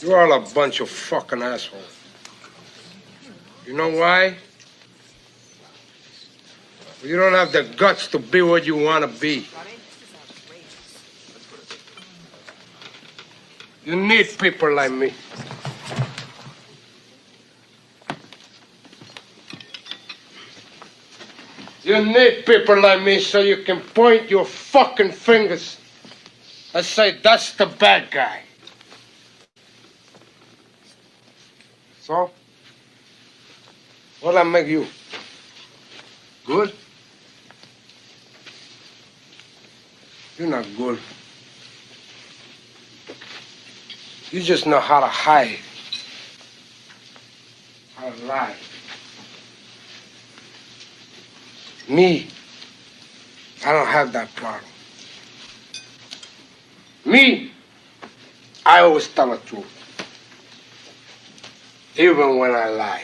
You're all a bunch of fucking assholes. You know why? You don't have the guts to be what you want to be. You need people like me. You need people like me so you can point your fucking fingers and say, that's the bad guy. So, what'll that make you? Good? You're not good. You just know how to hide, how to lie. Me, I don't have that problem. Me, I always tell the truth, even when I lie.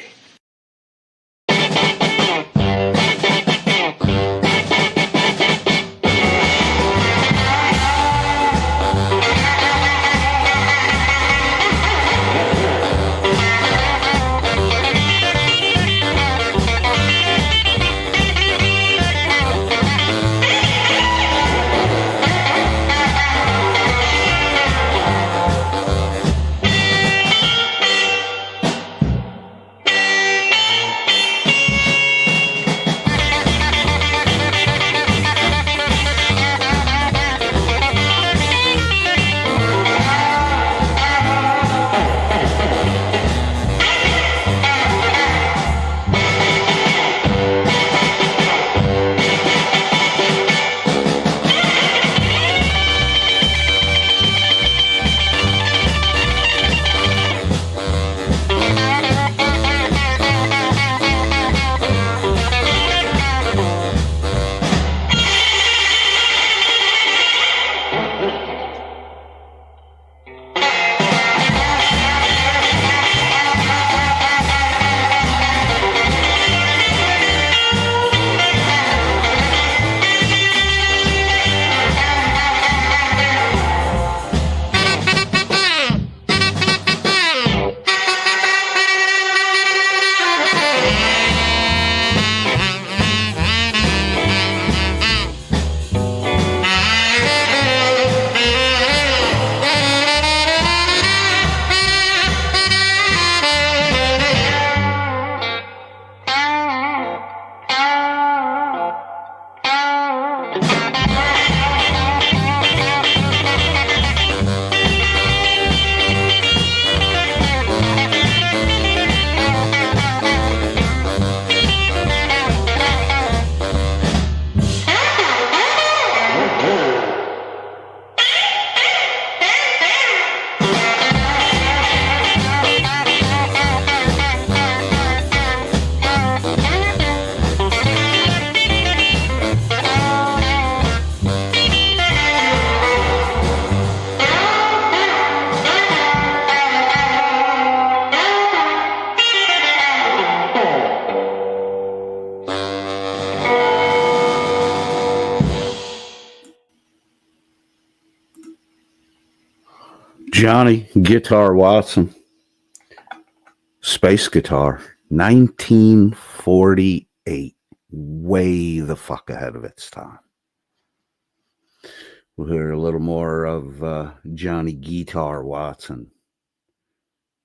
Johnny Guitar Watson, Space Guitar, 1948, way the fuck ahead of its time. We'll hear a little more of Johnny Guitar Watson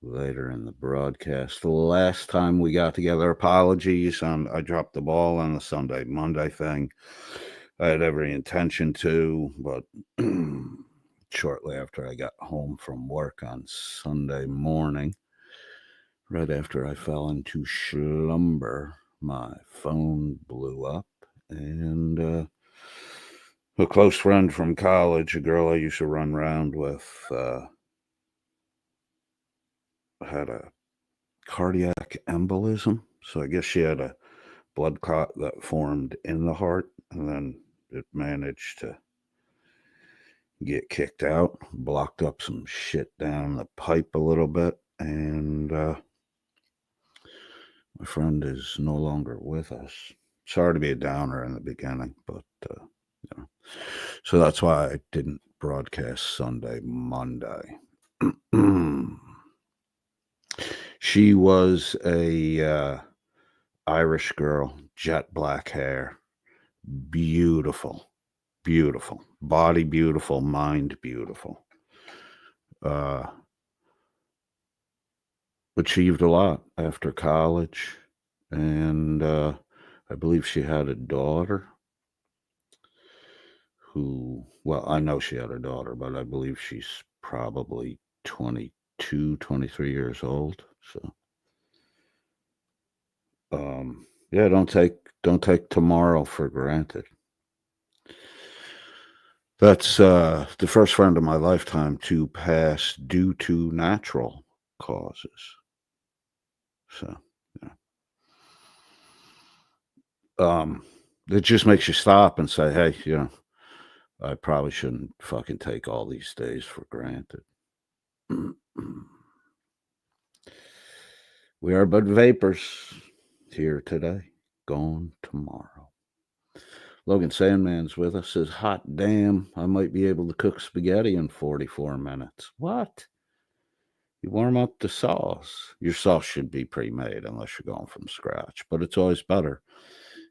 later in the broadcast. The last time we got together, apologies, I dropped the ball on the Sunday, Monday thing. I had every intention to, but shortly after I got home from work on Sunday morning, right after I fell into slumber, my phone blew up, and a close friend from college, a girl I used to run around with, had a cardiac embolism. So I guess she had a blood clot that formed in the heart, and then it managed to get kicked out, blocked up some shit down the pipe a little bit, and my friend is no longer with us. Sorry to be a downer in the beginning, but so that's why I didn't broadcast Sunday, Monday. She was a Irish girl, jet black hair, beautiful, beautiful, body beautiful, mind beautiful. Achieved a lot after college, and I believe she had a daughter who, well, I know she had a daughter, but I believe she's probably 22, 23 years old. So, yeah, don't take tomorrow for granted. That's the first friend of my lifetime to pass due to natural causes. So, yeah. It just makes you stop and say, hey, I probably shouldn't fucking take all these days for granted. We are but vapors, here today, gone tomorrow. Logan Sandman's with us, says, hot damn, I might be able to cook spaghetti in 44 minutes. What? You warm up the sauce. Your sauce should be pre-made unless you're going from scratch, but it's always better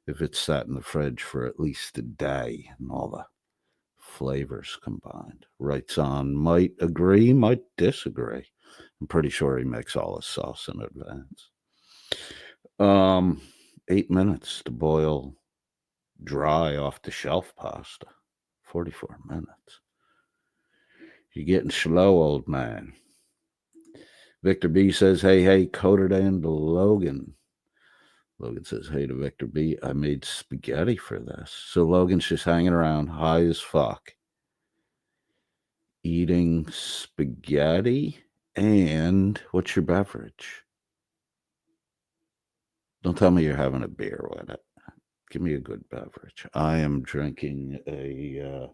if it's sat in the fridge for at least a day and all the flavors combined. Writes on, might agree, might disagree. I'm pretty sure he makes all his sauce in advance. 8 minutes to boil dry off the shelf pasta. 44 minutes. You're getting slow, old man. Victor B says, hey, coded and Logan. Logan says, hey to Victor B, I made spaghetti for this. So Logan's just hanging around high as fuck, eating spaghetti. And what's your beverage? Don't tell me you're having a beer with it. Give me a good beverage. I am drinking a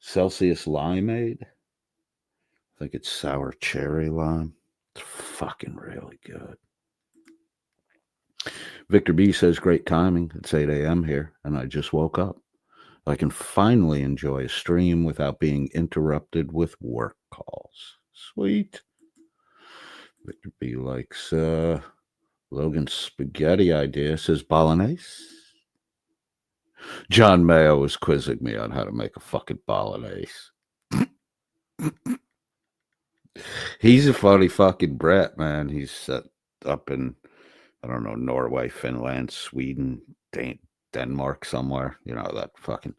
Celsius limeade. I think it's sour cherry lime. It's fucking really good. Victor B says, great timing. It's 8 a.m. here, and I just woke up. I can finally enjoy a stream without being interrupted with work calls. Sweet. Victor B likes Logan's spaghetti idea. Says bolognese. John Mayo was quizzing me on how to make a fucking bolognese. He's a funny fucking brat, man. He's set up in, I don't know, Norway, Finland, Sweden, Denmark somewhere. You know, that fucking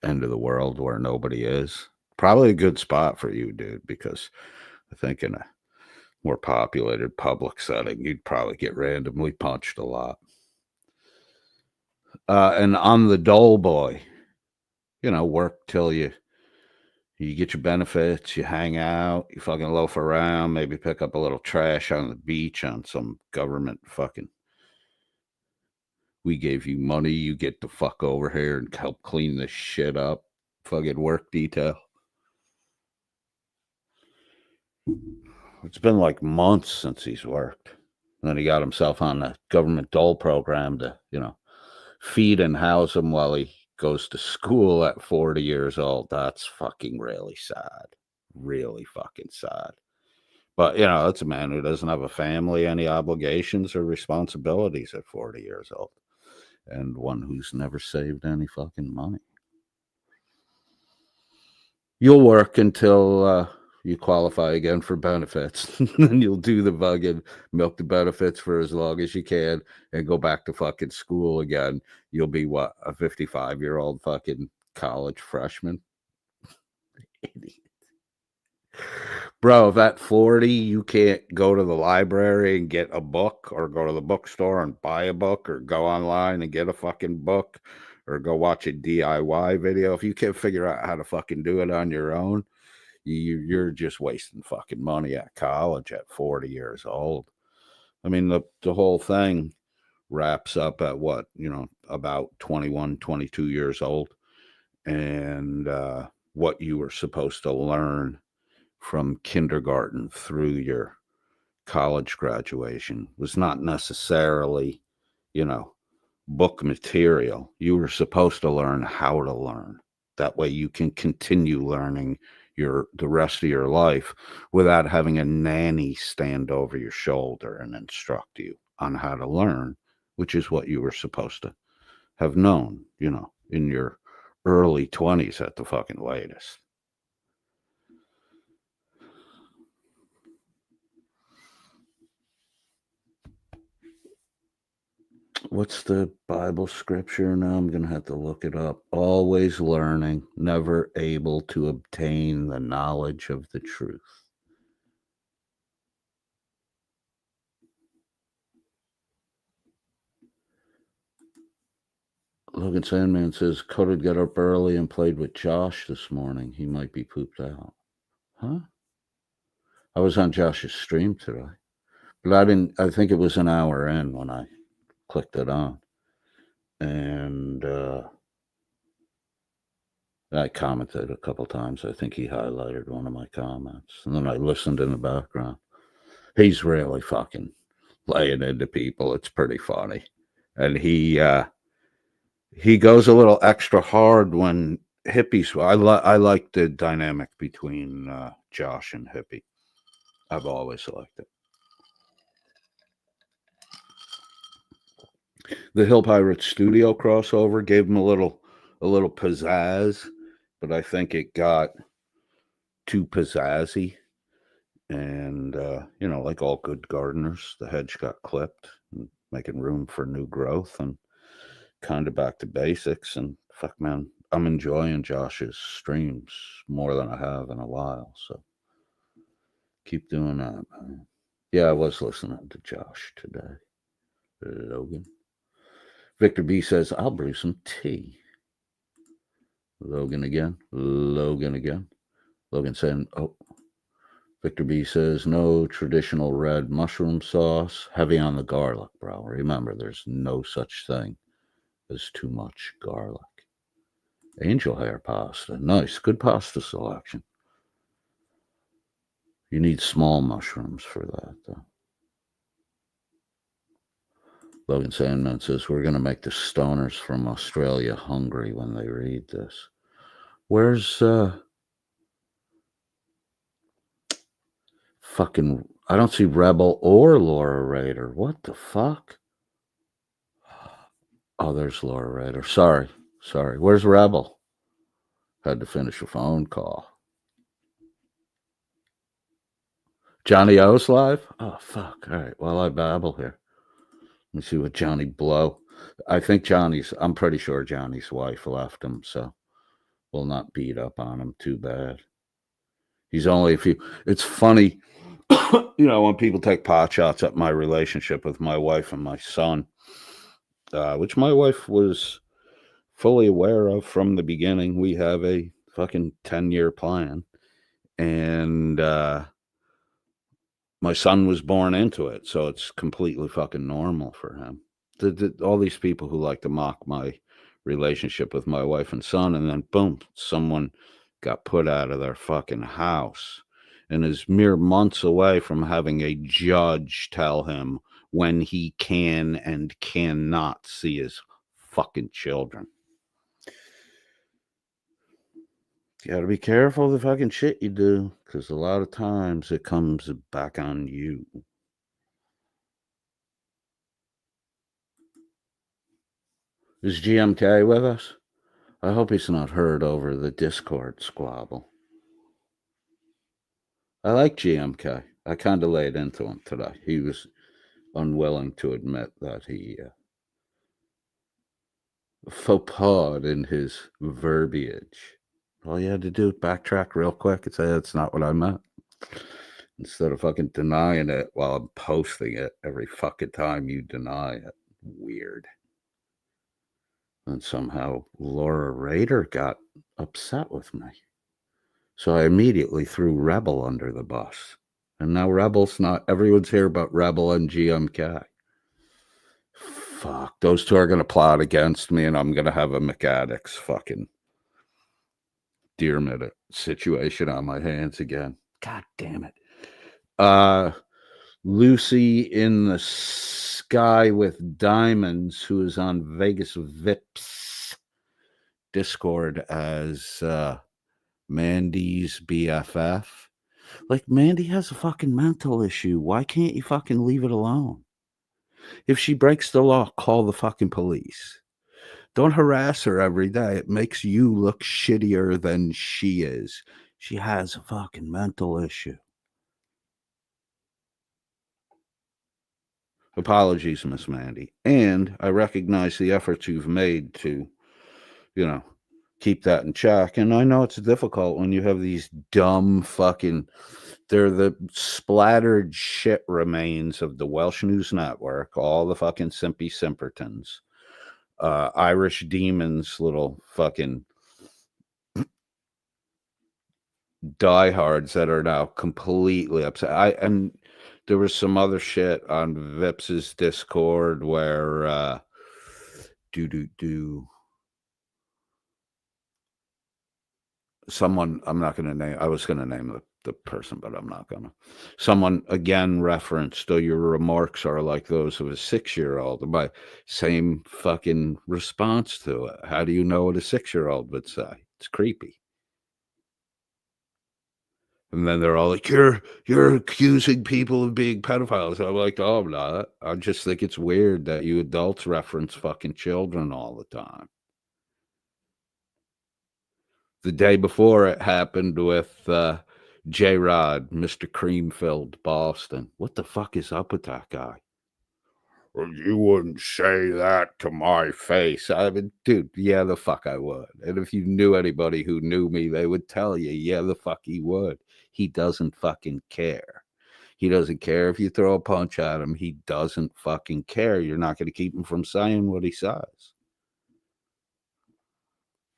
end of the world where nobody is. Probably a good spot for you, dude, because I think in a more populated public setting, you'd probably get randomly punched a lot. And on the dole boy, work till you get your benefits, you hang out, you fucking loaf around, maybe pick up a little trash on the beach on some government fucking, we gave you money, you get the fuck over here and help clean this shit up, fucking work detail. It's been like months since he's worked. And then he got himself on the government dole program to, feed and house him while he goes to school at 40 years old. That's fucking really sad. Really fucking sad. But, it's a man who doesn't have a family, any obligations or responsibilities at 40 years old. And one who's never saved any fucking money. You'll work until you qualify again for benefits. Then you'll do the fucking milk the benefits for as long as you can and go back to fucking school again. You'll be what, a 55-year-old fucking college freshman? Idiot. Bro, if at 40 you can't go to the library and get a book or go to the bookstore and buy a book or go online and get a fucking book or go watch a DIY video, if you can't figure out how to fucking do it on your own, you're just wasting fucking money at college at 40 years old. I mean, the whole thing wraps up at what, about 21, 22 years old. And what you were supposed to learn from kindergarten through your college graduation was not necessarily, book material. You were supposed to learn how to learn. That way you can continue learning the rest of your life without having a nanny stand over your shoulder and instruct you on how to learn, which is what you were supposed to have known, in your early 20s at the fucking latest. What's the Bible scripture now? I'm going to have to look it up. Always learning, never able to obtain the knowledge of the truth. Logan Sandman says, Coded got up early and played with Josh this morning. He might be pooped out. Huh? I was on Josh's stream today. But I think it was an hour in when I clicked it on. And I commented a couple times. I think he highlighted one of my comments. And then I listened in the background. He's really fucking laying into people. It's pretty funny. And he goes a little extra hard when Hippie's. I like the dynamic between Josh and Hippie. I've always liked it. The Hill Pirates studio crossover gave him a little pizzazz, but I think it got too pizzazzy. And like all good gardeners, the hedge got clipped, and making room for new growth and kind of back to basics. And fuck, man, I'm enjoying Josh's streams more than I have in a while. So keep doing that, man. Yeah, I was listening to Josh today. Logan. Victor B says, I'll brew some tea. Logan again. Logan saying, Victor B says, no traditional red mushroom sauce. Heavy on the garlic, bro. Remember, there's no such thing as too much garlic. Angel hair pasta. Nice. Good pasta selection. You need small mushrooms for that, though. Logan Sandman says, we're going to make the stoners from Australia hungry when they read this. Where's fucking... I don't see Rebel or Laura Raider. What the fuck? Oh, there's Laura Raider. Sorry. Where's Rebel? Had to finish a phone call. Johnny O's live? Oh, fuck. All right. Well, I babble here. Let me see what Johnny Blow. I'm pretty sure Johnny's wife left him, so we'll not beat up on him too bad. He's only a few. It's funny, when people take pot shots at my relationship with my wife and my son, which my wife was fully aware of from the beginning. We have a fucking 10-year plan, and my son was born into it, so it's completely fucking normal for him. All these people who like to mock my relationship with my wife and son, and then boom, someone got put out of their fucking house and is mere months away from having a judge tell him when he can and cannot see his fucking children. You gotta be careful of the fucking shit you do, because a lot of times it comes back on you. Is GMK with us? I hope he's not heard over the Discord squabble. I like GMK. I kind of laid into him today. He was unwilling to admit that he faux pas in his verbiage. All you had to do is backtrack real quick and say that's not what I meant, instead of fucking denying it while I'm posting it every fucking time you deny it. Weird. And somehow Laura Raider got upset with me. So I immediately threw Rebel under the bus. And now Rebel's not... Everyone's here about Rebel and GMK. Fuck. Those two are going to plot against me, and I'm going to have a McAddicks fucking Dearmid situation on my hands again. God damn it. Lucy in the Sky with Diamonds, who is on Vegas Vips Discord as Mandy's BFF. Like, Mandy has a fucking mental issue. Why can't you fucking leave it alone? If she breaks the law, call the fucking police. Don't harass her every day. It makes you look shittier than she is. She has a fucking mental issue. Apologies, Miss Mandy. And I recognize the efforts you've made to, keep that in check. And I know it's difficult when you have these dumb fucking, they're the splattered shit remains of the Welsh News Network, all the fucking simpy simpletons, Irish demons, little fucking diehards that are now completely upset. And there was some other shit on Vips's Discord where someone, I'm not going to name, I was going to name the person, but I'm not going to. Someone again referenced, though your remarks are like those of a 6-year-old. My same fucking response to it. How do you know what a 6-year-old would say? It's creepy. And then they're all like, you're accusing people of being pedophiles. I'm like, oh, I'm not. I just think it's weird that you adults reference fucking children all the time. The day before it happened with J-Rod, Mr. Cream-Filled Boston. What the fuck is up with that guy? Well, you wouldn't say that to my face. I mean, dude, yeah, the fuck I would. And if you knew anybody who knew me, they would tell you, yeah, the fuck he would. He doesn't fucking care. He doesn't care if you throw a punch at him. He doesn't fucking care. You're not going to keep him from saying what he says.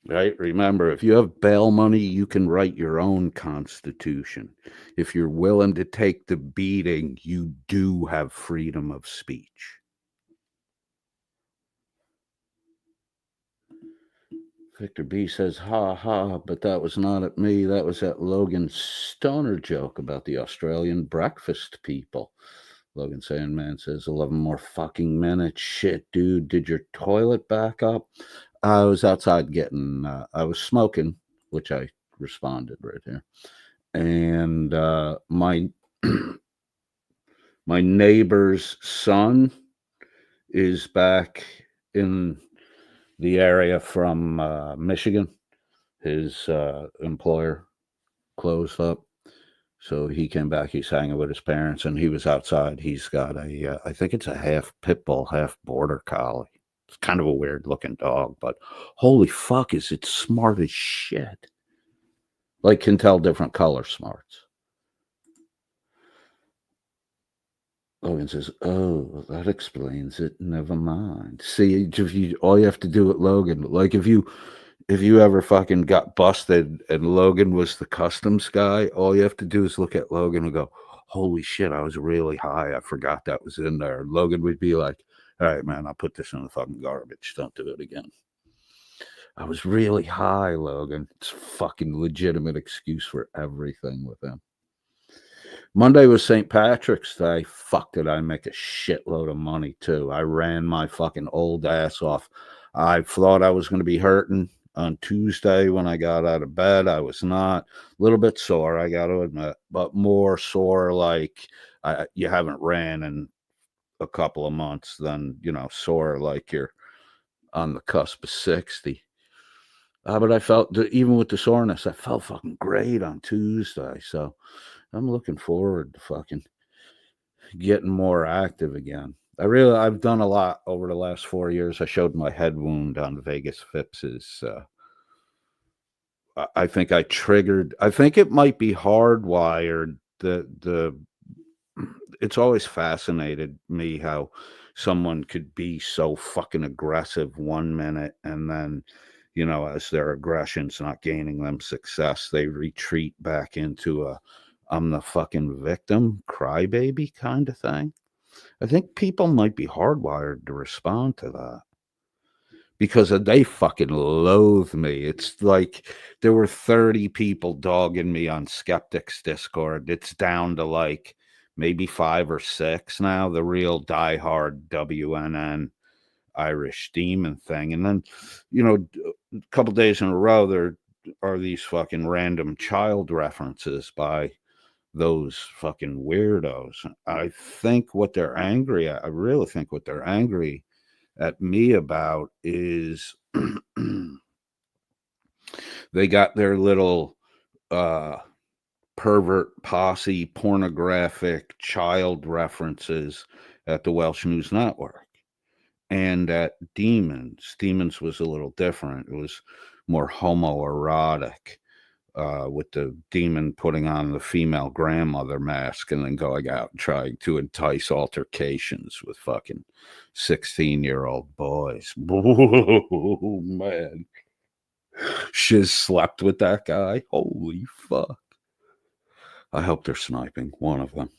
Right? Remember, if you have bail money, you can write your own constitution. If you're willing to take the beating, you do have freedom of speech. Victor B says, ha ha, but that was not at me. That was at Logan's stoner joke about the Australian breakfast people. Logan Sandman says, 11 more fucking minutes. Shit, dude, did your toilet back up? I was outside getting, I was smoking, which I responded right here. And my my neighbor's son is back in the area from Michigan. His employer closed up. So he came back, he's hanging with his parents, and he was outside. He's got I think it's a half pit bull, half border collie. It's kind of a weird looking dog, but holy fuck, is it smart as shit. Like, can tell different color smarts. Logan says, oh, that explains it. Never mind. See, all you have to do with Logan, like if you ever fucking got busted and Logan was the customs guy, all you have to do is look at Logan and go, holy shit, I was really high. I forgot that was in there. Logan would be like, all right, man, I'll put this in the fucking garbage. Don't do it again. I was really high, Logan. It's a fucking legitimate excuse for everything with him. Monday was St. Patrick's Day. Fuck, did I make a shitload of money, too. I ran my fucking old ass off. I thought I was going to be hurting on Tuesday when I got out of bed. I was not. A little bit sore, I got to admit, but more sore like you haven't ran in a couple of months than, sore like you're on the cusp of 60. But I felt, even with the soreness, I felt fucking great on Tuesday. So I'm looking forward to fucking getting more active again. I've done a lot over the last 4 years. I showed my head wound on Vegas Phipps's. I think I think it might be hardwired. It's always fascinated me how someone could be so fucking aggressive 1 minute and then, as their aggression's not gaining them success, they retreat back into I'm the fucking victim, crybaby kind of thing. I think people might be hardwired to respond to that because they fucking loathe me. It's like there were 30 people dogging me on Skeptics Discord. It's down to like maybe 5 or 6 now, the real diehard WNN Irish demon thing. And then, a couple days in a row, they're are these fucking random child references by those fucking weirdos. I think what they're angry at, I really think what they're angry at me about is they got their little pervert posse pornographic child references at the Welsh News Network and at Demons. Demons was a little different. It was more homoerotic. With the demon putting on the female grandmother mask and then going out and trying to entice altercations with fucking 16-year-old boys. Oh, man. Shiz slept with that guy. Holy fuck. I hope they're sniping one of them.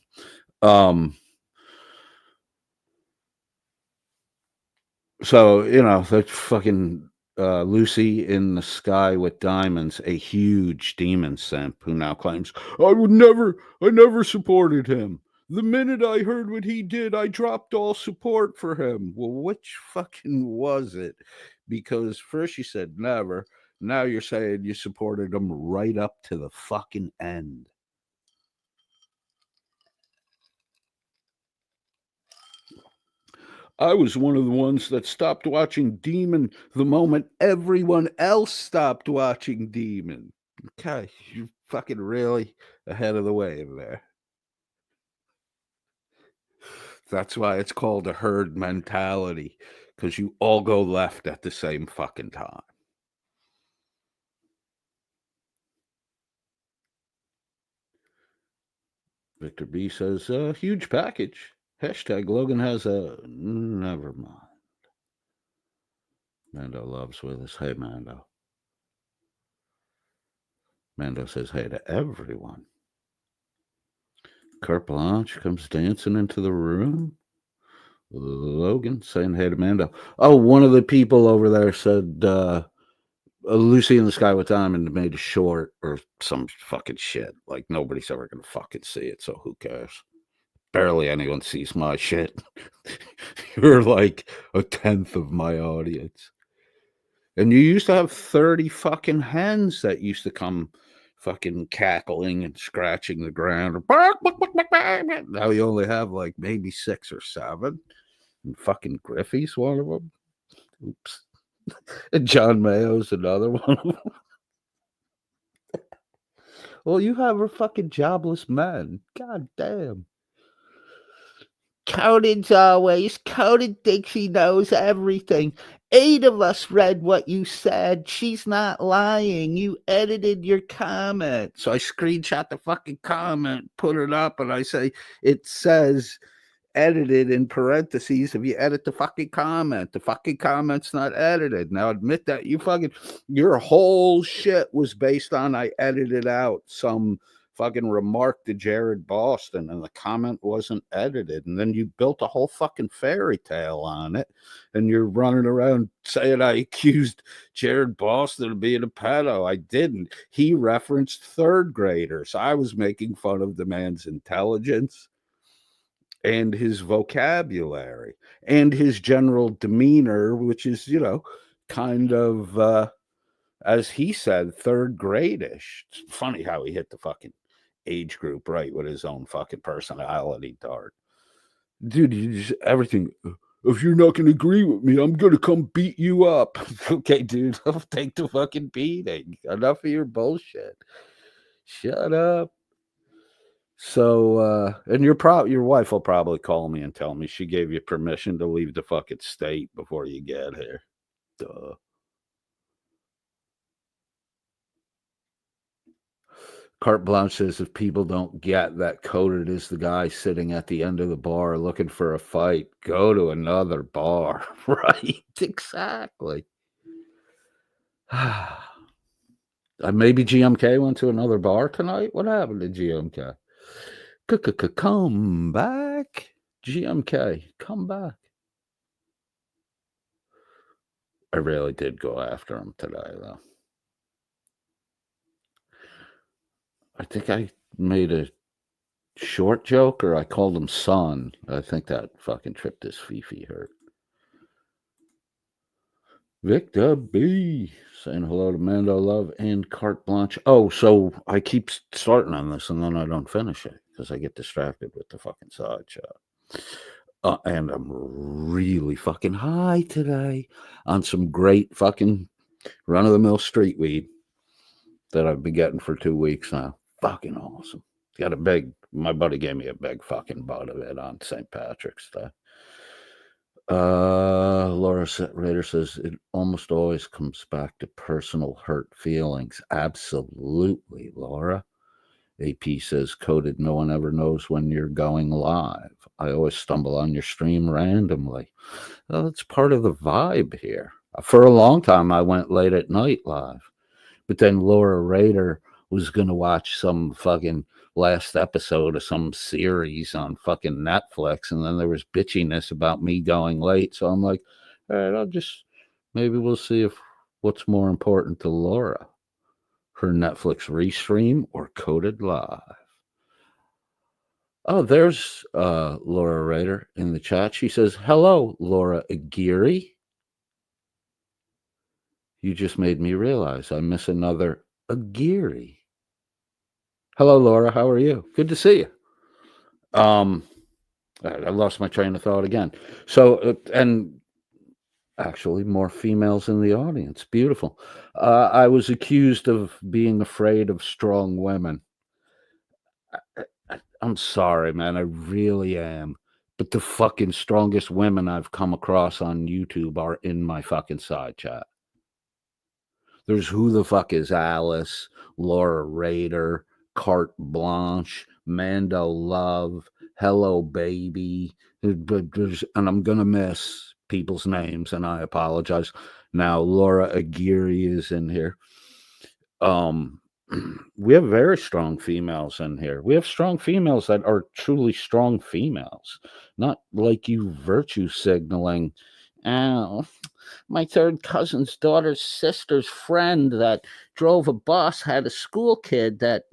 So, that fucking Lucy in the Sky with Diamonds, a huge demon simp who now claims, I never supported him. The minute I heard what he did, I dropped all support for him. Well, which fucking was it? Because first you said never. Now you're saying you supported him right up to the fucking end. I was one of the ones that stopped watching Demon the moment everyone else stopped watching Demon. Okay, you're fucking really ahead of the wave there. That's why it's called a herd mentality, because you all go left at the same fucking time. Victor B says, huge package. Hashtag Logan has a... Never mind. Mando loves with us. Hey, Mando. Mando says hey to everyone. Carte Blanche comes dancing into the room. Logan saying hey to Mando. Oh, one of the people over there said Lucy in the Sky with Diamond made a short or some fucking shit. Like nobody's ever gonna fucking see it, so who cares? Barely anyone sees my shit. You're like 1/10 of my audience. And you used to have 30 fucking hens that used to come fucking cackling and scratching the ground. Now you only have like maybe 6 or 7. And fucking Griffey's one of them. Oops. And John Mayo's another one of them. Well, you have a fucking jobless man. God damn. Conan's always. Conan thinks he knows everything. 8 of us read what you said. She's not lying. You edited your comment. So I screenshot the fucking comment, put it up, and I say, it says edited in parentheses if you edit the fucking comment. The fucking comment's not edited. Now admit that your whole shit was based on I edited out some fucking remark to Jared Boston and the comment wasn't edited, and then you built a whole fucking fairy tale on it, and you're running around saying I accused Jared Boston of being a pedo. I didn't. He referenced 3rd graders. I was making fun of the man's intelligence and his vocabulary and his general demeanor, which is, kind of as he said, 3rd grade-ish. It's funny how he hit the fucking age group right with his own fucking personality dart. Dude, you just everything. If you're not going to agree with me, I'm going to come beat you up. Okay, dude, I'll take the fucking beating. Enough of your bullshit. Shut up. So, and your wife will probably call me and tell me she gave you permission to leave the fucking state before you get here. Duh. Carte Blanche says if people don't get that Coded is the guy sitting at the end of the bar looking for a fight, go to another bar. Right? Exactly. Maybe GMK went to another bar tonight. What happened to GMK? Come back. GMK, come back. I really did go after him today, though. I think I made a short joke, or I called him son. I think that fucking tripped his Fifi hurt. Victor B saying hello to Mando Love and Carte Blanche. Oh, so I keep starting on this and then I don't finish it because I get distracted with the fucking side shot. And I'm really fucking high today on some great fucking run of the mill street weed that I've been getting for 2 weeks now. Fucking awesome. Got a big, my buddy gave me a big fucking butt of it on St. Patrick's Day. Laura Rader says it almost always comes back to personal hurt feelings. Absolutely, Laura. AP says coded, no one ever knows when you're going live. I always stumble on your stream randomly. Well, that's part of the vibe here. For a long time, I went late at night live. But then Laura Rader was going to watch some fucking last episode of some series on fucking Netflix. And then there was bitchiness about me going late. So I'm like, all right, maybe we'll see if what's more important to Laura, her Netflix restream or Coded Live. Oh, there's Laura Rader in the chat. She says, hello, Laura Aguirre. You just made me realize I miss another Aguirre. Hello, Laura. How are you? Good to see you. I lost my train of thought again. So, and actually, more females in the audience. Beautiful. I was accused of being afraid of strong women. I'm sorry, man. I really am. But the fucking strongest women I've come across on YouTube are in my fucking side chat. There's Who the Fuck is Alice, Laura Rader, Carte Blanche, Mando Love, Hello Baby. And I'm going to miss people's names, and I apologize. Now, Laura Aguirre is in here. We have very strong females in here. We have strong females that are truly strong females, not like you virtue signaling. Oh, my third cousin's daughter's sister's friend that drove a bus had a school kid that,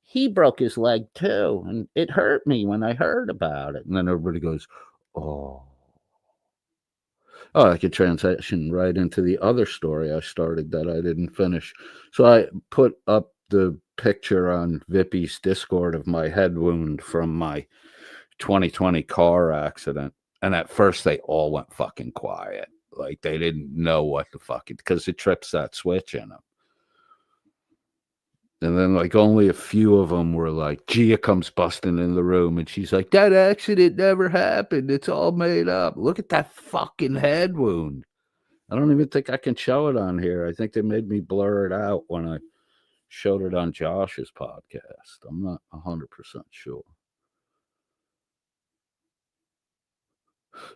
he broke his leg too. And it hurt me when I heard about it. And then everybody goes, oh. Oh, I could transition right into the other story I started that I didn't finish. So I put up the picture on Vippy's Discord of my head wound from my 2020 car accident. And at first they all went fucking quiet. Like they didn't know what the fuck it, because it trips that switch in them. And then like only a few of them were like, Gia comes busting in the room and she's like, that accident never happened. It's all made up. Look at that fucking head wound. I don't even think I can show it on here. I think they made me blur it out when I showed it on Josh's podcast. I'm not 100% sure.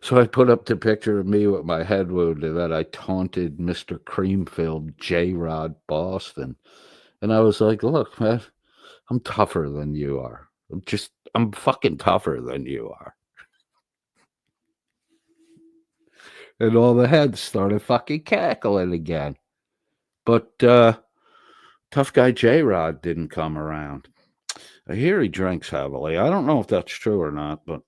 So I put up the picture of me with my head wound and that I taunted Mr. Creamfield, J-Rod Boston. And I was like, look, man, I'm tougher than you are. I'm fucking tougher than you are. And all the heads started fucking cackling again. But tough guy J-Rod didn't come around. I hear he drinks heavily. I don't know if that's true or not, but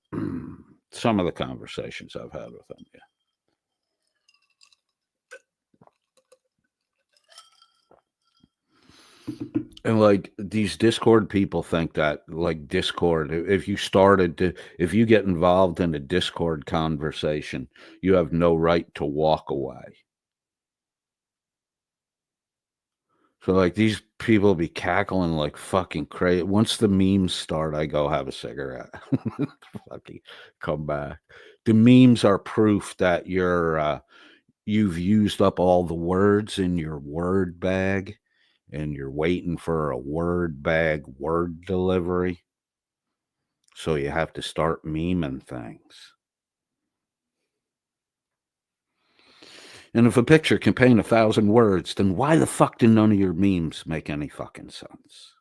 some of the conversations I've had with him, yeah. And like these Discord people think that like Discord, if you get involved in a Discord conversation, you have no right to walk away. So like these people be cackling like fucking crazy. Once the memes start, I go have a cigarette. Fucking come back. The memes are proof that you've used up all the words in your word bag and you're waiting for a word bag word delivery. So you have to start memeing things. And if a picture can paint 1,000 words, then why the fuck do none of your memes make any fucking sense?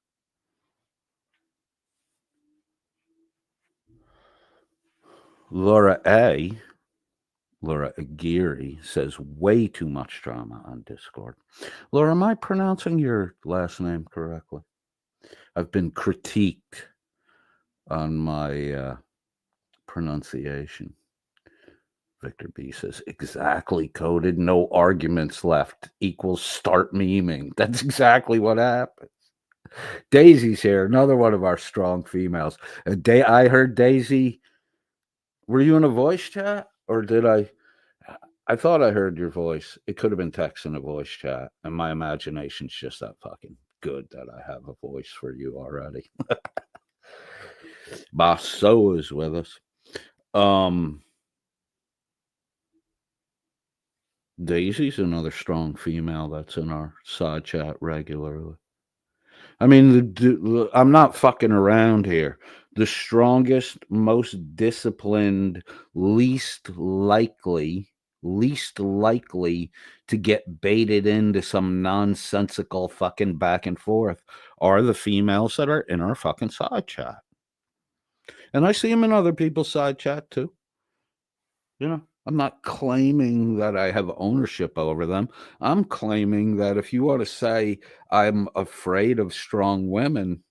Laura Aguirre says way too much drama on Discord. Laura, am I pronouncing your last name correctly? I've been critiqued on my pronunciation. Victor B says, exactly, coded. No arguments left equals start memeing. That's exactly what happened. Daisy's here, another one of our strong females. I heard Daisy. Were you in a voice chat or did I? I thought I heard your voice. It could have been text in a voice chat, and my imagination's just that fucking good that I have a voice for you already. Basso is with us. Daisy's another strong female that's in our side chat regularly. I mean, I'm not fucking around here. The strongest, most disciplined, least likely to get baited into some nonsensical fucking back and forth are the females that are in our fucking side chat. And I see them in other people's side chat too. You know, I'm not claiming that I have ownership over them. I'm claiming that if you want to say I'm afraid of strong women,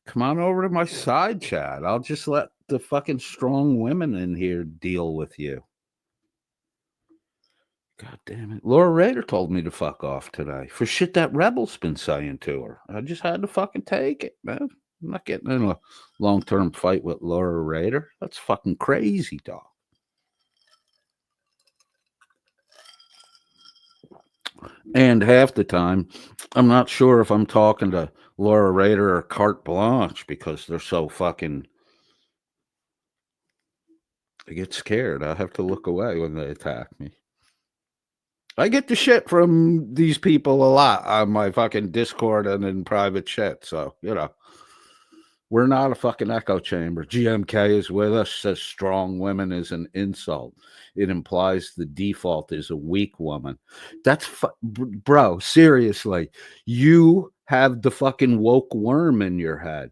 come on over to my side chat. I'll just let the fucking strong women in here deal with you. God damn it. Laura Rader told me to fuck off today for shit that Rebel's been saying to her. I just had to fucking take it, man. I'm not getting in a long-term fight with Laura Rader. That's fucking crazy, dog. And half the time, I'm not sure if I'm talking to Laura Rader or Carte Blanche because they're so fucking... I get scared. I have to look away when they attack me. I get the shit from these people a lot on my fucking Discord and in private chat. So, you know, we're not a fucking echo chamber. GMK is with us, says strong women is an insult. It implies the default is a weak woman. That's, bro, seriously. You have the fucking woke worm in your head.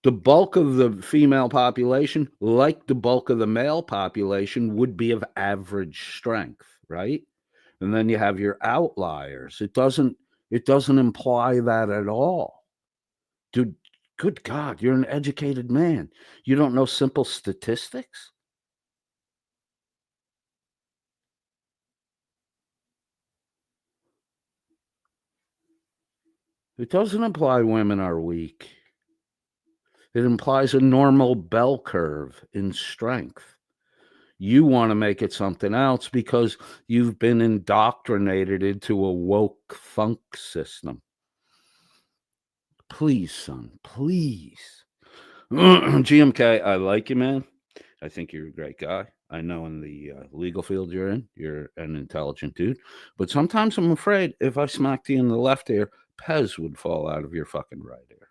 The bulk of the female population, like the bulk of the male population, would be of average strength, right? And then you have your outliers. It doesn't imply that at all. Dude, good God, you're an educated man. You don't know simple statistics? It doesn't imply women are weak. It implies a normal bell curve in strength. You want to make it something else because you've been indoctrinated into a woke funk system. Please, son, please. GMK, I like you, man. I think you're a great guy. I know in the legal field you're in, you're an intelligent dude. But sometimes I'm afraid if I smacked you in the left ear, Pez would fall out of your fucking right ear.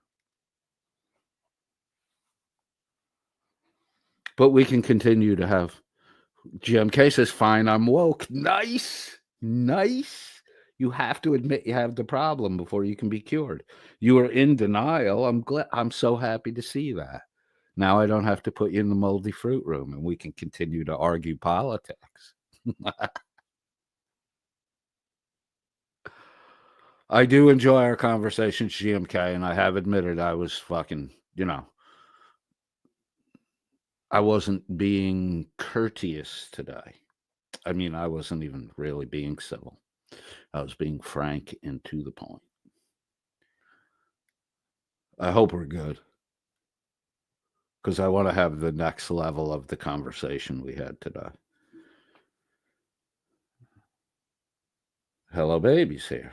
But we can continue to have... GMK says, fine, I'm woke. Nice. You have to admit you have the problem before you can be cured. You are in denial. I'm so happy to see that. Now I don't have to put you in the moldy fruit room and we can continue to argue politics. I do enjoy our conversations, GMK, and I have admitted I was fucking, you know, I wasn't being courteous today. I mean, I wasn't even really being civil. I was being frank and to the point. I hope we're good. Because I want to have the next level of the conversation we had today. Hello, baby's here.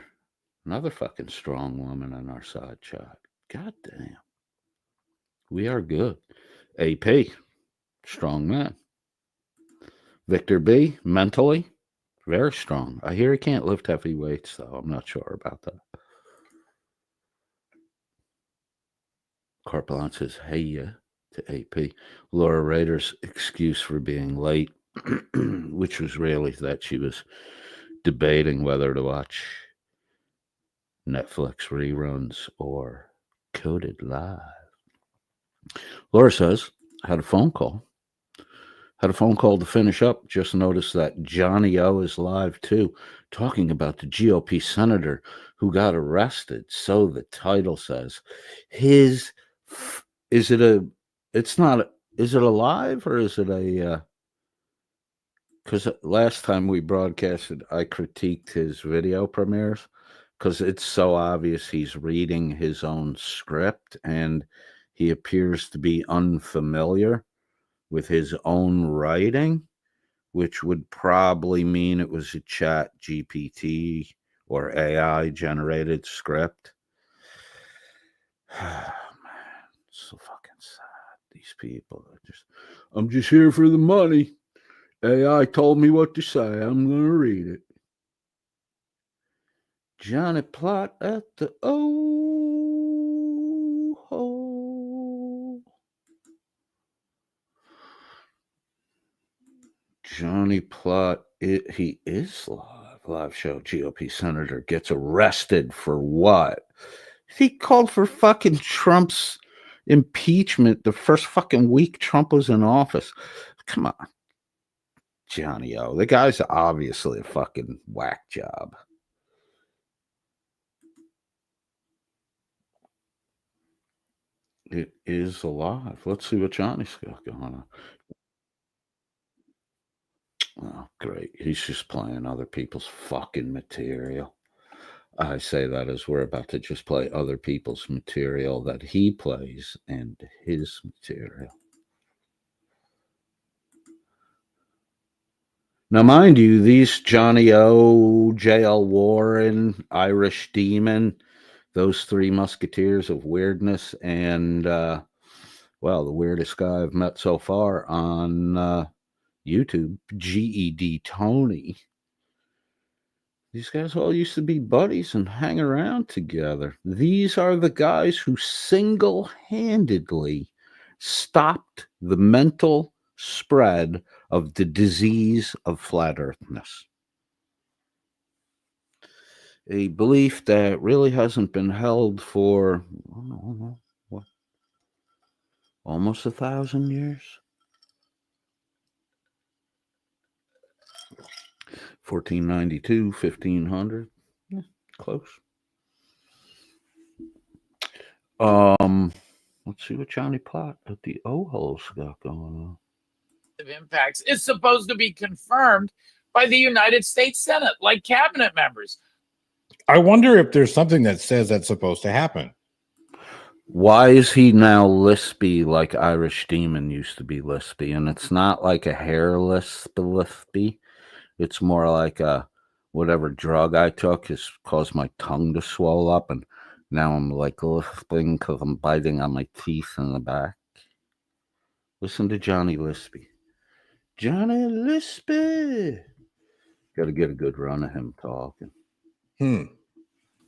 Another fucking strong woman on our side chat. God damn. We are good. AP, strong man. Victor B, mentally, very strong. I hear he can't lift heavy weights, though. I'm not sure about that. Carte Blanche says, hey, yeah, to AP. Laura Rader's excuse for being late, which was really that she was debating whether to watch Netflix reruns or Coded Live. Laura says, had a phone call to finish up. Just noticed that Johnny O is live too, talking about the GOP senator who got arrested. So the title says, it's Is it alive or is it a? Because last time we broadcasted, I critiqued his video premieres because it's so obvious he's reading his own script and he appears to be unfamiliar with his own writing, which would probably mean it was a chat GPT or AI generated script. Man, so fucking sad. These people are just, I'm just here for the money. AI told me what to say. I'm going to read it. Johnny Plot at the O-Hole. Johnny Plot, he is live show. GOP senator gets arrested for what? He called for fucking Trump's impeachment the first fucking week Trump was in office. Come on. Johnny O. The guy's obviously a fucking whack job. It is alive. Let's see what Johnny's got going on. Oh, great. He's just playing other people's fucking material. I say that as we're about to just play other people's material that he plays and his material. Now, mind you, these Johnny O, J.L. Warren, Irish Demon, those three musketeers of weirdness, and, well, the weirdest guy I've met so far on YouTube, GED Tony. These guys all used to be buddies and hang around together. These are the guys who single-handedly stopped the mental spread of the disease of flat earthness. A belief that really hasn't been held for what, almost 1,000 years. 1492, 1500. Yeah, close. Let's see what Johnny Plot at the O-Hole's got going on. Impacts is supposed to be confirmed by the United States Senate, like cabinet members. I wonder if there's something that says that's supposed to happen. Why is he now lispy like Irish Demon used to be lispy? And it's not like a hair lispy. It's more like a whatever drug I took has caused my tongue to swell up, and now I'm like lisping because I'm biting on my teeth in the back. Listen to Johnny Lispy. Johnny Lispy. Got to get a good run of him talking.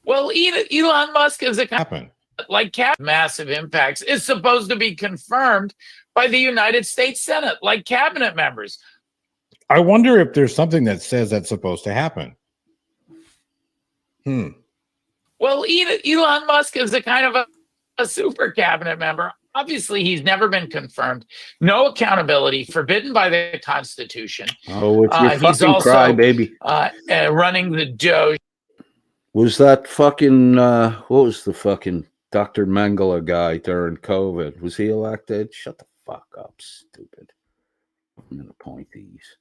Well, Elon Musk is a Happen. like massive impacts is supposed to be confirmed by the United States Senate, like cabinet members. I wonder if there's something that says that's supposed to happen. Well, Elon Musk is a kind of a super cabinet member. Obviously, he's never been confirmed. No accountability, forbidden by the Constitution. Oh, it's your he's fucking also cry, baby. Running the Doge. Was that fucking, what was the fucking Dr. Mengele guy during COVID? Was he elected? Shut the fuck up, stupid. I'm going to point these.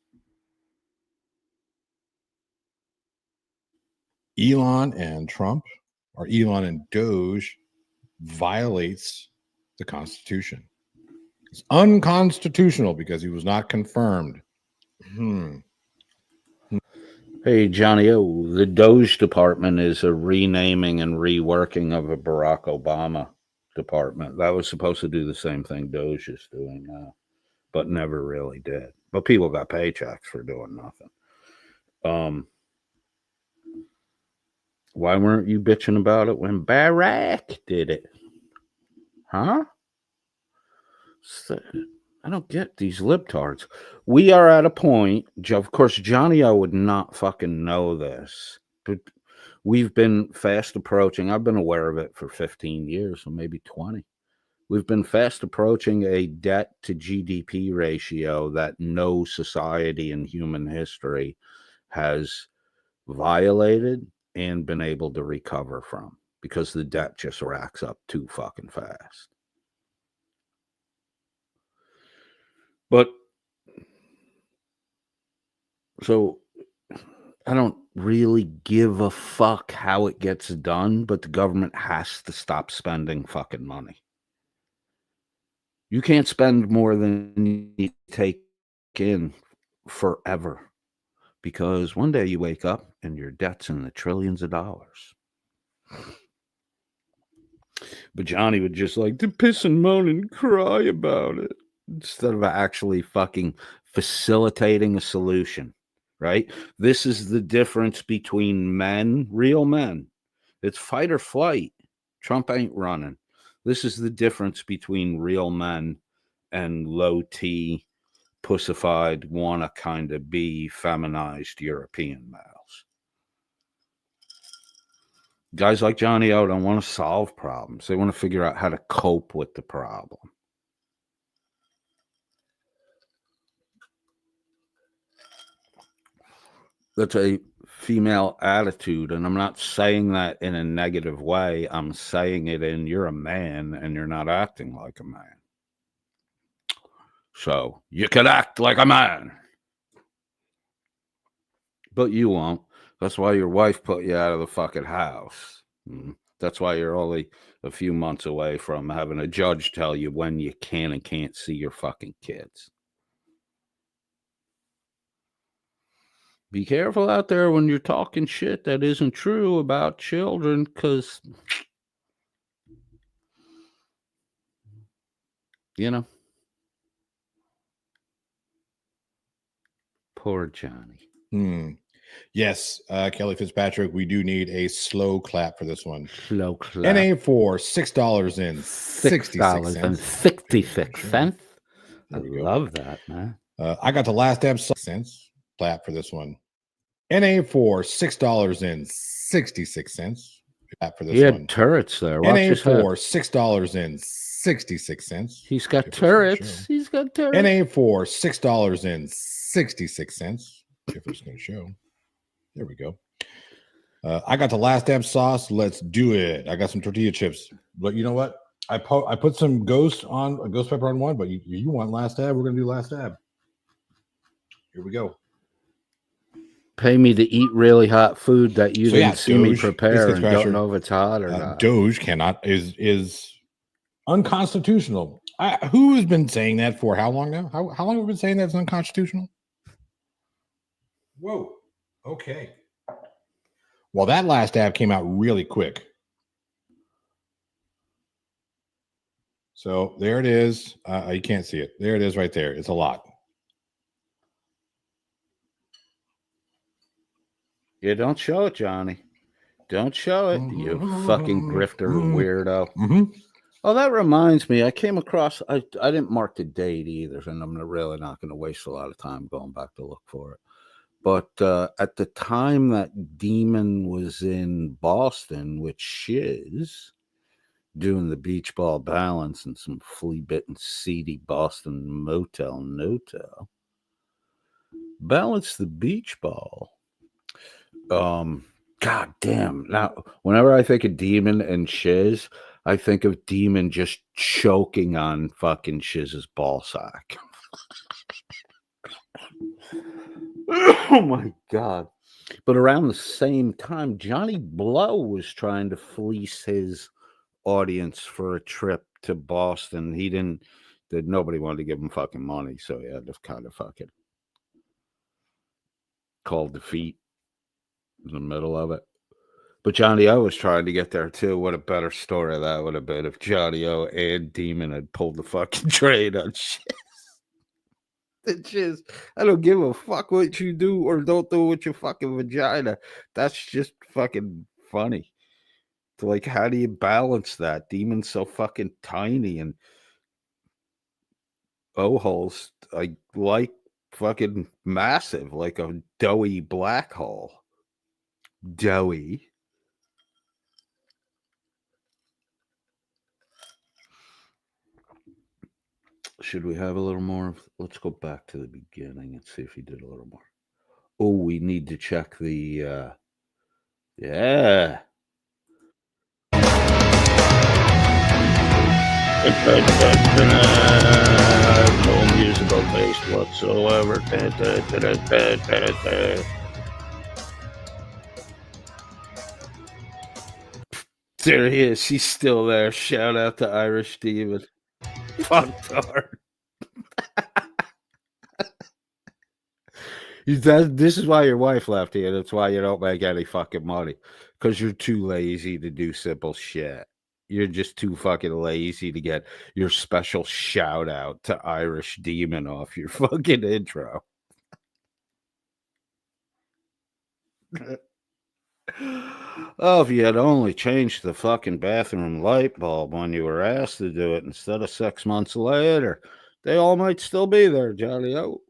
Elon and Trump, or Elon and Doge, violates the Constitution. It's unconstitutional because he was not confirmed. Hey, Johnny O, the Doge department is a renaming and reworking of a Barack Obama department. That was supposed to do the same thing Doge is doing now, but never really did. But people got paychecks for doing nothing. Why weren't you bitching about it when Barack did it? Huh? I don't get these libtards. We are at a point, of course, Johnny O would not fucking know this, but we've been fast approaching, I've been aware of it for 15 years, or maybe 20. We've been fast approaching a debt to GDP ratio that no society in human history has violated and been able to recover from, because the debt just racks up too fucking fast. But so I don't really give a fuck how it gets done, but the government has to stop spending fucking money. You can't spend more than you take in forever, because one day you wake up and your debt's in the trillions of dollars. But Johnny would just like to piss and moan and cry about it instead of actually fucking facilitating a solution, right? This is the difference between men, real men. It's fight or flight. Trump ain't running. This is the difference between real men and low T, pussified, wanna kind of be feminized European males. Guys like Johnny O don't want to solve problems. They want to figure out how to cope with the problem. That's a female attitude, and I'm not saying that in a negative way. I'm saying it in you're a man and you're not acting like a man. So you can act like a man, but you won't. That's why your wife put you out of the fucking house. That's why you're only a few months away from having a judge tell you when you can and can't see your fucking kids. Be careful out there when you're talking shit that isn't true about children, because, you know, poor Johnny. Yes, Kelly Fitzpatrick, we do need a slow clap for this one. Slow clap. NA for $6.66. I love that, man. I got the last dab cents. Clap for this one. NA for $6.66. Clap for this He had one. turrets there. NA for $6.66. He's got turrets. He's got turrets. NA for $6.66. If it's going to show. There we go. I got the last dab sauce. Let's do it. I got some tortilla chips. But you know what? I put some ghost pepper on one, but you want last dab? We're going to do last dab. Here we go. Pay me to eat really hot food that you didn't see me prepare and pressure. don't know if it's hot or not. Doge is unconstitutional. Who has been saying that for how long now? How long have we been saying that's unconstitutional? Whoa. Okay. Well, that last dab came out really quick. So there it is. You can't see it. There it is right there. It's a lot. Yeah, don't show it, Johnny. Don't show it, you fucking grifter weirdo. Oh, that reminds me. I came across, I didn't mark the date either, and I'm really not going to waste a lot of time going back to look for it. But at the time that Demon was in Boston with Shiz, doing the beach ball balance in some flea-bitten, seedy Boston motel, no-tell, balance the beach ball. God damn. Now, whenever I think of Demon and Shiz, I think of Demon just choking on fucking Shiz's ball sack. Oh my God. But around the same time, Johnny Blow was trying to fleece his audience for a trip to Boston. Nobody wanted to give him fucking money, so he had to kind of fucking call defeat in the middle of it. But Johnny O was trying to get there too. What a better story that would have been if Johnny O and Demon had pulled the fucking trade on shit. It's just, I don't give a fuck what you do or don't do with your fucking vagina. That's just fucking funny. So like, how do you balance that? Demon's so fucking tiny and O-holes like fucking massive, like a doughy black hole. Doughy. Should we have a little more? Let's go back to the beginning and see if he did a little more. Oh, we need to check the, yeah. Full musical, baby. taste whatsoever. There he is. She's still there. Shout out to Irish Demon. Fucked hard. This is why your wife left you. That's why you don't make any fucking money. Because you're too lazy to do simple shit. You're just too fucking lazy to get your special shout out to Irish Demon off your fucking intro. Oh, if you had only changed the fucking bathroom light bulb when you were asked to do it instead of 6 months later, they all might still be there, Johnny. Oh.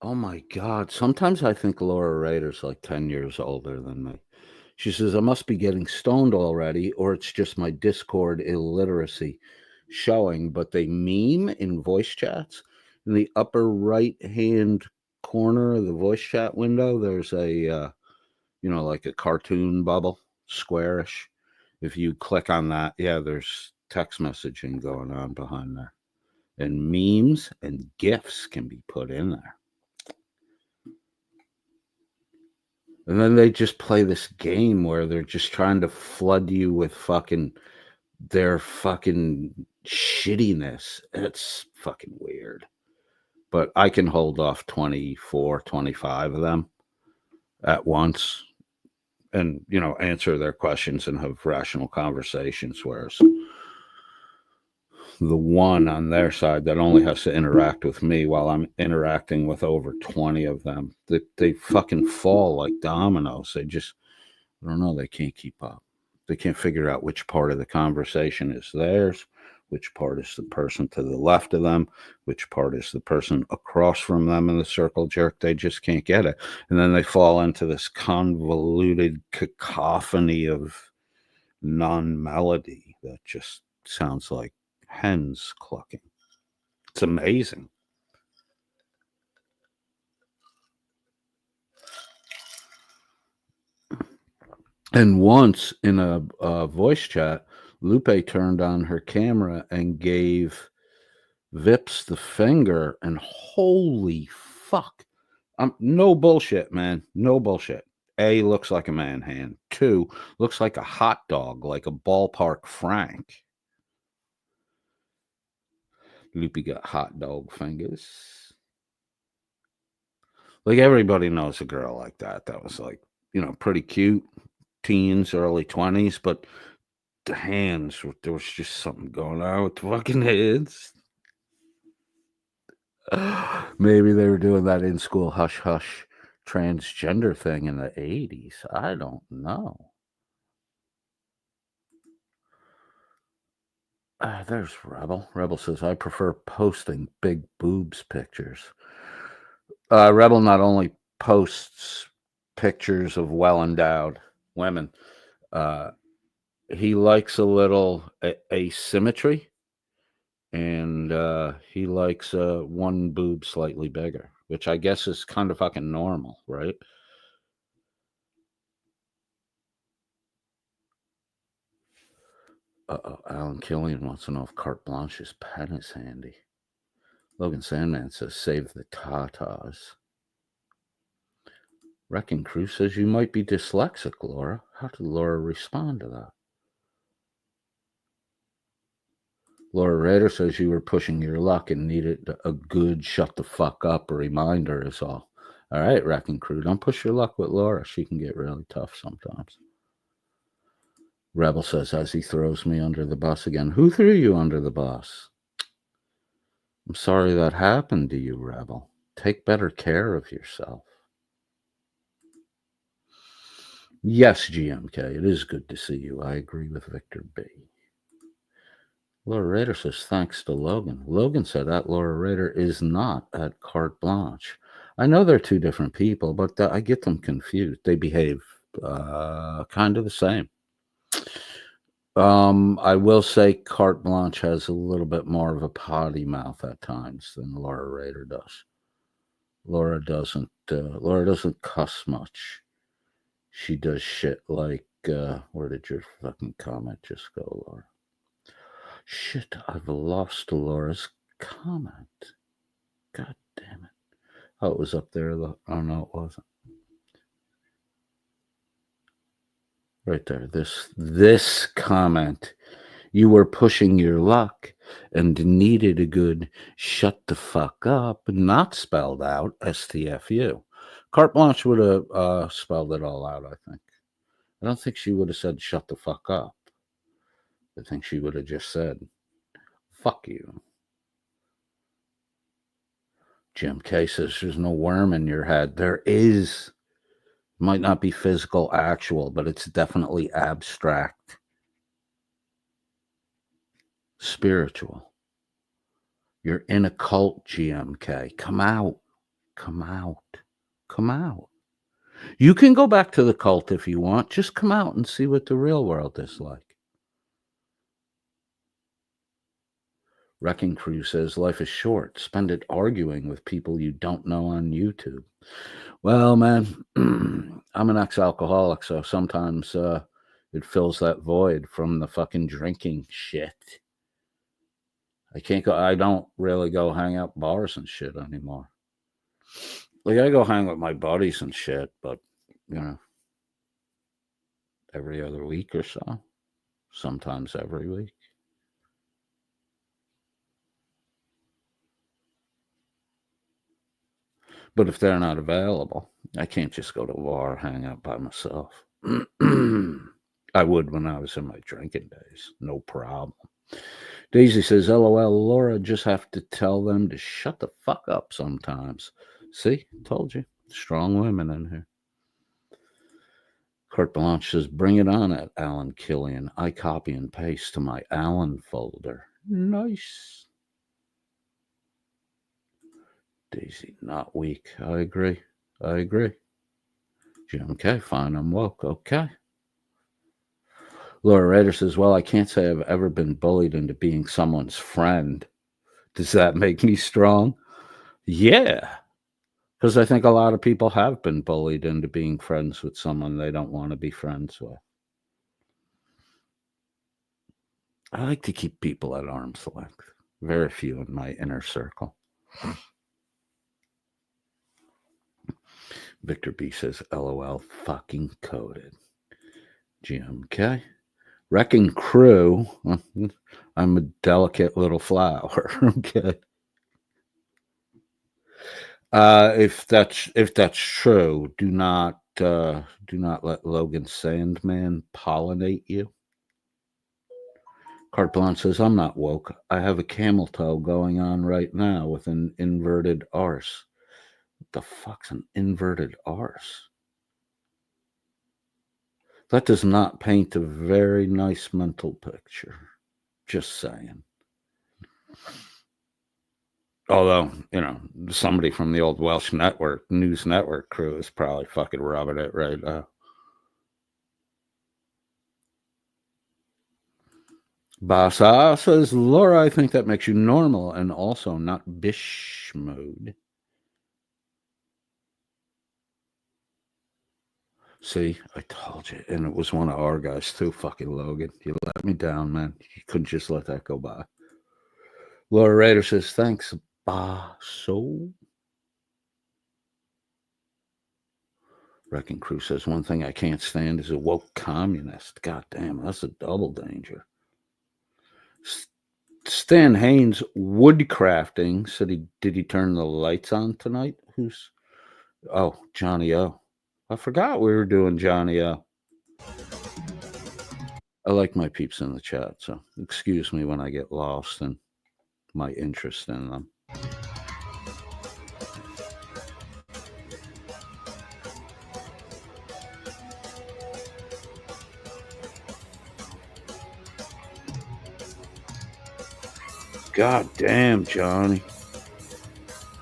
Oh my God. Sometimes I think Laura Rader's like 10 years older than me. She says, I must be getting stoned already, or it's just my Discord illiteracy showing. But they meme in voice chats. In the upper right-hand corner of the voice chat window, there's a, like a cartoon bubble, squarish. If you click on that, yeah, there's text messaging going on behind there. And memes and GIFs can be put in there. And then they just play this game where they're just trying to flood you with their fucking shittiness. It's fucking weird. But I can hold off 24, 25 of them at once and, answer their questions and have rational conversations. Whereas the one on their side that only has to interact with me while I'm interacting with over 20 of them, they fucking fall like dominoes. They just, I don't know, they can't keep up. They can't figure out which part of the conversation is theirs, which part is the person to the left of them, which part is the person across from them in the circle jerk. They just can't get it. And then they fall into this convoluted cacophony of non-melody that just sounds like hens clucking. It's amazing. And once in a voice chat, Lupe turned on her camera and gave Vips the finger, and holy fuck. No bullshit, man. No bullshit. A, looks like a man hand. 2, looks like a hot dog, like a ballpark Frank. Loopy got hot dog fingers. Like, everybody knows a girl like that. That was like, pretty cute. Teens, early 20s, but the hands, there was just something going on with the fucking hands. Maybe they were doing that in school hush hush transgender thing in the 80s. I don't know. There's Rebel. Rebel says, I prefer posting big boobs pictures. Rebel not only posts pictures of well-endowed women, he likes a little asymmetry, and he likes one boob slightly bigger, which I guess is kind of fucking normal, right? Alan Killian wants to know if Carte Blanche's pen is handy. Logan Sandman says, save the tatas. Wrecking Crew says, you might be dyslexic, Laura. How did Laura respond to that? Laura Rader says you were pushing your luck and needed a good shut the fuck up reminder is all. All right, Wrecking Crew, don't push your luck with Laura. She can get really tough sometimes. Rebel says, as he throws me under the bus again. Who threw you under the bus? I'm sorry that happened to you, Rebel. Take better care of yourself. Yes, GMK, it is good to see you. I agree with Victor B. Laura Rader says, thanks to Logan. Logan said that Laura Rader is not at Carte Blanche. I know they're two different people, but I get them confused. They behave kind of the same. I will say Carte Blanche has a little bit more of a potty mouth at times than Laura Rader does. Laura doesn't cuss much. She does shit like, where did your fucking comment just go, Laura? Shit, I've lost Laura's comment. God damn it. Oh, it was up there. Oh, no, it wasn't. Right there. This comment. You were pushing your luck and needed a good shut the fuck up, not spelled out, STFU. Carte Blanche would have spelled it all out, I think. I don't think she would have said shut the fuck up. I think she would have just said, fuck you. Jim K says there's no worm in your head. There is. Might not be physical, actual, but it's definitely abstract. Spiritual. You're in a cult, GMK. Come out. Come out. Come out. You can go back to the cult if you want. Just come out and see what the real world is like. Wrecking Crew says life is short. Spend it arguing with people you don't know on YouTube. Well, man, I'm an ex-alcoholic, so sometimes it fills that void from the fucking drinking shit. I don't really go hang out bars and shit anymore. Like, I go hang with my buddies and shit, but, you know, every other week or so. Sometimes every week. But if they're not available, I can't just go to a bar, hang out by myself. I would when I was in my drinking days. No problem. Daisy says, LOL, Laura, just have to tell them to shut the fuck up sometimes. See? Told you. Strong women in here. Carte Blanche says, bring it on at Alan Killian. I copy and paste to my Alan folder. Nice. Daisy, not weak. I agree. Jim K, fine, I'm woke. Okay. Laura Rader says, well, I can't say I've ever been bullied into being someone's friend. Does that make me strong? Yeah. Because I think a lot of people have been bullied into being friends with someone they don't want to be friends with. I like to keep people at arm's length. Very few in my inner circle. Victor B says, LOL, fucking coded. GMK. Wrecking Crew. I'm a delicate little flower. Okay. If that's true, do not let Logan Sandman pollinate you. Carte Blanche says, I'm not woke. I have a camel toe going on right now with an inverted arse. What the fuck's an inverted arse? That does not paint a very nice mental picture. Just saying. Although, you know, somebody from the old Welsh News Network crew is probably fucking rubbing it right now. Basa says, Laura, I think that makes you normal and also not bish mode. See, I told you. And it was one of our guys too, fucking Logan. You let me down, man. You couldn't just let that go by. Laura Rader says, thanks, Baso. Wrecking Crew says, one thing I can't stand is a woke communist. God damn, that's a double danger. Stan Haynes Woodcrafting said did he turn the lights on tonight? Johnny O. I forgot we were doing Johnny O. I like my peeps in the chat, so excuse me when I get lost in my interest in them. God damn, Johnny.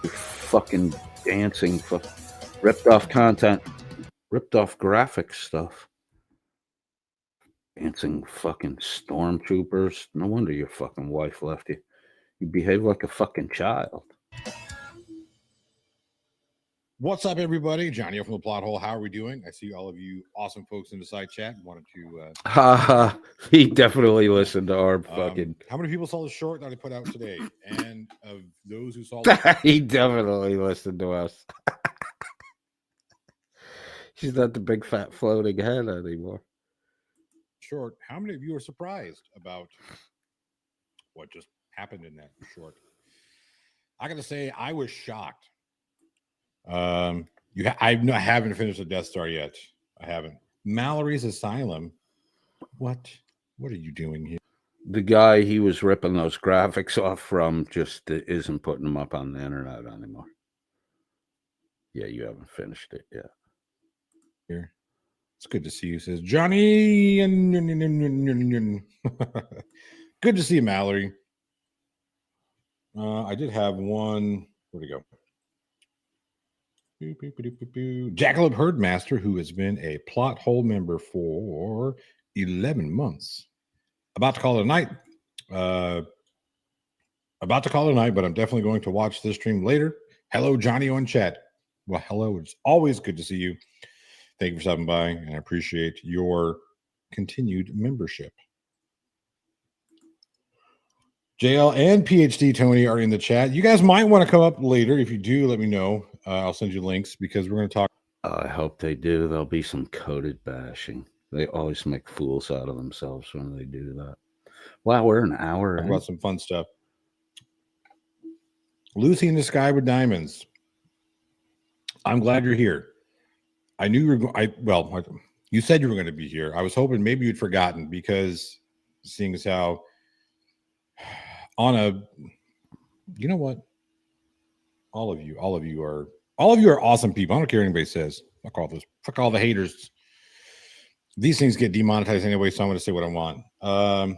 You're fucking dancing for ripped off content, ripped off graphic stuff. Dancing fucking stormtroopers. No wonder your fucking wife left you. You behave like a fucking child. What's up, everybody? Johnny from the Plot Hole. How are we doing? I see all of you awesome folks in the side chat. Wanted to. He definitely listened to our fucking. How many people saw the short that I put out today? And of those who saw, He definitely listened to us. She's not the big fat floating head anymore. Short. How many of you are surprised about what just happened in that short? I got to say, I was shocked. I haven't finished the Death Star yet. I haven't. Mallory's Asylum. What are you doing here? The guy he was ripping those graphics off from just isn't putting them up on the internet anymore. Yeah, you haven't finished it yet. Here, it's good to see you. Says Johnny. Good to see you, Mallory. I did have one. Where'd it go? Jackalope Herdmaster, who has been a Plot Hole member for 11 months. About to call it a night. But I'm definitely going to watch this stream later. Hello, Johnny on chat. Well, hello. It's always good to see you. Thank you for stopping by, and I appreciate your continued membership. JL and PhD Tony are in the chat. You guys might want to come up later. If you do, let me know. I'll send you links because we're going to talk. I hope they do. There'll be some coded bashing. They always make fools out of themselves when they do that. Wow, we're an hour. Talk about some fun stuff. Lucy in the Sky with Diamonds. I'm glad you're here. I knew you were. You said you were going to be here. I was hoping maybe you'd forgotten because seeing as how you know what? All of you are awesome people. I don't care what anybody says. Fuck all the haters. These things get demonetized anyway, so I'm going to say what I want.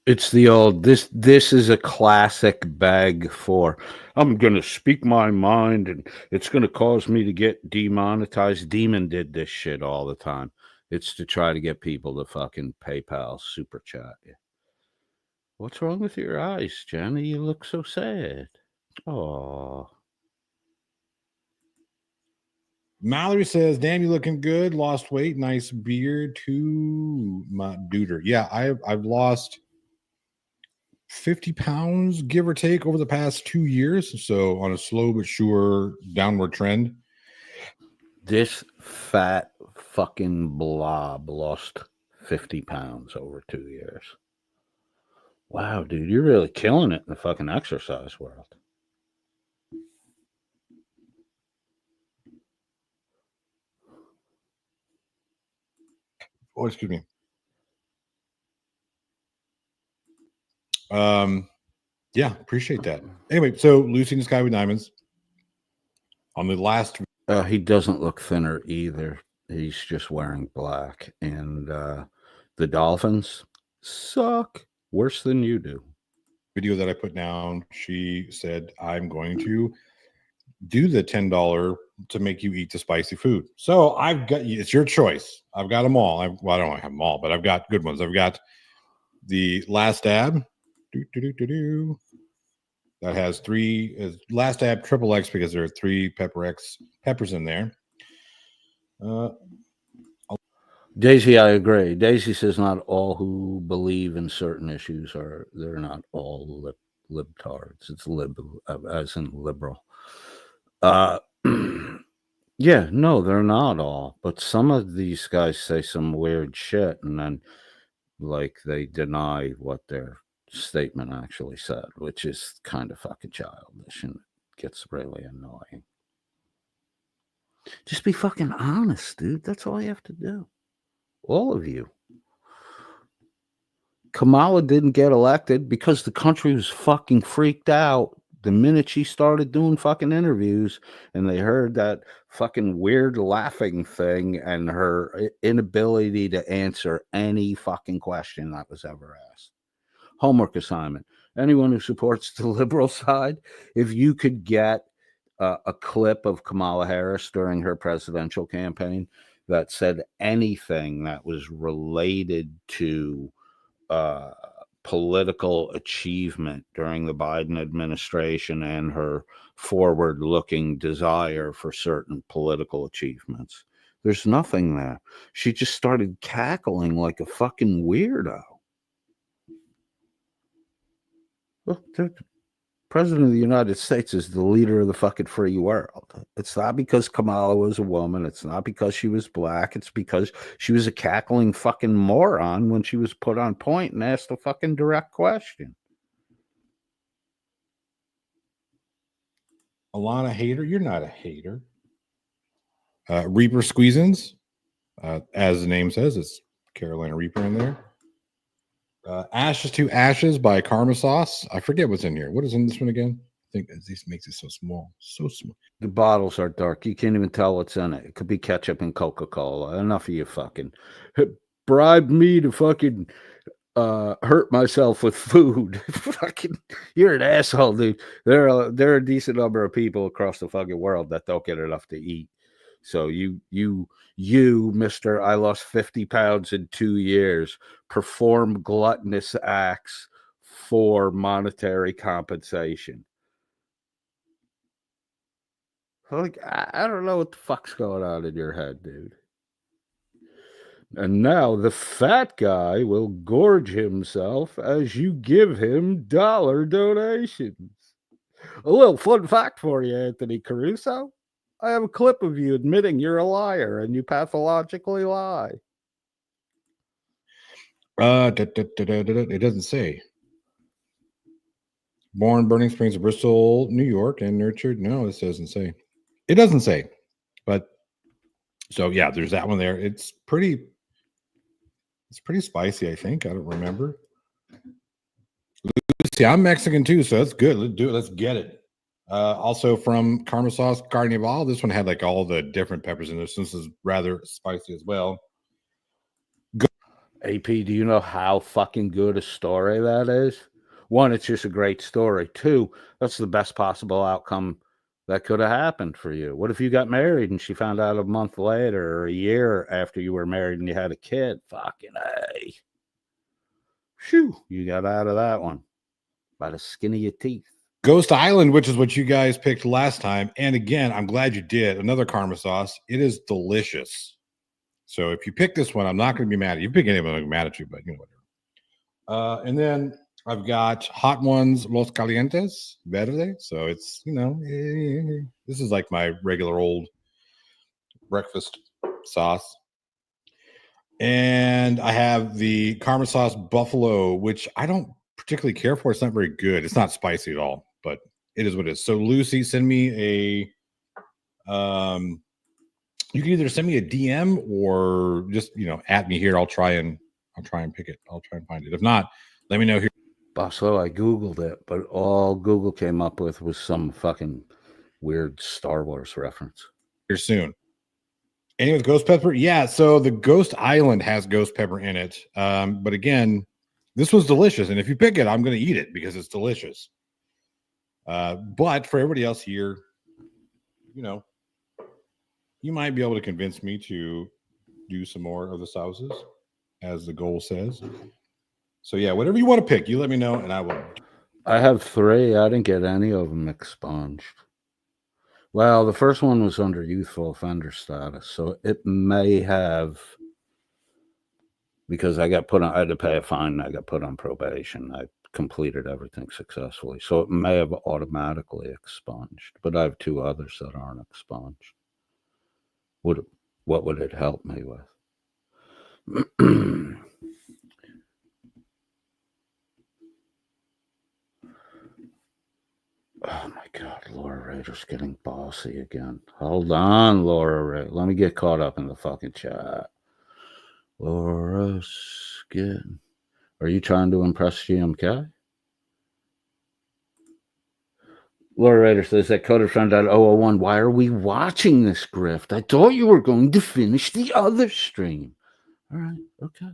It's the old this is a classic bag for I'm going to speak my mind and it's going to cause me to get demonetized. Demon did this shit all the time. It's to try to get people to fucking PayPal super chat you. What's wrong with your eyes, Johnny? You look so sad. Oh. Mallory says, damn, you looking good. Lost weight. Nice beard too, my duder. Yeah, I've lost 50 pounds, give or take, over the past 2 years. So on a slow but sure downward trend. This fat fucking blob lost 50 pounds over 2 years. Wow, dude, you're really killing it in the fucking exercise world. Oh, excuse me. Yeah, appreciate that. Anyway, so Lucy in the Sky with Diamonds. On the last, he doesn't look thinner either. He's just wearing black. And the Dolphins suck worse than you do. Video that I put down, she said, I'm going to do the $10 to make you eat the spicy food. So I've got, it's your choice. I've got them all. I don't have them all, but I've got good ones. I've got the Last Dab. That has Last Dab Triple X because there are 3 peppers in there. Daisy, I agree. Daisy says not all who believe in certain issues they're not all libtards. It's as in liberal. Yeah, no, they're not all. But some of these guys say some weird shit and then like they deny what their statement actually said, which is kind of fucking childish and gets really annoying. Just be fucking honest, dude. That's all you have to do. All of you. Kamala didn't get elected because the country was fucking freaked out the minute she started doing fucking interviews and they heard that fucking weird laughing thing and her inability to answer any fucking question that was ever asked. Homework assignment. Anyone who supports the liberal side, if you could get a clip of Kamala Harris during her presidential campaign, that said anything that was related to political achievement during the Biden administration and her forward-looking desire for certain political achievements. There's nothing there. She just started cackling like a fucking weirdo. Look, the President of the United States is the leader of the fucking free world. It's not because Kamala was a woman. It's not because she was black. It's because she was a cackling fucking moron when she was put on point and asked a fucking direct question. Alana hater, you're not a hater. Reaper Squeezins, as the name says, it's Carolina Reaper in there. Ashes to Ashes by Karma Sauce. I forget what's in here. What is in this one again? I think this makes it so small. So small. The bottles are dark. You can't even tell what's in it. It could be ketchup and Coca-Cola. Enough of you fucking bribed me to fucking hurt myself with food. Fucking, you're an asshole, dude. There are a decent number of people across the fucking world that don't get enough to eat. So you, Mr. I lost 50 pounds in 2 years, perform gluttonous acts for monetary compensation. Like, I don't know what the fuck's going on in your head, dude. And now the fat guy will gorge himself as you give him dollar donations. A little fun fact for you, Anthony Caruso. I have a clip of you admitting you're a liar and you pathologically lie. It doesn't say. Born Burning Springs, Bristol, New York, and nurtured. No, this doesn't say. It doesn't say. But so yeah, there's that one there. It's pretty spicy, I think. I don't remember. See, I'm Mexican too, so that's good. Let's do it. Let's get it. Also from Karma Sauce Carnival. This one had like all the different peppers in this. This is rather spicy as well. AP, do you know how fucking good a story that is? One, it's just a great story. Two, that's the best possible outcome that could have happened for you. What if you got married and she found out a month later or a year after you were married and you had a kid? Fucking A. Phew, you got out of that one by the skin of your teeth. Ghost Island, which is what you guys picked last time. And again, I'm glad you did. Another Karma Sauce. It is delicious. So if you pick this one, I'm not going to be mad at you. If you pick any of them, I'm going to be mad at you, but you know, whatever. And then I've got Hot Ones Los Calientes Verde. So it's, you know, this is like my regular old breakfast sauce. And I have the Karma Sauce Buffalo, which I don't particularly care for. It's not very good. It's not spicy at all, but it is what it is. So Lucy, send me a you can either send me a DM or just, you know, at me here. I'll try and pick it. I'll try and find it. If not, let me know here. So I Googled it, but all Google came up with was some fucking weird Star Wars reference. Here soon. Any with ghost pepper? Yeah, so the Ghost Island has ghost pepper in it. But again, this was delicious. And if you pick it, I'm going to eat it because it's delicious. But for everybody else here, you know, you might be able to convince me to do some more of the sauces, as the goal says. So yeah, whatever you want to pick, you let me know, and I will. I have 3. I didn't get any of them expunged. Well, the first one was under youthful offender status, so it may have, because I got put on, I had to pay a fine, I got put on probation. I completed everything successfully, so it may have automatically expunged, but I have 2 others that aren't expunged. What would it help me with? Oh my God, Laura Rader's getting bossy again. Hold on, Laura Rader. Let me get caught up in the fucking chat. Laura Skin. Are you trying to impress GMK? Laura Rader says that coded friend at 001. Why are we watching this grift? I thought you were going to finish the other stream. All right, okay.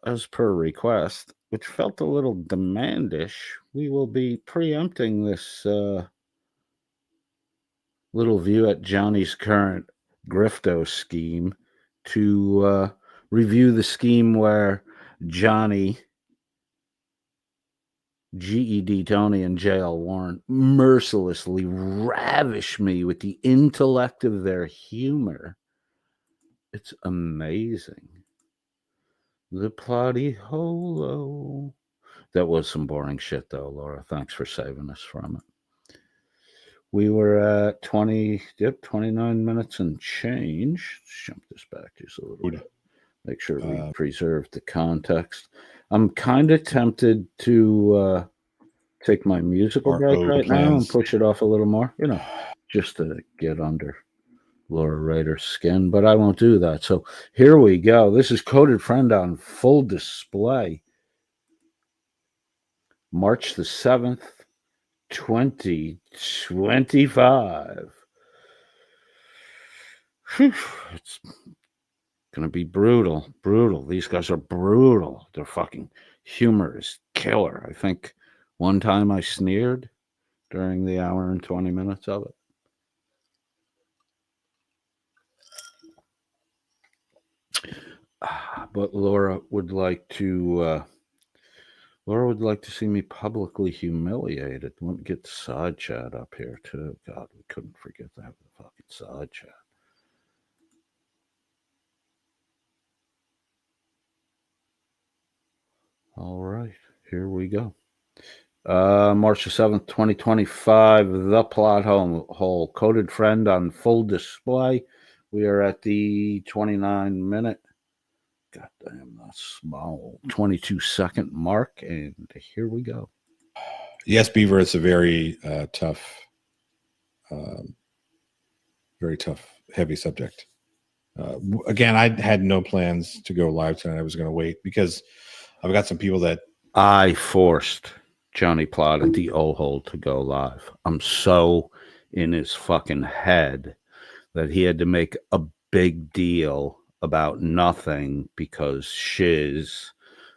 As per request, which felt a little demandish, we will be preempting this little view at Johnny's current grifto scheme to review the scheme where Johnny, GED Tony, and JL Warren mercilessly ravish me with the intellect of their humor. It's amazing. The plotty holo. That was some boring shit, though, Laura. Thanks for saving us from it. We were at 29 minutes and change. Let's jump this back just a little bit. Make sure we preserve the context. I'm kind of tempted to take my musical break right now and push it off a little more, just to get under Laura Rader's skin, but I won't do that. So here we go. This is Coded Friend on full display. March the 7th, 2025. Whew, it's going to be brutal. These guys are brutal. Their fucking humor is killer. I think one time I sneered during the hour and 20 minutes of it. But Laura would like to see me publicly humiliated. Let me get the side chat up here too. God, we couldn't forget to have the fucking side chat. All right, here we go. March the 7th, 2025, the plot hole. Coded Friend on full display. We are at the 29-minute, goddamn, that's small, 22-second mark, and here we go. Yes, Beaver, it's a very tough, heavy subject. Again, I had no plans to go live tonight. I was going to wait because I've got some people that I forced Johnny Plot at the O-Hole to go live. I'm so in his fucking head that he had to make a big deal about nothing because Shiz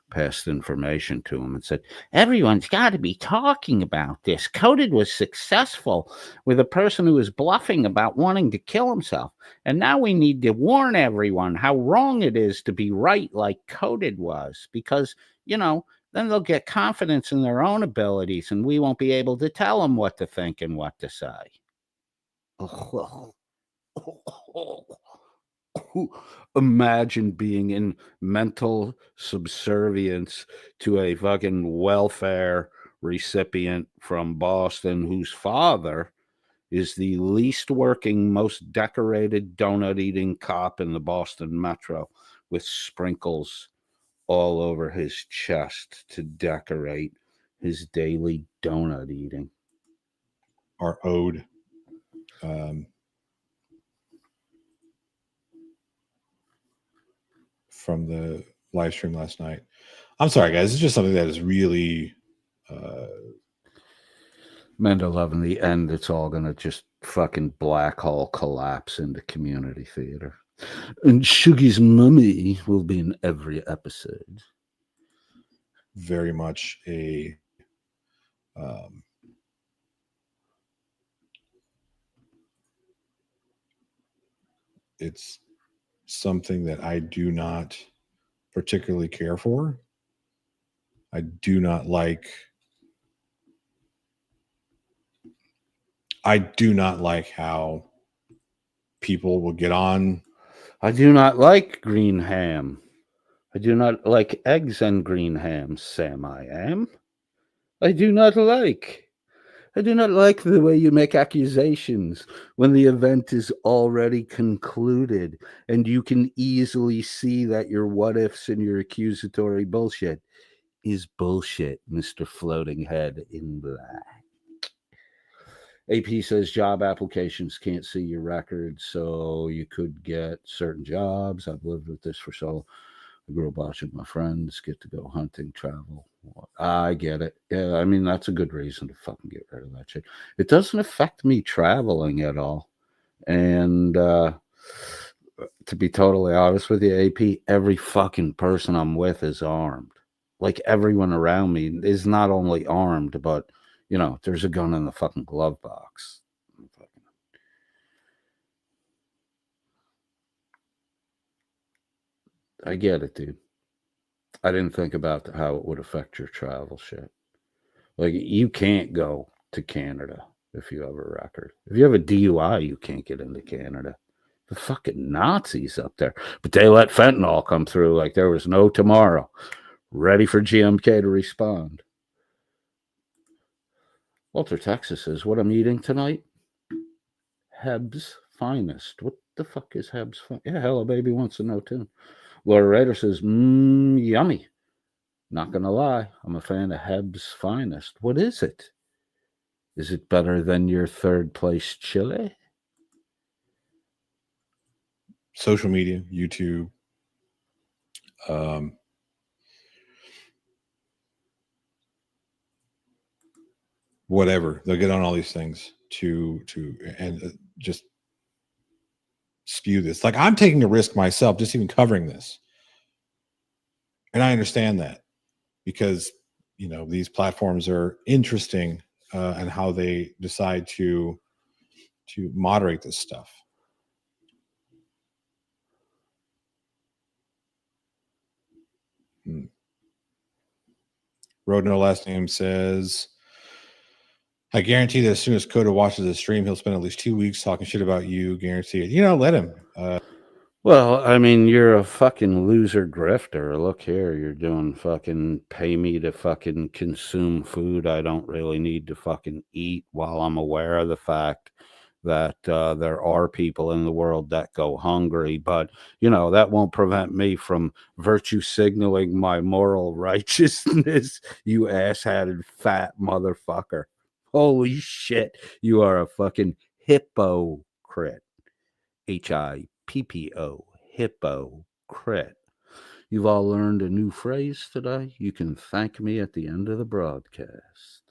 passed information to him and said, everyone's got to be talking about this. Coded was successful with a person who was bluffing about wanting to kill himself. And now we need to warn everyone how wrong it is to be right like Coded was, because, then they'll get confidence in their own abilities and we won't be able to tell them what to think and what to say. Imagine being in mental subservience to a fucking welfare recipient from Boston whose father is the least working, most decorated donut-eating cop in the Boston Metro, with sprinkles all over his chest to decorate his daily donut eating. Are owed from the live stream last night. I'm sorry, guys. It's just something that is really Mendeleev, in the end, it's all going to just fucking black hole collapse into community theater. And Shuggy's mummy will be in every episode. Very much it's something that I do not particularly care for. I do not like how people will get on. I do not like green ham. I do not like eggs and green ham, Sam. I am. I do not like the way you make accusations when the event is already concluded and you can easily see that your what ifs and your accusatory bullshit is bullshit, Mr. Floating Head in Black. AP says job applications can't see your record, so you could get certain jobs. I've lived with this for so. I grew up watching my friends get to go hunting, travel. I get it. Yeah, I mean, that's a good reason to fucking get rid of that shit. It doesn't affect me traveling at all. And to be totally honest with you, AP, every fucking person I'm with is armed. Like, everyone around me is not only armed, but there's a gun in the fucking glove box. I get it, dude. I didn't think about how it would affect your travel shit. Like, you can't go to Canada if you have a record. If you have a DUI, you can't get into Canada. The fucking Nazis up there. But they let fentanyl come through like there was no tomorrow. Ready for GMK to respond. Walter, Texas says, what I'm eating tonight? Heb's Finest. What the fuck is Heb's Finest? Yeah, Hello Baby wants to know too. Laura Raider says, yummy. Not gonna lie, I'm a fan of Heb's Finest. What is it? Is it better than your third place chili? Social media, YouTube, whatever. They'll get on all these things to just spew this. Like, I'm taking a risk myself, just even covering this, and I understand that because these platforms are interesting and how they decide to moderate this stuff. Road No Last Name says, I guarantee that as soon as Coda watches the stream, he'll spend at least 2 weeks talking shit about you. Guarantee it. Let him. Well, I mean, you're a fucking loser grifter. Look here, you're doing fucking pay me to fucking consume food I don't really need to fucking eat, while I'm aware of the fact that there are people in the world that go hungry. But, that won't prevent me from virtue signaling my moral righteousness, you ass-hatted fat motherfucker. Holy shit, you are a fucking hypocrite. HIPPO, hypocrite. You've all learned a new phrase today. You can thank me at the end of the broadcast.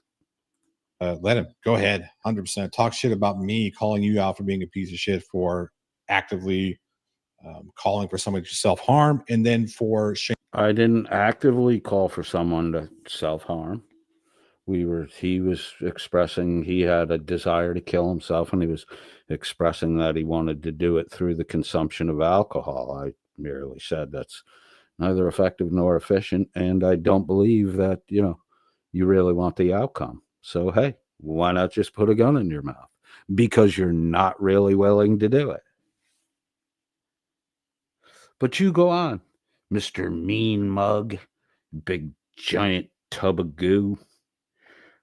Let him. Go ahead. 100%. Talk shit about me, calling you out for being a piece of shit, for actively calling for somebody to self-harm, and then for shame. I didn't actively call for someone to self-harm. He was expressing he had a desire to kill himself, and he was expressing that he wanted to do it through the consumption of alcohol. I merely said that's neither effective nor efficient, and I don't believe that, you really want the outcome. So, hey, why not just put a gun in your mouth? Because you're not really willing to do it. But you go on, Mr. Mean Mug, big giant tub of goo.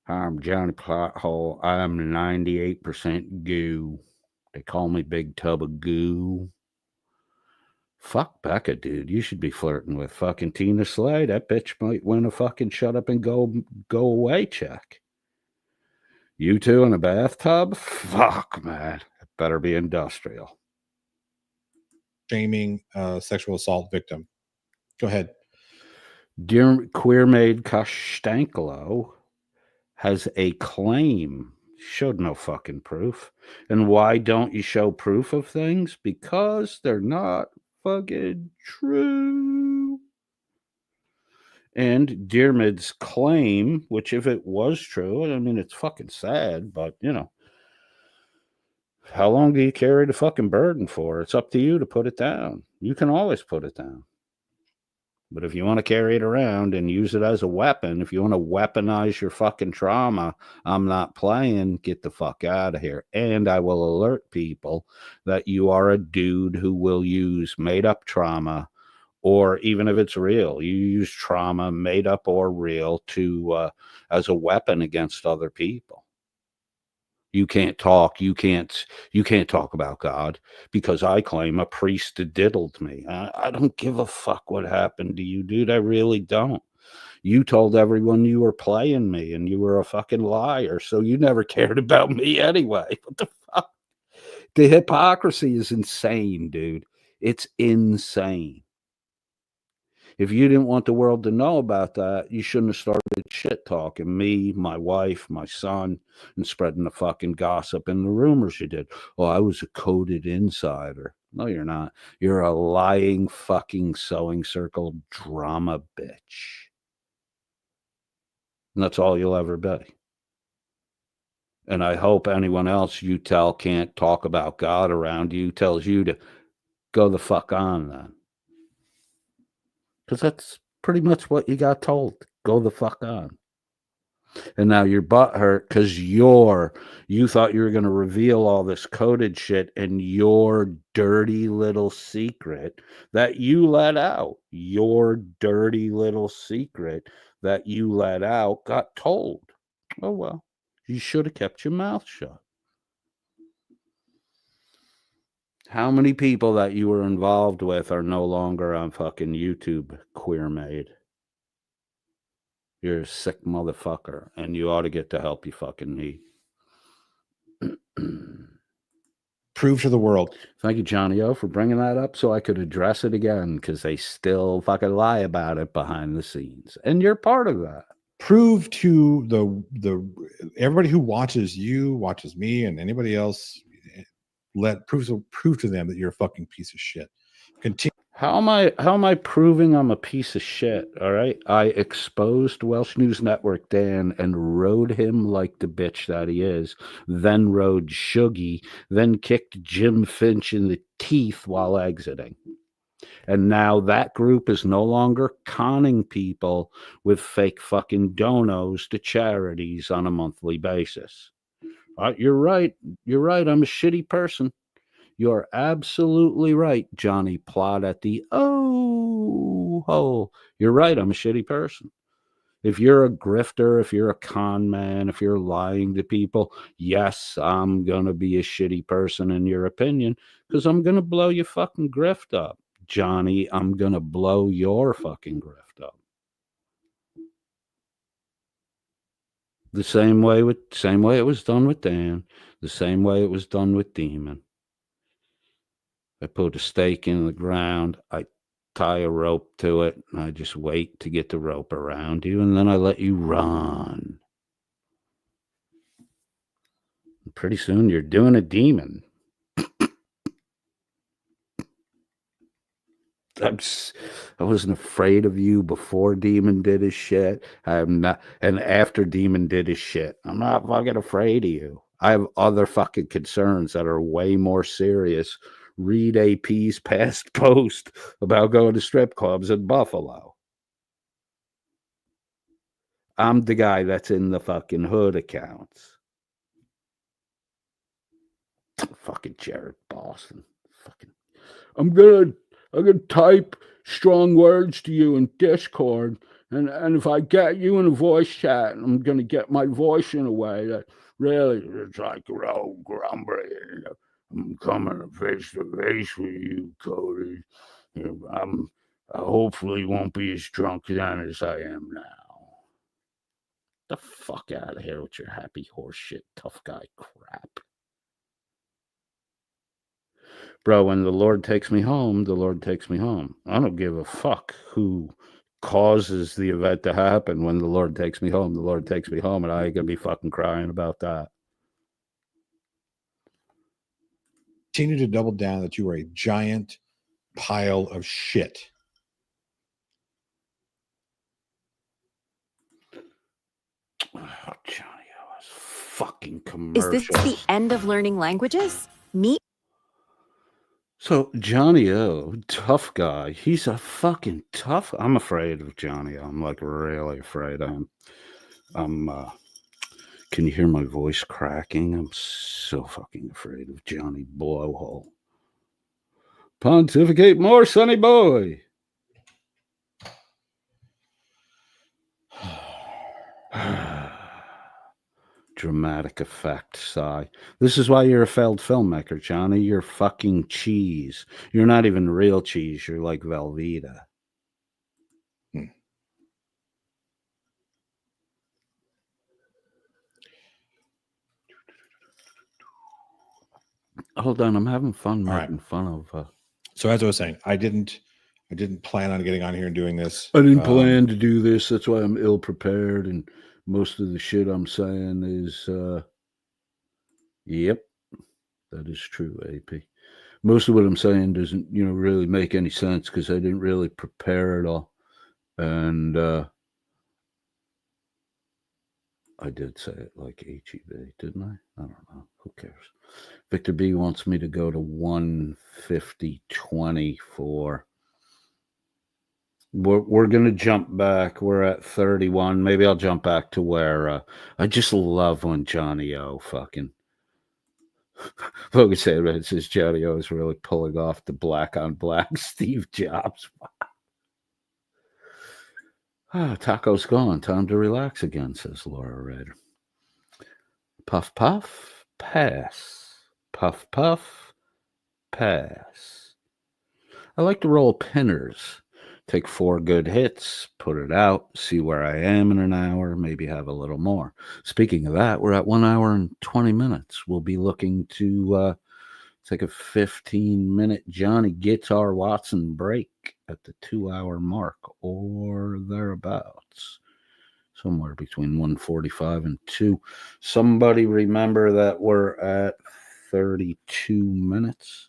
I'm Johnny Plothole. I'm 98% goo. They call me Big Tub of Goo. Fuck Becca, dude. You should be flirting with fucking Tina Slay. That bitch might win a fucking shut up and go away check. You two in a bathtub? Fuck, man. It better be industrial. Shaming sexual assault victim. Go ahead. Dear Queer Maid Kostankalo has a claim. Showed no fucking proof. And why don't you show proof of things? Because they're not fucking true. And Dearmid's claim, which if it was true, I mean, it's fucking sad, but how long do you carry the fucking burden for? It's up to you to put it down. You can always put it down. But if you want to carry it around and use it as a weapon, if you want to weaponize your fucking trauma, I'm not playing. Get the fuck out of here. And I will alert people that you are a dude who will use made-up trauma, or even if it's real, you use trauma, made up or real, to as a weapon against other people. You can't talk. You can't talk about God because I claim a priest diddled me. I don't give a fuck what happened to you, dude. I really don't. You told everyone you were playing me and you were a fucking liar, so you never cared about me anyway. What the fuck? The hypocrisy is insane, dude. It's insane. If you didn't want the world to know about that, you shouldn't have started shit talking me, my wife, my son, and spreading the fucking gossip and the rumors you did. Oh, I was a coded insider. No, you're not. You're a lying fucking sewing circle drama bitch. And that's all you'll ever be. And I hope anyone else you tell can't talk about God around you tells you to go the fuck on then. Because that's pretty much what you got told. Go the fuck on. And now your butt hurt because you thought you were going to reveal all this coded shit, and your dirty little secret that you let out, your dirty little secret that you let out got told. Oh, well, you should have kept your mouth shut. How many people that you were involved with are no longer on fucking YouTube, Queer Maid? You're a sick motherfucker, and you ought to get the help you fucking need. Prove to the world. Thank you, Johnny O, for bringing that up so I could address it again, because they still fucking lie about it behind the scenes, and you're part of that. Prove to the everybody who watches you, watches me, and anybody else. Prove to them that you're a fucking piece of shit. Continue. How am I proving I'm a piece of shit? All right. I exposed Welsh News Network Dan and rode him like the bitch that he is, then rode Shuggy, then kicked Jim Finch in the teeth while exiting. And now that group is no longer conning people with fake fucking donos to charities on a monthly basis. You're right. You're right. I'm a shitty person. You're absolutely right, Johnny Plot at the hole. You're right. I'm a shitty person. If you're a grifter, if you're a con man, if you're lying to people, yes, I'm going to be a shitty person in your opinion, because I'm going to blow your fucking grift up. Johnny, I'm going to blow your fucking grift up. The same way it was done with Dan, the same way it was done with Demon. I put a stake in the ground, I tie a rope to it, and I just wait to get the rope around you, and then I let you run. And pretty soon you're doing a demon. I wasn't afraid of you before Demon did his shit. I'm not, and after Demon did his shit, I'm not fucking afraid of you. I have other fucking concerns that are way more serious. Read AP's past post about going to strip clubs in Buffalo. I'm the guy that's in the fucking hood accounts. Fucking Jared Boston. Fucking. I'm gonna type strong words to you in Discord, and if I get you in a voice chat, I'm gonna get my voice in a way that really it's like real grumbly. I'm coming face to face with you, Cody. I hopefully won't be as drunk then as I am now. The fuck out of here with your happy horseshit tough guy crap. Bro, when the Lord takes me home, the Lord takes me home. I don't give a fuck who causes the event to happen. When the Lord takes me home, the Lord takes me home, and I ain't gonna be fucking crying about that. Continue to double down that you are a giant pile of shit. Oh, Johnny, I was fucking commercial. Is this the end of learning languages? Me? So Johnny O, tough guy. He's a fucking tough. I'm afraid of Johnny O. I'm like really afraid of him. Can you hear my voice cracking? I'm so fucking afraid of Johnny Blowhole. Pontificate more, sonny boy. Dramatic effect, sigh. This is why you're a failed filmmaker, Johnny. You're fucking cheese. You're not even real cheese. You're like Velveeta. Hold on, I'm having fun making fun of. So as I was saying, I didn't plan on getting on here and doing this. I didn't plan to do this. That's why I'm ill prepared, and most of the shit I'm saying is, yep, that is true, AP. Most of what I'm saying doesn't, really make any sense because I didn't really prepare at all, and I did say it like HEB, didn't I? I don't know. Who cares? Victor B wants me to go to 150.20 for We're gonna jump back. We're at 31. Maybe I'll jump back to where I just love when Johnny O fucking Logan says Johnny O is really pulling off the black on black Steve Jobs. Taco's gone. Time to relax again, says Laura Rader. Puff puff, pass. Puff puff, pass. I like to roll pinners. Take 4 good hits, put it out, see where I am in an hour, maybe have a little more. Speaking of that, we're at 1 hour and 20 minutes. We'll be looking to take a 15-minute Johnny Guitar Watson break at the 2-hour mark or thereabouts. Somewhere between 1:45 and 2. Somebody remember that we're at 32 minutes.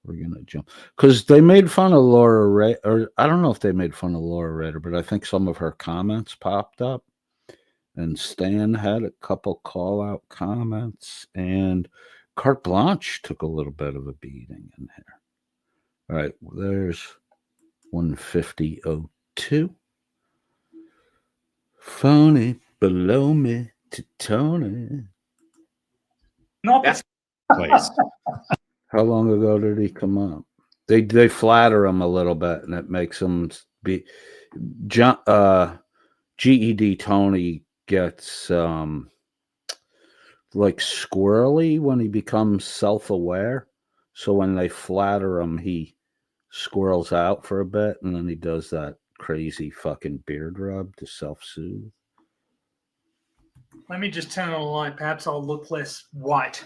We're gonna jump because they made fun of Laura Ray, or I don't know if they made fun of Laura Rader, but I think some of her comments popped up, and Stan had a couple call out comments, and Carte Blanche took a little bit of a beating in here. All right, there's 150.02. Phony below me to Tony. Not That's place. How long ago did he come up? They flatter him a little bit, and it makes him be. GED Tony gets like squirrely when he becomes self-aware. So when they flatter him, he squirrels out for a bit, and then he does that crazy fucking beard rub to self-soothe. Let me just turn on a light. Perhaps I'll look less white.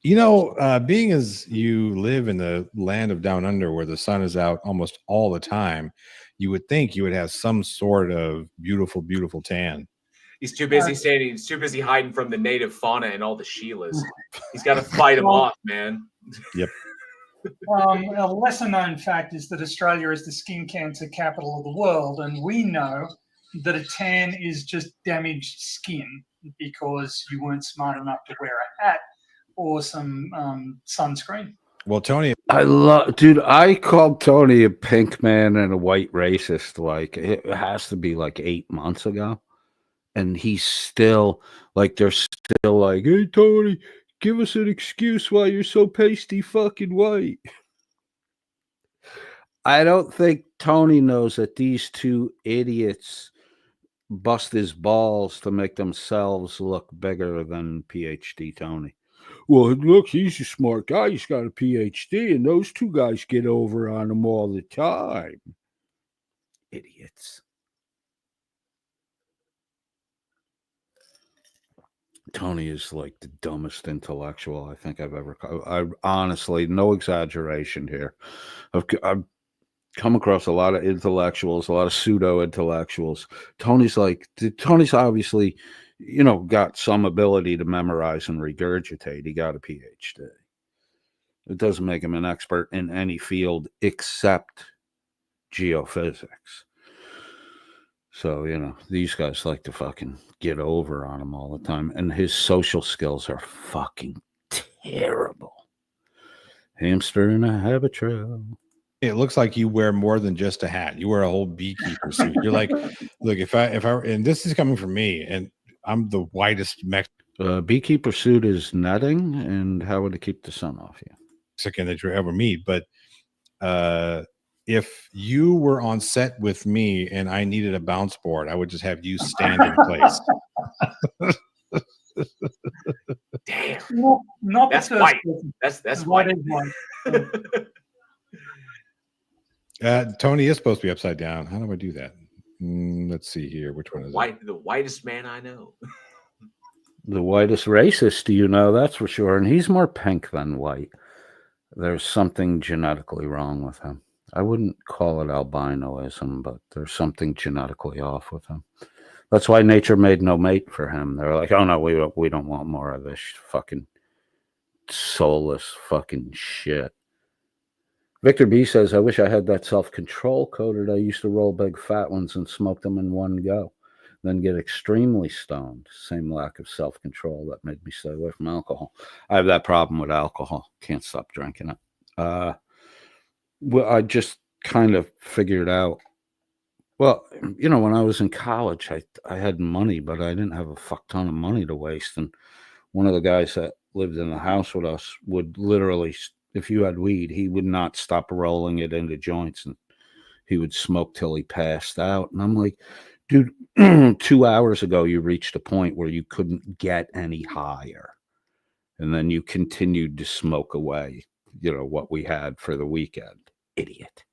You know, being as you live in the land of down under where the sun is out almost all the time, you would think you would have some sort of beautiful, beautiful tan. He's too busy standing. He's too busy hiding from the native fauna and all the Sheilas. He's got to fight them off, man. Yep. A lesser known fact is that Australia is the skin cancer capital of the world, and we know that a tan is just damaged skin because you weren't smart enough to wear a hat or some sunscreen. Well, Tony, I called Tony a pink man and a white racist. Like it has to be like 8 months ago, and he's still like they're still like, hey Tony, give us an excuse why you're so pasty fucking white. I don't think Tony knows that these two idiots bust his balls to make themselves look bigger than PhD Tony. Well, look, he's a smart guy. He's got a PhD, and those two guys get over on him all the time. Idiots. Tony is like the dumbest intellectual I think I've ever. I honestly, no exaggeration here. I've come across a lot of intellectuals, a lot of pseudo intellectuals. Tony's obviously, got some ability to memorize and regurgitate. He got a PhD. It doesn't make him an expert in any field except geophysics. So, these guys like to fucking get over on him all the time. And his social skills are fucking terrible. Hamster in a habit trail. it looks like you wear more than just a hat. You wear a whole beekeeper suit. You're like, look, if I, and this is coming from me, and I'm the whitest beekeeper suit is netting, and how would it keep the sun off you? Mexican that you ever meet. But if you were on set with me and I needed a bounce board, I would just have you stand in place. Damn. No, not That's the first white. person. That's white. Tony is supposed to be upside down. How do I do that? Let's see here. Which one is White? The whitest man I know. The whitest racist, that's for sure. And he's more pink than white. There's something genetically wrong with him. I wouldn't call it albinoism, but there's something genetically off with him. That's why nature made no mate for him. They're like, oh no, we don't want more of this fucking soulless fucking shit. Victor B says, I wish I had that self-control coded. I used to roll big fat ones and smoke them in one go, then get extremely stoned. Same lack of self-control that made me stay away from alcohol. I have that problem with alcohol. Can't stop drinking it. Well, I just kind of figured out. Well, when I was in college, I had money, but I didn't have a fuck ton of money to waste. And one of the guys that lived in the house with us would literally, if you had weed, he would not stop rolling it into joints, and he would smoke till he passed out. And I'm like, dude, 2 hours ago, you reached a point where you couldn't get any higher. And then you continued to smoke away, what we had for the weekend. Idiot.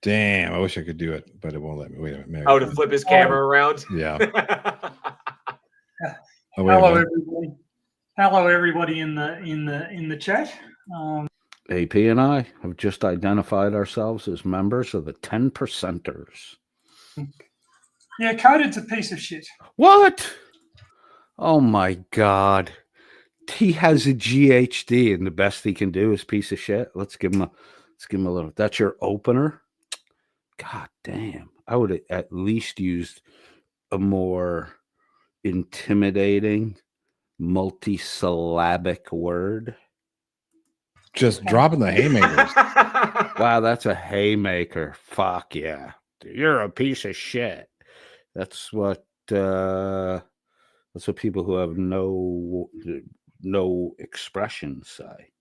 Damn, I wish I could do it, but it won't let me. Wait a minute. Oh, to flip his camera around? Yeah. Hello, everybody. Hello, everybody in the chat. AP and I have just identified ourselves as members of the 10 percenters. Yeah, Coded's a piece of shit. What? Oh my God. He has a GHD, and the best he can do is piece of shit. Let's give him a little. That's your opener? God damn. I would have at least used a more intimidating, multisyllabic word. Just dropping the haymakers. Wow, that's a haymaker. Fuck yeah. You're a piece of shit. That's what people who have no expression say.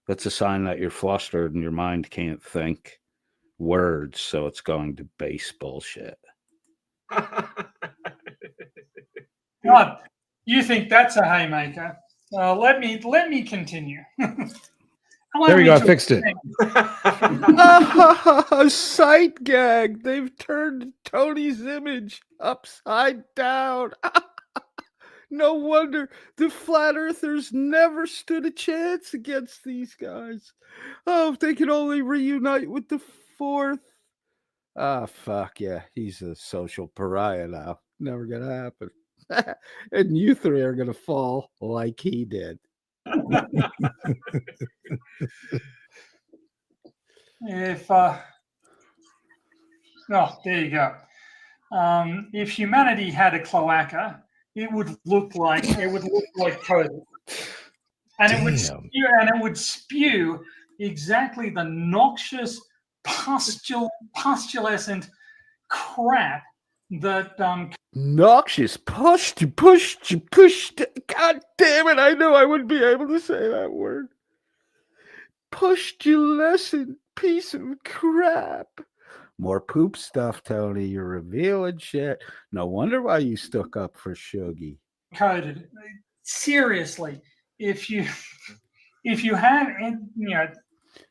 That's a sign that you're flustered and your mind can't think words, so it's going to base bullshit. God, you think that's a haymaker? Let me continue. There we go. I fixed it. Sight gag. They've turned Tony's image upside down. No wonder the flat earthers never stood a chance against these guys. Oh, if they could only reunite with the fourth. Ah, fuck yeah. He's a social pariah now. Never gonna happen. And you three are gonna fall like he did. There you go. If humanity had a cloaca, it would look like COVID, and it would spew exactly the noxious, pustulescent crap that noxious, pushed. God damn it! I knew I wouldn't be able to say that word. Pustulescent piece of crap. More poop stuff, Tony. You're revealing shit. No wonder why you stuck up for Shuggy. Coded. Seriously, if you have,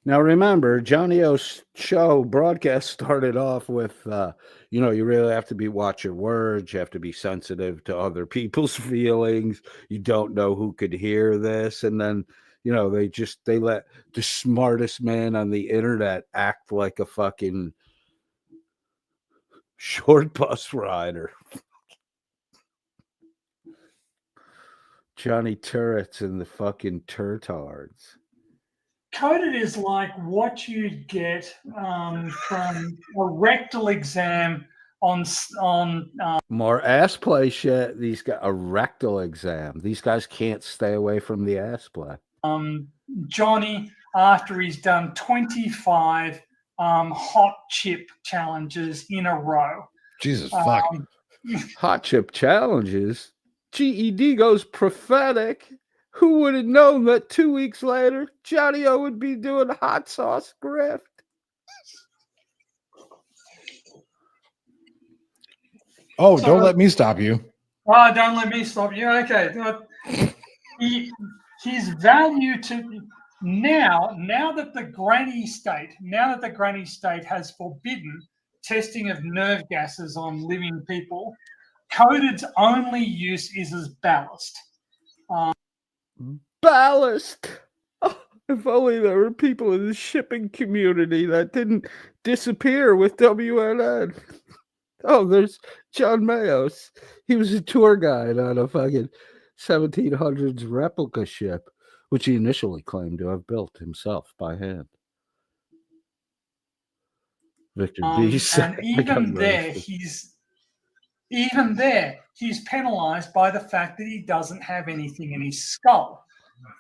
Now remember, Johnny O's show broadcast started off with, you really have to watch your words. You have to be sensitive to other people's feelings. You don't know who could hear this, and then they let the smartest man on the internet act like a fucking short bus rider. Johnny Turrets and the fucking turtards. Coded is like what you get from a rectal exam on more ass play shit. These guys, a rectal exam. These guys can't stay away from the ass play. Johnny, after he's done 25 hot chip challenges in a row. Jesus fuck. Hot chip challenges? GED goes prophetic. Who would have known that 2 weeks later, Johnny O would be doing hot sauce grift? Oh, don't let me stop you. Oh, don't let me stop you. Okay. His value to now that the granny state has forbidden testing of nerve gases on living people, Coded's only use is as ballast. Ballast. Oh, if only there were people in the shipping community that didn't disappear with WNN. Oh, there's John Mayos. He was a tour guide on a fucking 1700s replica ship, which he initially claimed to have built himself by hand. Victor B. And even there, he's penalized by the fact that he doesn't have anything in his skull.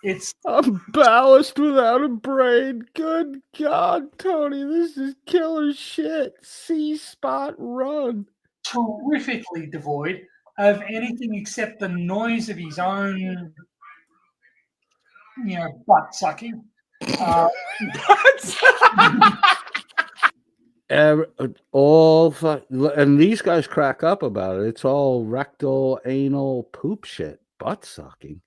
It's I'm ballast without a brain. Good God, Tony, this is killer shit. C-spot run. terrifically devoid of anything except the noise of his own, butt sucking. And these guys crack up about it. It's all rectal, anal, poop shit, butt sucking.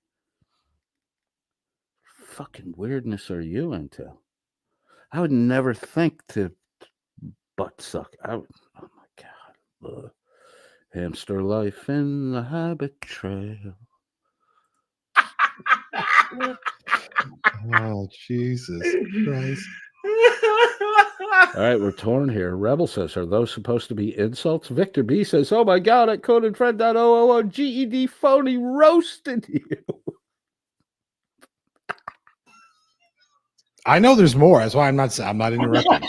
Fucking weirdness are you into? I would never think to butt suck. Oh my God. Ugh. Hamster life in the habit trail. Oh, Jesus Christ. All right, we're torn here. Rebel says, are those supposed to be insults? Victor B says, oh my God, at codedfriend.000 GED phony roasted you. I know there's more. That's why I'm not interrupting.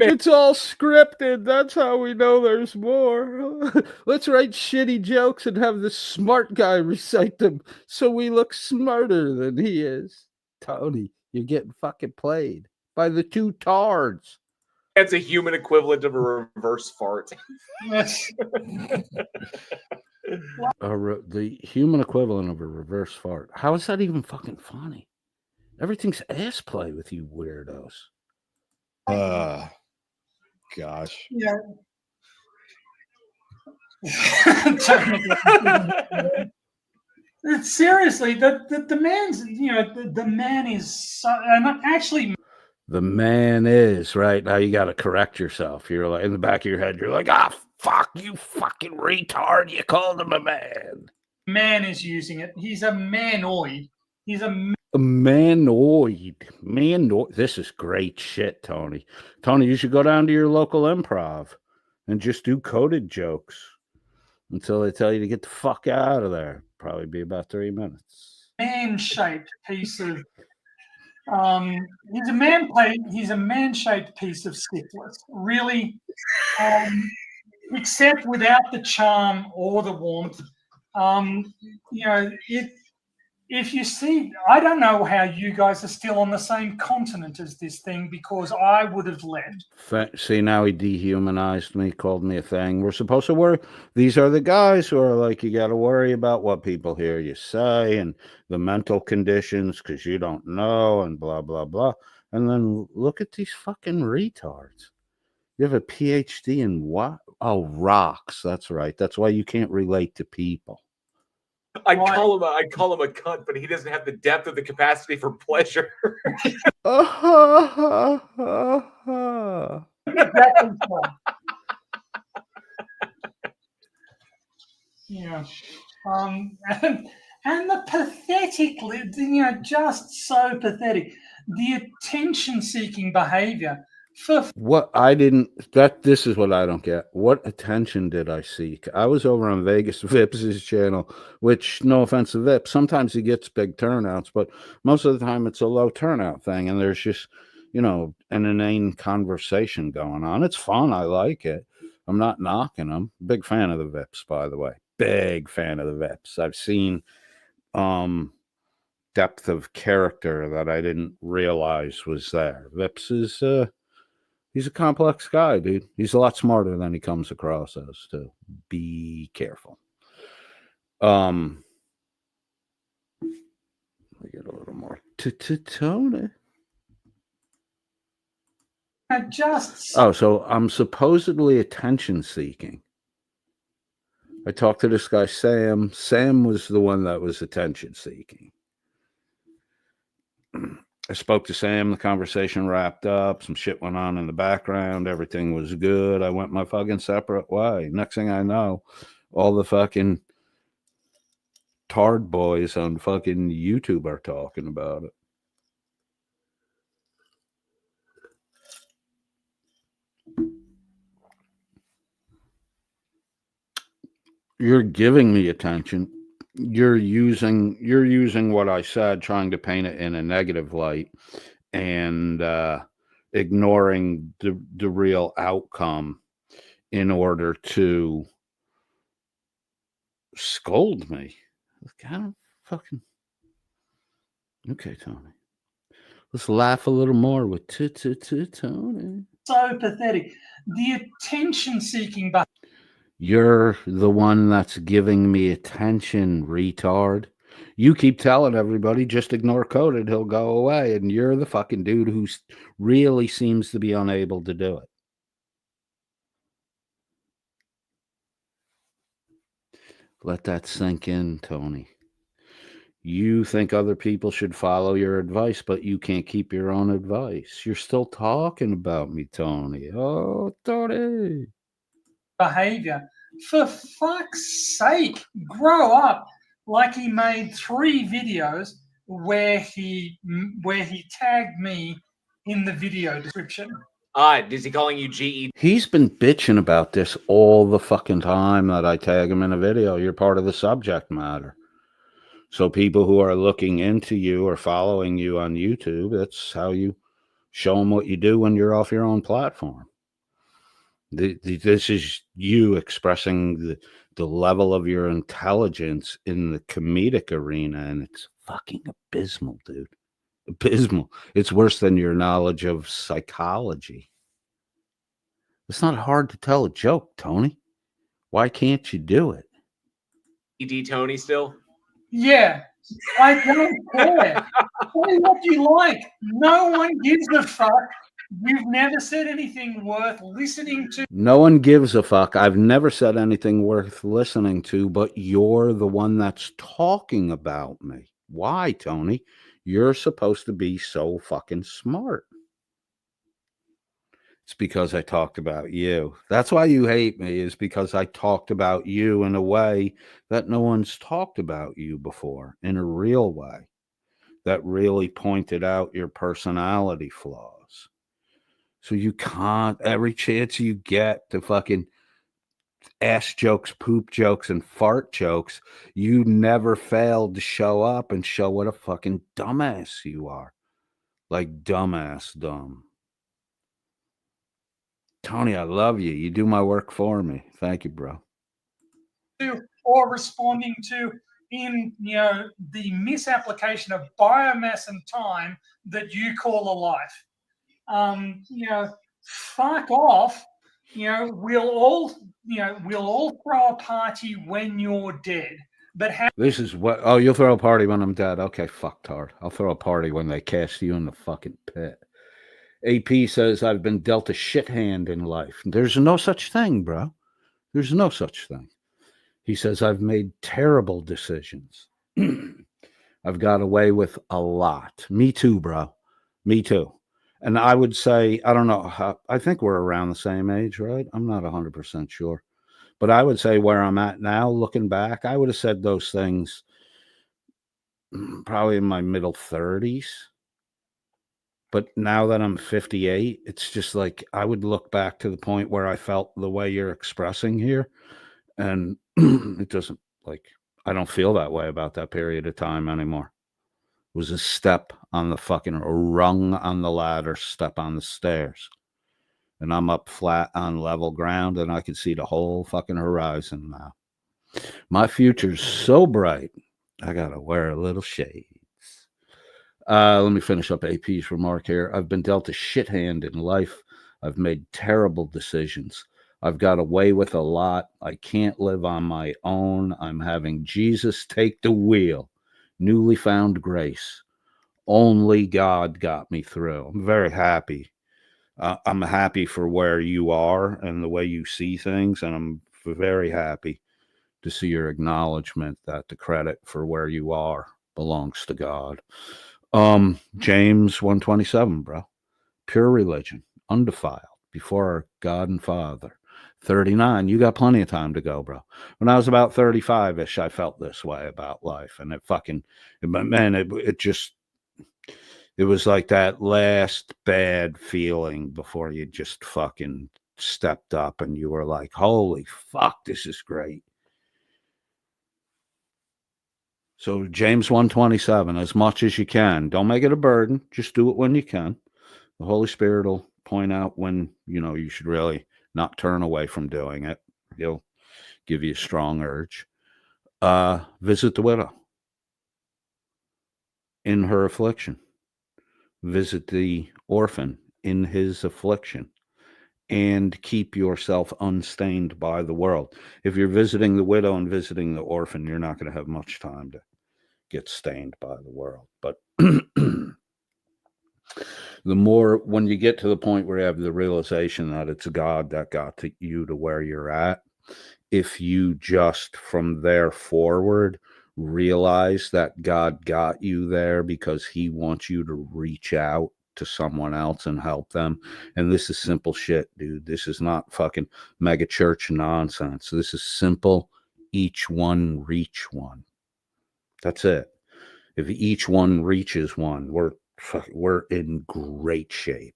It's all scripted. That's how we know there's more. Let's write shitty jokes and have the smart guy recite them so we look smarter than he is. Tony, you're getting fucking played by the two tards. That's a human equivalent of a reverse fart. Yes. The human equivalent of a reverse fart. How is that even fucking funny? Everything's ass play with you weirdos. Gosh. Yeah. Seriously, the man's, the man is so, and actually, The man is right now. You got to correct yourself. You're like in the back of your head. You're like, fuck you, fucking retard. You called him a man. Man is using it. He's a manoid. He's a manoid. This is great shit, Tony. Tony, you should go down to your local improv and just do coded jokes until they tell you to get the fuck out of there. Probably be about 3 minutes. Man-shaped piece of he's a man-shaped piece of syphilis, really, except without the charm or the warmth. If you see, I don't know how you guys are still on the same continent as this thing, because I would have left. See, now he dehumanized me, called me a thing. We're supposed to worry. These are the guys who are like, you got to worry about what people hear you say and the mental conditions because you don't know and blah, blah, blah. And then look at these fucking retards. You have a PhD in what? Oh, rocks. That's right. That's why you can't relate to people. I'd call him a cunt, but he doesn't have the depth of the capacity for pleasure. Yeah. And the pathetically, just so pathetic. The attention-seeking behavior. This is what I don't get. What attention did I seek? I was over on Vegas Vips' channel, which, no offense to Vips, sometimes he gets big turnouts, but most of the time it's a low turnout thing, and there's just, an inane conversation going on. It's fun. I like it. I'm not knocking him. Big fan of the Vips, by the way. Big fan of the Vips. I've seen depth of character that I didn't realize was there. Vips is he's a complex guy, dude. He's a lot smarter than he comes across as, too. Be careful. We get a little more Tony. So I'm supposedly attention seeking. I talked to this guy, Sam. Sam was the one that was attention seeking. I spoke to Sam. The conversation wrapped up. Some shit went on in the background. Everything was good. I went my fucking separate way. Next thing I know, all the fucking tard boys on fucking YouTube are talking about it. You're giving me attention. You're using what I said, trying to paint it in a negative light, and ignoring the real outcome in order to scold me. Kind of fucking. Okay, Tony. Let's laugh a little more with Tony. So pathetic. The attention-seeking You're the one that's giving me attention, retard. You keep telling everybody just ignore coded, he'll go away, and you're the fucking dude who really seems to be unable to do it. Let that sink in, Tony. You think other people should follow your advice, but you can't keep your own advice. You're still talking about me, Tony. Oh, Tony. behavior. For fuck's sake, grow up. Like he made 3 videos where he tagged me in the video description. Is he calling you GE? He's been bitching about this all the fucking time that I tag him in a video. You're part of the subject matter. So people who are looking into you or following you on YouTube, that's how you show them what you do when you're off your own platform. This is you expressing the level of your intelligence in the comedic arena, and it's fucking abysmal, dude. Abysmal. It's worse than your knowledge of psychology. It's not hard to tell a joke, Tony. Why can't you do it? ED Tony still? Yeah, I don't care. Say what you like. No one gives a fuck. You've never said anything worth listening to. No one gives a fuck. I've never said anything worth listening to, but you're the one that's talking about me. Why, Tony? You're supposed to be so fucking smart. It's because I talked about you. That's why you hate me, is because I talked about you in a way that no one's talked about you before, in a real way, that really pointed out your personality flaws. So you can't, every chance you get to fucking ass jokes, poop jokes, and fart jokes, you never failed to show up and show what a fucking dumbass you are. Like dumbass dumb. Tony, I love you. You do my work for me. Thank you, bro. Or responding to in the misapplication of biomass and time that you call a life. Fuck off. We'll all throw a party when you're dead. But this is what, oh, you'll throw a party when I'm dead. Okay, fucktard. I'll throw a party when they cast you in the fucking pit. AP says, I've been dealt a shit hand in life. There's no such thing, bro. There's no such thing. He says, I've made terrible decisions. I've got away with a lot. Me too, bro. Me too. And I would say, I don't know, I think we're around the same age, right? I'm not 100% sure. But I would say where I'm at now, looking back, I would have said those things probably in my middle 30s. But now that I'm 58, it's just like I would look back to the point where I felt the way you're expressing here. And it doesn't, like, I don't feel that way about that period of time anymore. It was a step on the fucking rung on the ladder, step on the stairs. And I'm up flat on level ground, and I can see the whole fucking horizon now. My future's so bright, I gotta wear a little shades. Let me finish up AP's remark here. I've been dealt a shit hand in life. I've made terrible decisions. I've got away with a lot. I can't live on my own. I'm having Jesus take the wheel. Newly found grace. Only God got me through. I'm very happy. I'm happy for where you are and the way you see things, and I'm very happy to see your acknowledgement that the credit for where you are belongs to God. James 1:27, bro. Pure religion, undefiled, before our God and Father. 39, you got plenty of time to go, bro. When I was about 35-ish, I felt this way about life, and it was like that last bad feeling before you just fucking stepped up and you were like, holy fuck, this is great. So James 1:27, as much as you can. Don't make it a burden. Just do it when you can. The Holy Spirit will point out when, you should really not turn away from doing it. He'll give you a strong urge. Visit the widow. in her affliction. Visit the orphan in his affliction, and keep yourself unstained by the world. If you're visiting the widow and visiting the orphan, you're not going to have much time to get stained by the world. But the more, when you get to the point where you have the realization that it's God that got to you to where you're at, if you just from there forward realize that God got you there because he wants you to reach out to someone else and help them. And this is simple shit, dude. This is not fucking mega church nonsense. This is simple. Each one reach one. That's it. If each one reaches one, we're in great shape.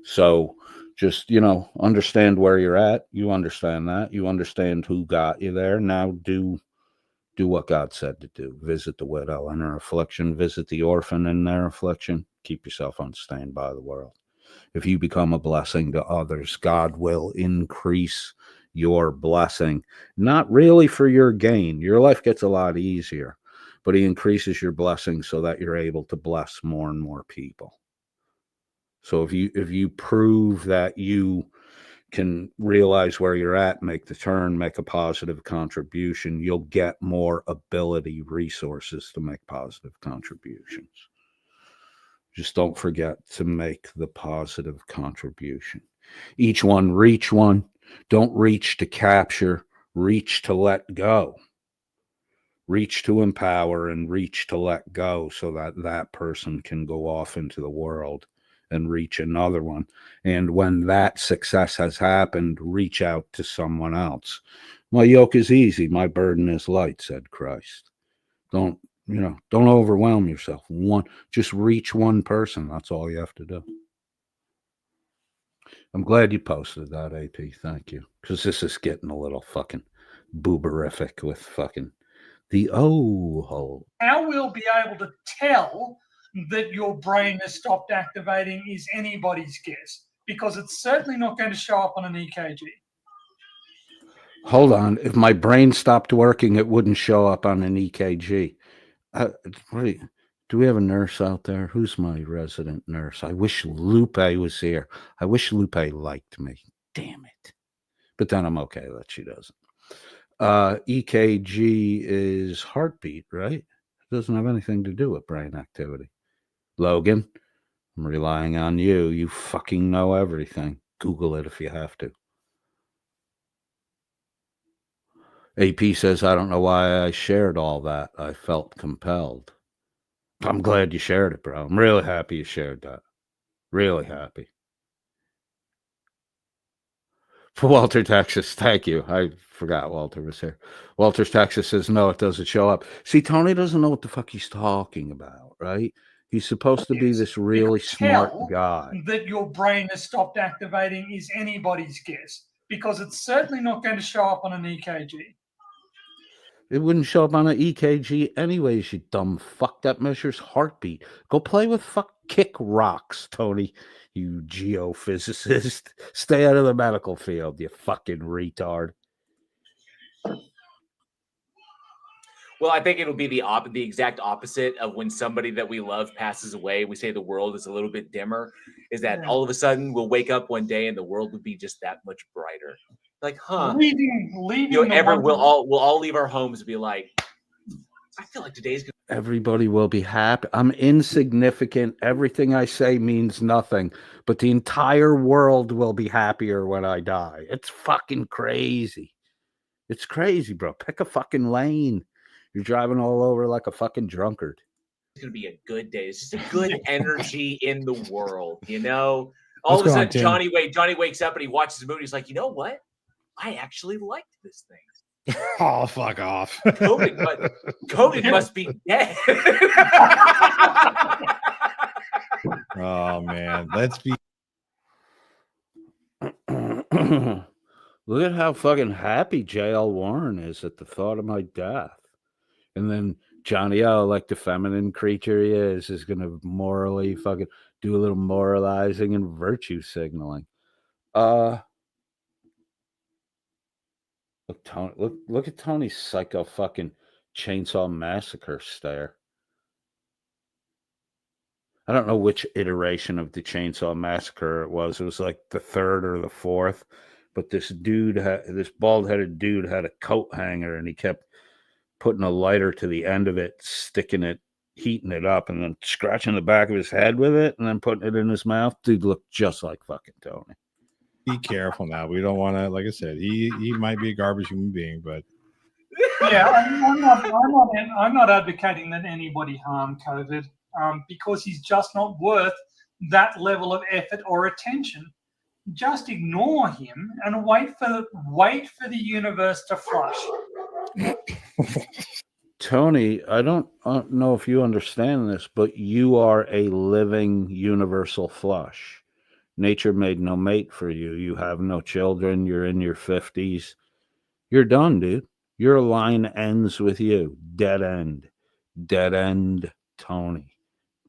So just, understand where you're at. You understand that. You understand who got you there. Now do what God said to do. Visit the widow in her affliction. Visit the orphan in their affliction. Keep yourself unstained by the world. If you become a blessing to others, God will increase your blessing. Not really for your gain. Your life gets a lot easier, but he increases your blessing so that you're able to bless more and more people. So if you prove that you can realize where you're at, make the turn, make a positive contribution, you'll get more ability, resources to make positive contributions. Just don't forget to make the positive contribution. Each one reach one. Don't reach to capture, reach to let go. Reach to empower and reach to let go so that that person can go off into the world and reach another one. And when that success has happened, reach out to someone else. My yoke is easy, my burden is light, said Christ. Don't overwhelm yourself. Just reach one person. That's all you have to do. I'm glad you posted that, AP. Thank you. Because this is getting a little fucking booberific with fucking the hole. How we'll be able to tell that your brain has stopped activating is anybody's guess, because it's certainly not going to show up on an EKG. Hold on. If my brain stopped working, it wouldn't show up on an EKG. Do we have a nurse out there? Who's my resident nurse? I wish Lupe was here. I wish Lupe liked me. Damn it. But then I'm okay that she doesn't. EKG is heartbeat, right? It doesn't have anything to do with brain activity. Logan, I'm relying on you. You fucking know everything. Google it if you have to. AP says, I don't know why I shared all that. I felt compelled. I'm glad you shared it, bro. I'm really happy you shared that. Really happy. For Walter, Texas, thank you. I forgot Walter was here. Walter's Texas says, no, it doesn't show up. See, Tony doesn't know what the fuck he's talking about, right? He's supposed to be this really smart guy. That your brain has stopped activating is anybody's guess, because it's certainly not going to show up on an EKG. It wouldn't show up on an EKG anyways, you dumb fuck. That measures heartbeat. Go play with kick rocks, Tony, you geophysicist. Stay out of the medical field, you fucking retard. Well, I think it'll be the exact opposite of when somebody that we love passes away. We say the world is a little bit dimmer. Is that all of a sudden we'll wake up one day and the world would be just that much brighter? Like, leaving we'll all leave our homes and be like, I feel like today's gonna. Everybody will be happy. I'm insignificant. Everything I say means nothing, but the entire world will be happier when I die. It's fucking crazy. It's crazy, bro. Pick a fucking lane. You're driving all over like a fucking drunkard. It's gonna be a good day. It's just a good energy in the world, All of a sudden, Johnny wakes up and he watches the movie. He's like, you know what? I actually liked this thing. Oh, fuck off. COVID must be dead. Oh, man. Let's be. Look at how fucking happy J.L. Warren is at the thought of my death. And then Johnny O, like the feminine creature he is going to morally fucking do a little moralizing and virtue signaling. Look, Tony, look at Tony's psycho fucking chainsaw massacre stare. I don't know which iteration of the Chainsaw Massacre it was. It was like the third or the fourth. But this bald-headed dude had a coat hanger, and he kept putting a lighter to the end of it, sticking it, heating it up, and then scratching the back of his head with it, and then putting it in his mouth. Dude looked just like fucking Tony. Be careful now. We don't want to, like I said, he might be a garbage human being, but yeah, I'm not advocating that anybody harm COVID because he's just not worth that level of effort or attention. Just ignore him and wait for the universe to flush. Tony, I don't know if you understand this, but you are a living universal flush. Nature made no mate for you. You have no children. You're in your 50s. You're done, dude. Your line ends with you. Dead end. Dead end, Tony.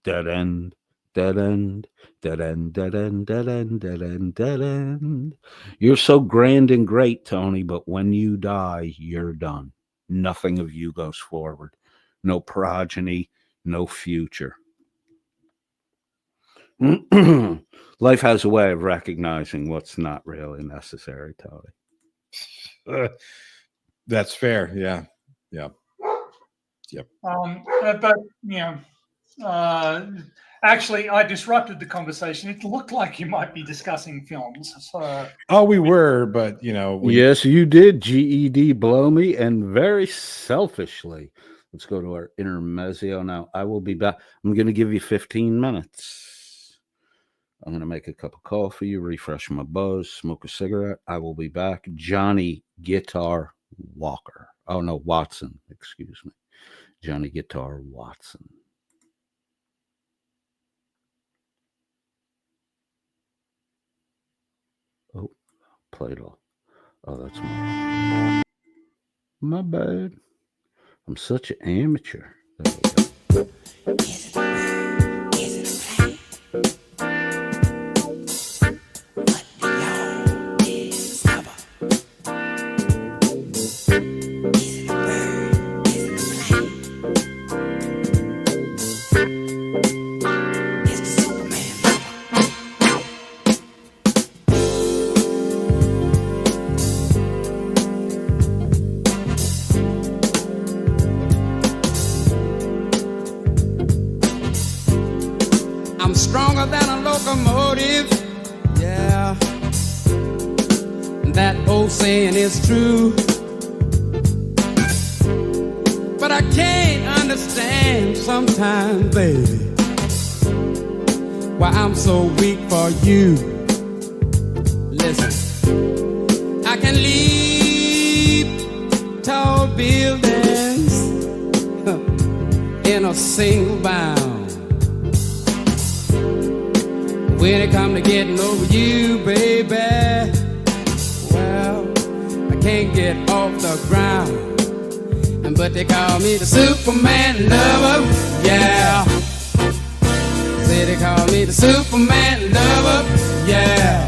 Dead end. Dead end. Dead end. Dead end. Dead end. Dead end. Dead end. You're so grand and great, Tony, but when you die, you're done. Nothing of you goes forward. No progeny, no future. Life has a way of recognizing what's not really necessary, Tony. that's fair. Yeah. But actually, I disrupted the conversation. It looked like you might be discussing films. So. Oh, we were, but yes, you did. GED blow me, and very selfishly. Let's go to our intermezzo now. I will be back. I'm going to give you 15 minutes. I'm going to make a cup of coffee, refresh my buzz, smoke a cigarette. I will be back. Johnny Guitar Walker. Oh, no, Watson. Excuse me. Johnny Guitar Watson. Oh, played all. Oh, that's my bad. I'm such an amateur. There we go. Stronger than a locomotive, yeah. That old saying is true. But I can't understand sometimes, baby, why I'm so weak for you. Listen, I can leap tall buildings in a single bound. When it come to getting over you, baby, well, I can't get off the ground. But they call me the Superman lover, yeah. Say they call me the Superman lover, yeah.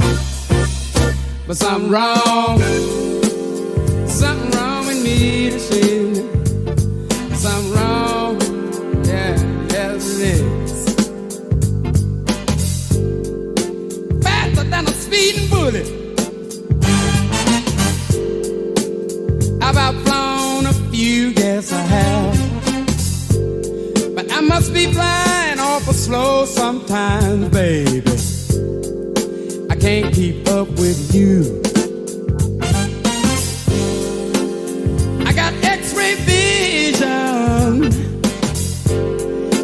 But something wrong with me to see. Something wrong, yeah, yes it is. Than a speeding bullet. I've outflown a few, yes I have. But I must be flying awful slow sometimes, baby. I can't keep up with you. I got X-ray vision,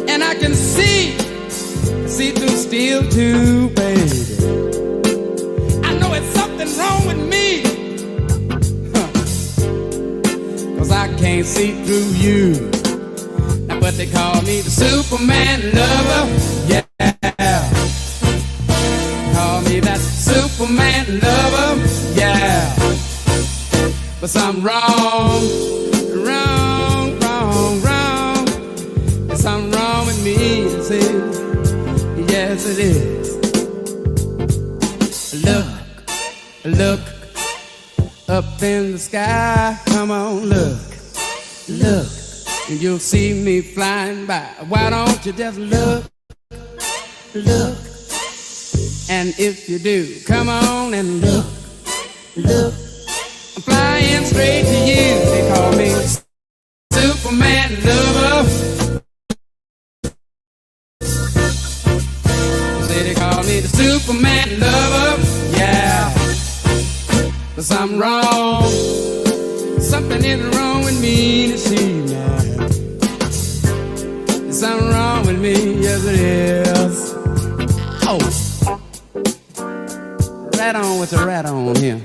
and I can see through steel too, baby. Wrong with me, cause I can't see through you. Now but they call me the Superman lover, yeah. Call me that Superman lover, yeah. But something wrong. There's something wrong with me, yes it is. Look up in the sky, come on, look, and you'll see me flying by. Why don't you just look look. And if you do, come on and look, look. I'm flying straight to you. They call me Superman lover. Say they call me the Superman lover. Yeah. But something wrong. Something is wrong with me to see now. There's something wrong with me, yes it is. Oh. Rat on with the rat on here.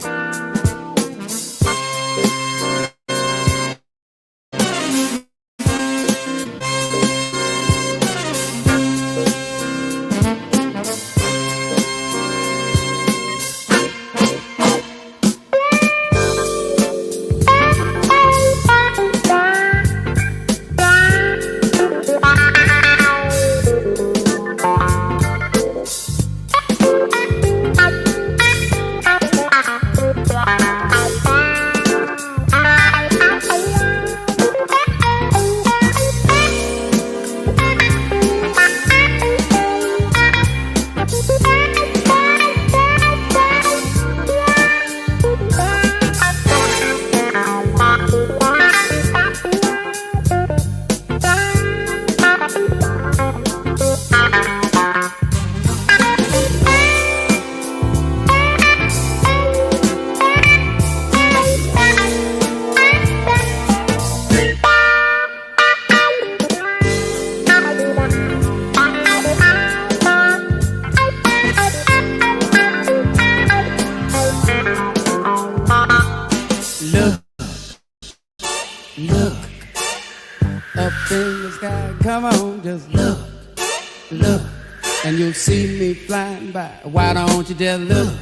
See me flying by, why don't you just look,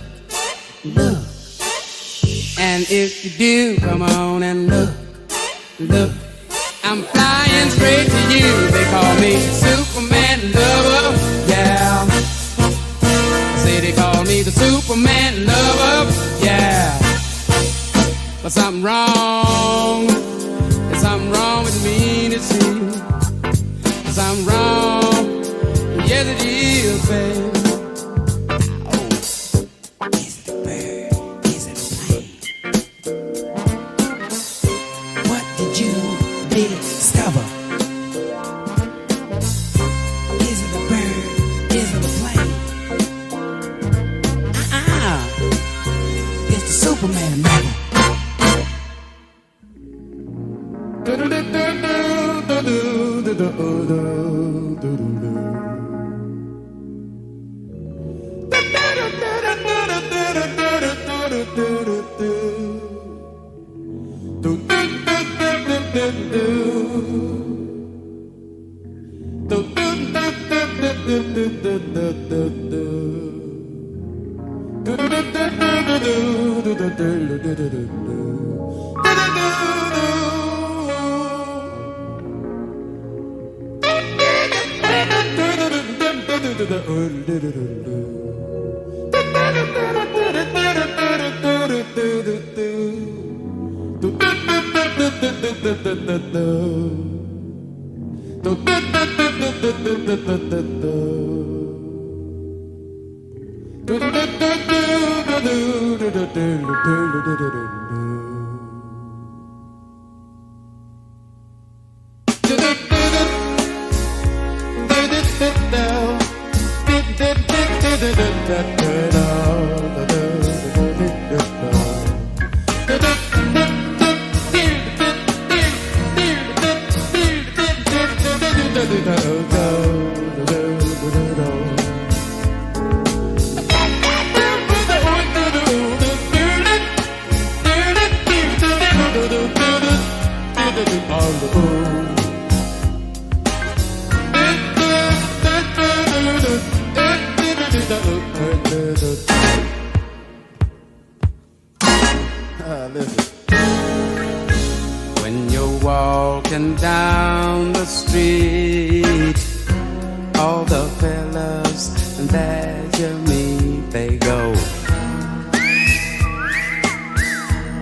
look? And if you do, come on and look, look. I'm flying straight to you. They call me Superman lover, yeah. Say they call me the Superman lover, yeah. But something wrong, there's something wrong with me to see. Something wrong, yes it is, baby. Oh, is it a bird? Is it a plane? What did you discover? Is it a bird? Is it a plane? It's the Superman model. When you're walking down the street, all the fellas that you meet, they go,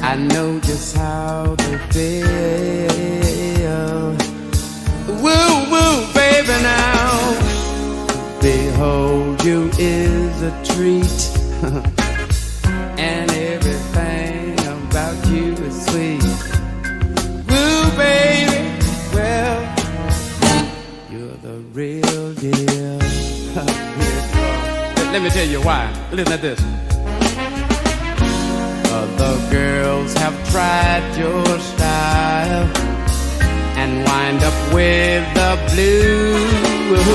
I know just how they feel. Woo, woo, baby, now behold you is a treat. And everything about you is sweet. Woo, baby, well, you're the real deal. Let me tell you why. Listen to this. Other girls have tried your style and wind up with the blues.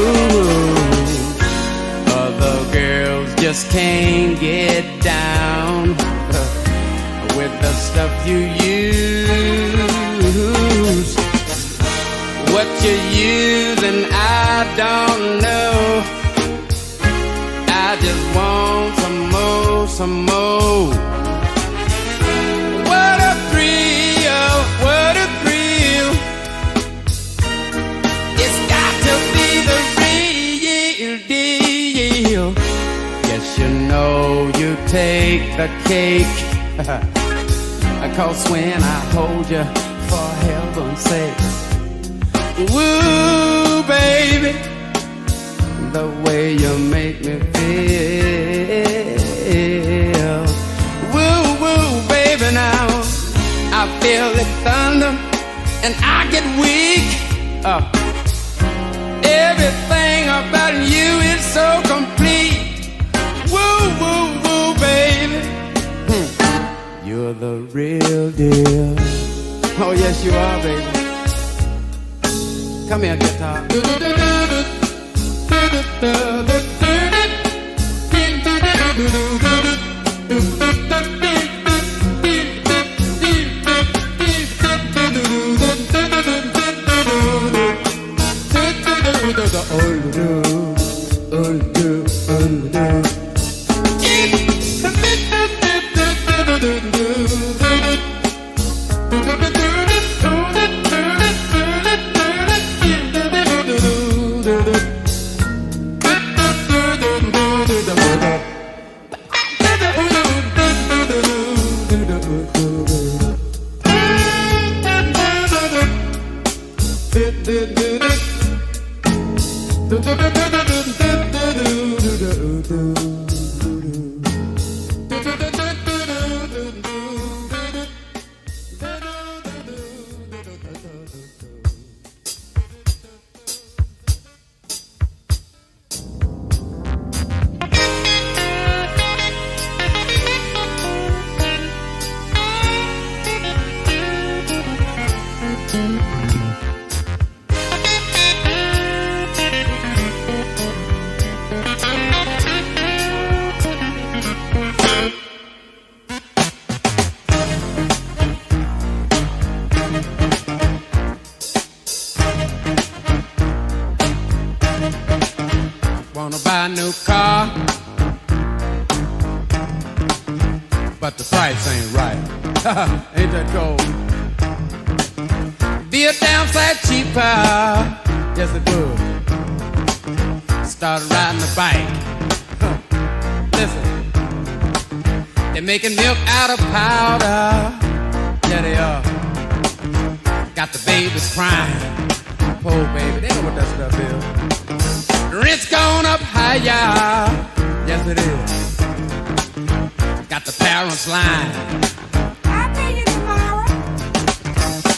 Other girls just can't get down with the stuff you use. What you're using, I don't know. I just want some more, some more. What a thrill, what a thrill. It's got to be the real deal. Yes, you know you take the cake. 'Cause when I hold you, for heaven's sake, woo, baby, the way you make me feel. Woo, woo, baby, now I feel it thunder and I get weak. Everything about you is so complete. Woo, woo, woo, baby. You're the real deal. Oh, yes, you are, baby. Come here, guitar. Wanna buy a new car, but the price ain't right. Ain't that cold? Be a downside cheaper, yes it would. Started riding a bike. Listen, they're making milk out of powder. Yeah, they are. Got the babies crying. Poor baby, they know what that stuff is. Rent's gone up higher, yes it is. Got the parents lying. I'll pay you tomorrow.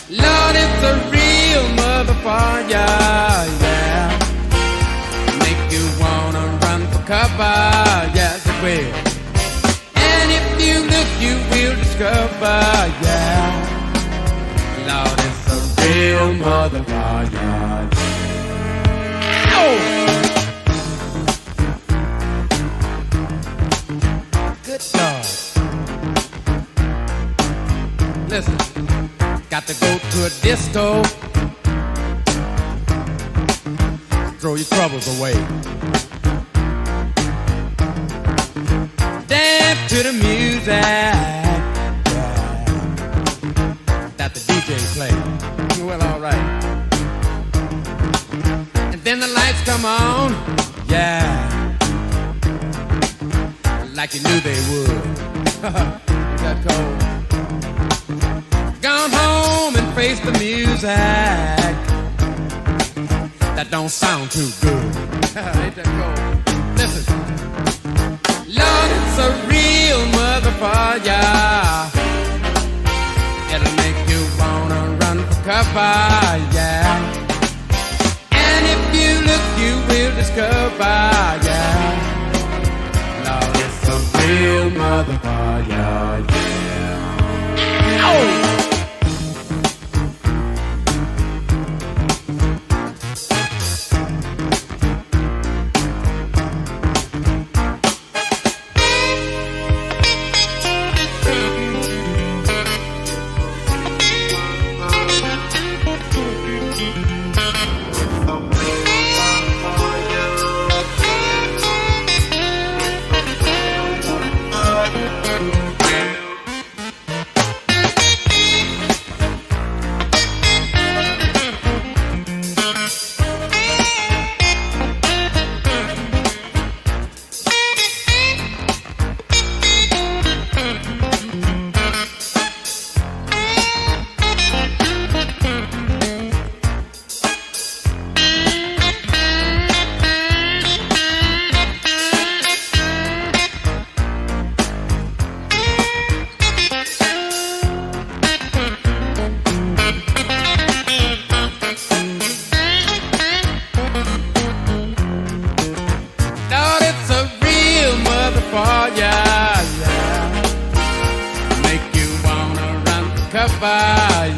Lord, it's a real motherfucker, yeah. Make you wanna run for cover, yes it will. And if you look, you will discover, yeah. Lord, it's a real motherfucker. Ow! Lord. Listen, got to go to a disco. Throw your troubles away. Dance to the music, yeah, that the DJ play. Well, all right. And then the lights come on, yeah, like you knew they would. You got cold. Gone home and face the music that don't sound too good. Ain't that cold? Listen. Lord, it's a real motherfucker. It'll make you wanna run for cover, yeah. And if you look, you will discover, yeah. Lord, it's a real motherfucker, yeah. Oh!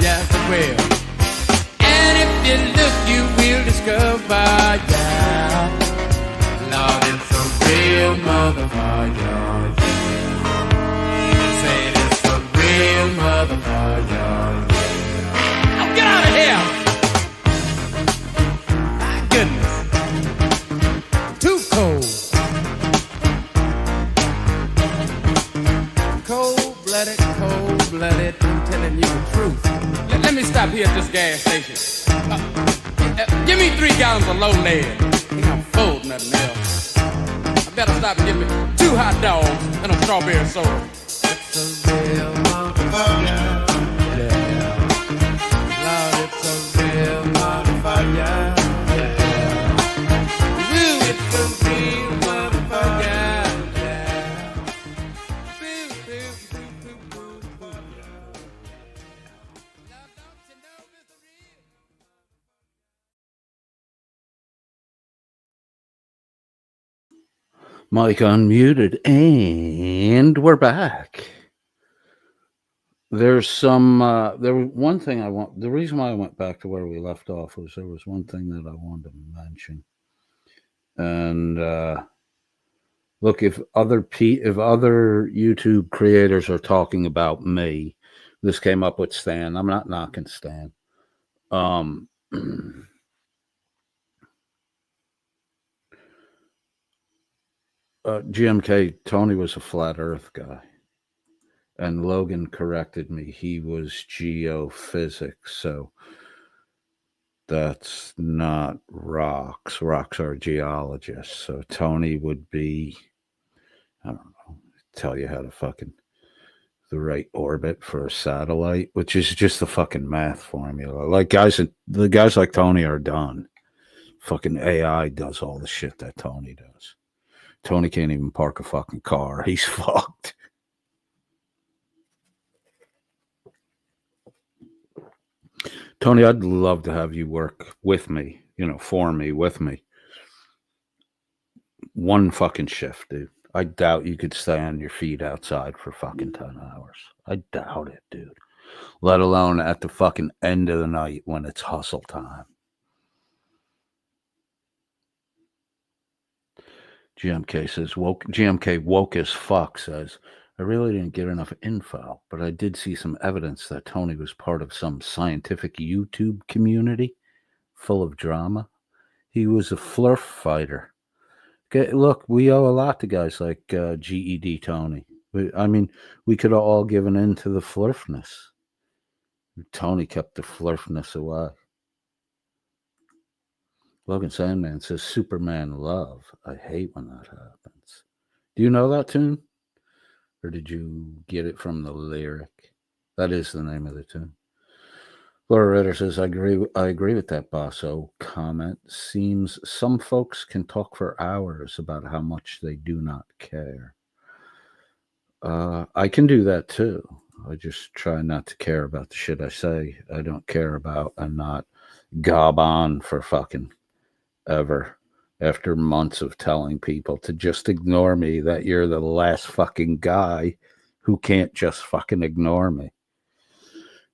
Yes, it will. And if you look, you will discover, yeah. Lord, it's a real motherfucker, yeah. Say it's a real motherfucker, yeah. Oh, get out of here! My goodness. Too cold. Cold-blooded, I'm telling you the truth. Let me stop here at this gas station. Give me 3 gallons of low lead. Ain't no fold, nothing else. I better stop and get me 2 hot dogs and a strawberry soda. It's a real motherfucker. Yeah. Lord, it's a real motherfucker. Yeah. Ooh, it's a real motherfucker. Mic unmuted, and we're back. There's some, there was one thing the reason why I went back to where we left off was there was one thing that I wanted to mention. And, look, if other YouTube creators are talking about me, this came up with Stan. I'm not knocking Stan. GMK, Tony was a flat earth guy. And Logan corrected me. He was geophysics. So that's not rocks. Rocks are geologists. So Tony would be, I don't know, tell you how to fucking the right orbit for a satellite, which is just the fucking math formula. Like the guys like Tony are done. Fucking AI does all the shit that Tony does. Tony can't even park a fucking car. He's fucked. Tony, I'd love to have you work with me, for me, with me. One fucking shift, dude. I doubt you could stay on your feet outside for fucking 10 hours. I doubt it, dude. Let alone at the fucking end of the night when it's hustle time. GMK says, GMK woke as fuck says, I really didn't get enough info, but I did see some evidence that Tony was part of some scientific YouTube community full of drama. He was a flurf fighter. Okay, look, we owe a lot to guys like GED Tony. We could have all given in to the flurfness. Tony kept the flurfness away. Logan Sandman says, Superman love. I hate when that happens. Do you know that tune? Or did you get it from the lyric? That is the name of the tune. Laura Ritter says, I agree with that Basso comment. Seems some folks can talk for hours about how much they do not care. I can do that too. I just try not to care about the shit I say. I don't care about and not gob on for fucking ever after months of telling people to just ignore me, that you're the last fucking guy who can't just fucking ignore me.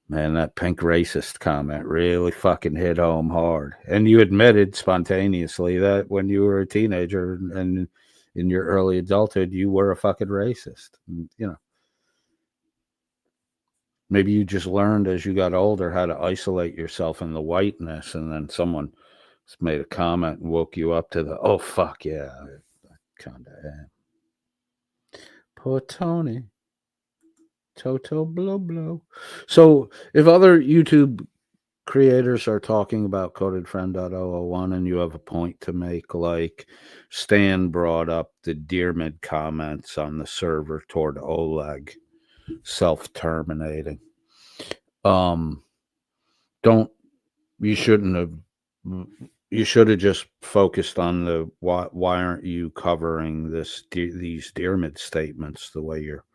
Man, that pink racist comment really fucking hit home hard. And you admitted spontaneously that when you were a teenager and in your early adulthood, you were a fucking racist. You know, maybe you just learned as you got older how to isolate yourself in the whiteness, and then someone made a comment and woke you up to the, oh, fuck, yeah, I kind of am. Poor Tony. Toto blow blow. So if other YouTube creators are talking about codedfriend.001 and you have a point to make, like Stan brought up the Dearmid comments on the server toward Oleg self-terminating. Don't you shouldn't have you should have just focused on the why aren't you covering these Dearmid statements the way you're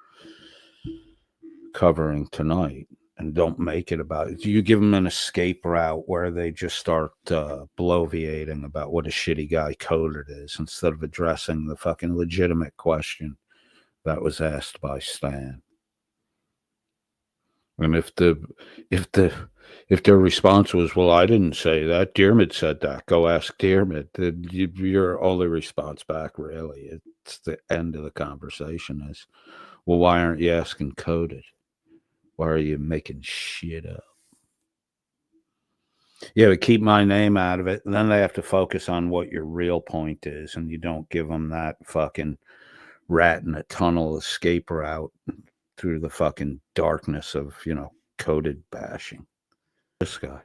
covering tonight, and don't make it about it. You give them an escape route where they just start bloviating about what a shitty guy Coded is instead of addressing the fucking legitimate question that was asked by Stan. And if their response was, well, I didn't say that, Dearmid said that, go ask Dearmid, then your only response back, really, it's the end of the conversation is, well, why aren't you asking Coded? Why are you making shit up? Yeah, but keep my name out of it. And then they have to focus on what your real point is. And you don't give them that fucking rat in a tunnel escape route through the fucking darkness of, Coded bashing. This guy.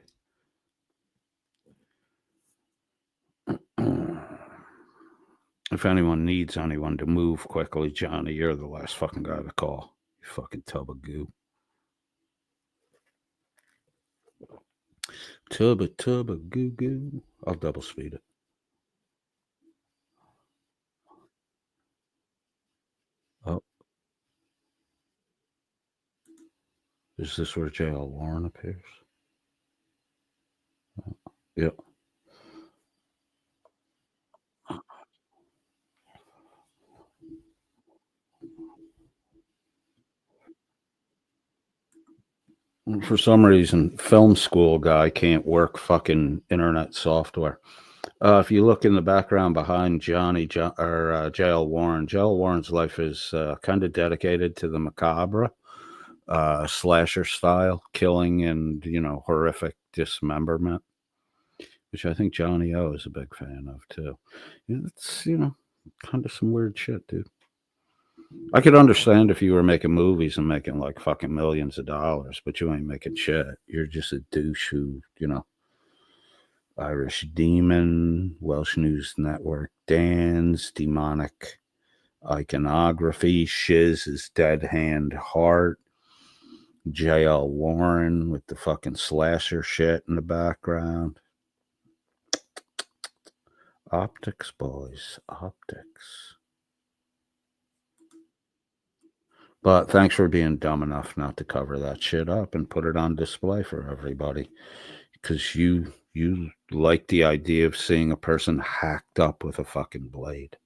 If anyone needs anyone to move quickly, Johnny, you're the last fucking guy to call. You fucking tub of goo. Tub of goo goo. I'll double speed it. Oh. Is this where J.L. Warren appears? Yep. For some reason, film school guy can't work fucking internet software. If you look in the background behind J.L. Warren, J.L. Warren's life is kind of dedicated to the macabre, slasher style killing and, horrific dismemberment, which I think Johnny O is a big fan of too. It's, kind of some weird shit, dude. I could understand if you were making movies and making like fucking millions of dollars, but you ain't making shit. You're just a douche who, Irish Demon, Welsh News Network, Dan's Demonic Iconography, Shiz's Dead Hand Heart, J.L. Warren with the fucking slasher shit in the background. Optics, boys, optics. But thanks for being dumb enough not to cover that shit up and put it on display for everybody. Because you like the idea of seeing a person hacked up with a fucking blade.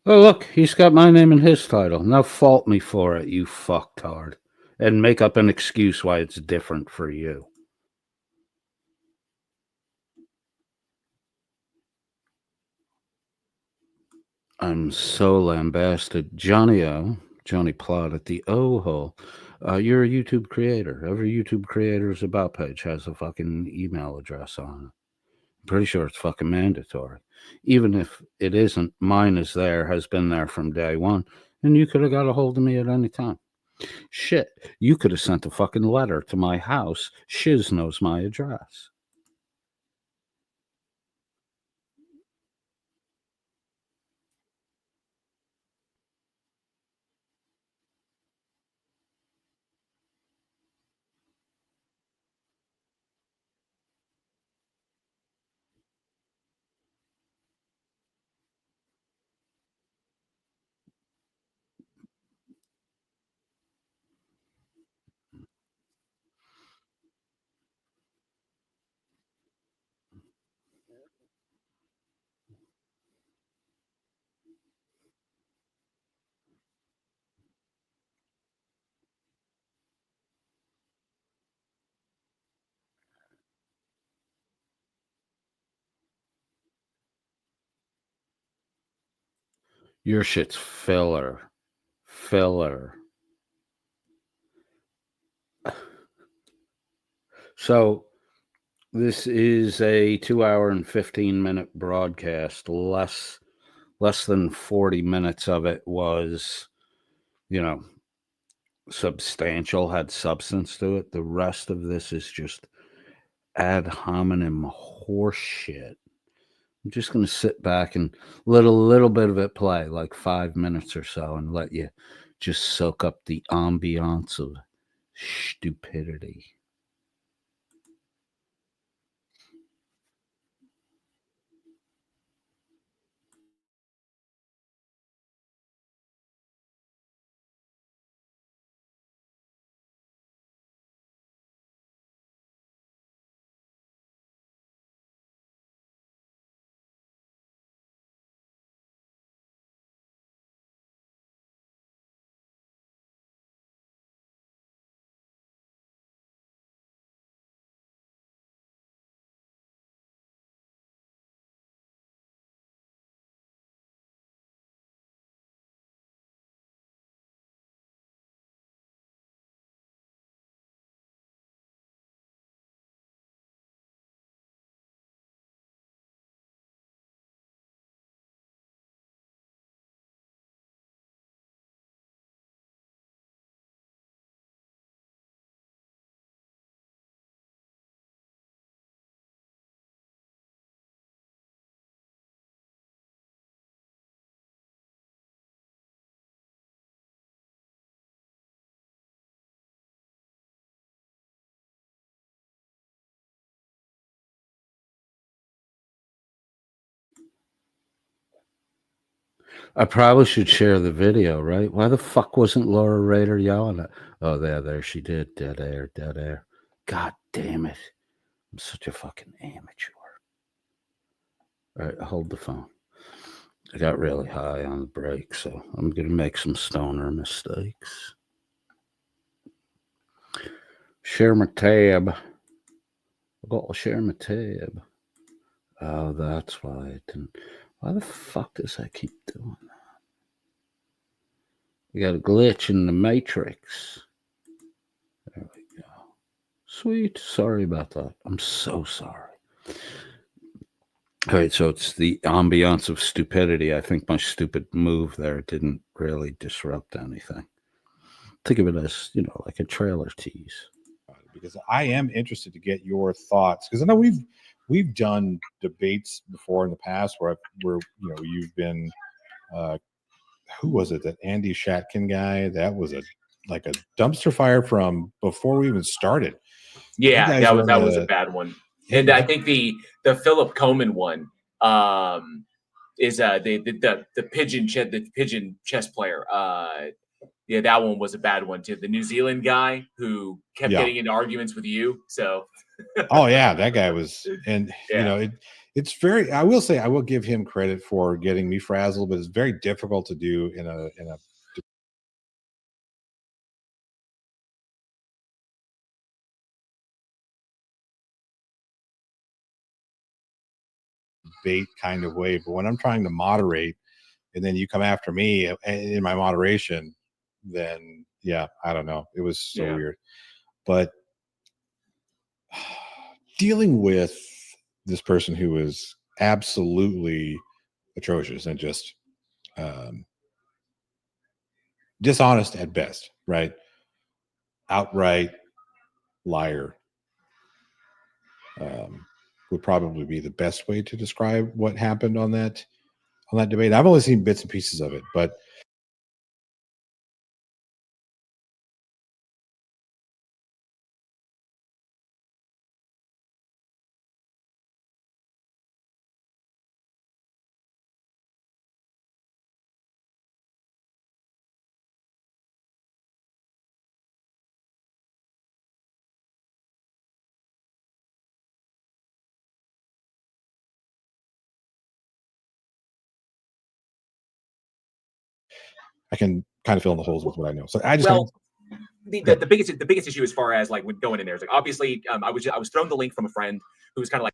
Oh, look, he's got my name in his title. Now fault me for it, you fucktard. And make up an excuse why it's different for you. I'm so lambasted. Johnny Plot at the O-hole. You're a YouTube creator. Every YouTube creator's About page has a fucking email address on it. I'm pretty sure it's fucking mandatory. Even if it isn't, mine is there, has been there from day one, and you could have got a hold of me at any time. Shit, you could have sent a fucking letter to my house. Shiz knows my address. Your shit's filler. Filler. So this is a 2 hour and 15-minute broadcast. Less than 40 minutes of it was, substantial, had substance to it. The rest of this is just ad hominem horse shit. I'm just going to sit back and let a little bit of it play, like 5 minutes or so, and let you just soak up the ambiance of stupidity. I probably should share the video, right? Why the fuck wasn't Laura Rader yelling at? Oh, there she did. Dead air. God damn it. I'm such a fucking amateur. All right, hold the phone. I got really high on the break, so I'm going to make some stoner mistakes. Share my tab. I got to share my tab. Oh, that's why it didn't. Why the fuck does that keep doing that? We got a glitch in the matrix. There we go. Sweet. Sorry about that. I'm so sorry. All right, so it's the ambiance of stupidity. I think my stupid move there didn't really disrupt anything. Think of it as, like a trailer tease. Because I am interested to get your thoughts, because I know we've done debates before in the past where you've been who was it, that Andy Shatkin guy? That was a dumpster fire from before we even started. Yeah, that was a bad one. And I think the Philip Coleman one is the pigeon chess player. Yeah, that one was a bad one too. The New Zealand guy who kept getting into arguments with you. So oh yeah, that guy was, and it's very. I will say I will give him credit for getting me frazzled, but it's very difficult to do in a debate kind of way. But when I'm trying to moderate, and then you come after me in my moderation, then yeah, I don't know. It was so weird. But dealing with this person who was absolutely atrocious and just dishonest at best, right? Outright liar would probably be the best way to describe what happened on that debate. I've only seen bits and pieces of it, but I can kind of fill in the holes with what I know. So I just the biggest issue as far as like when going in there is like obviously I was thrown the link from a friend who was kind of like,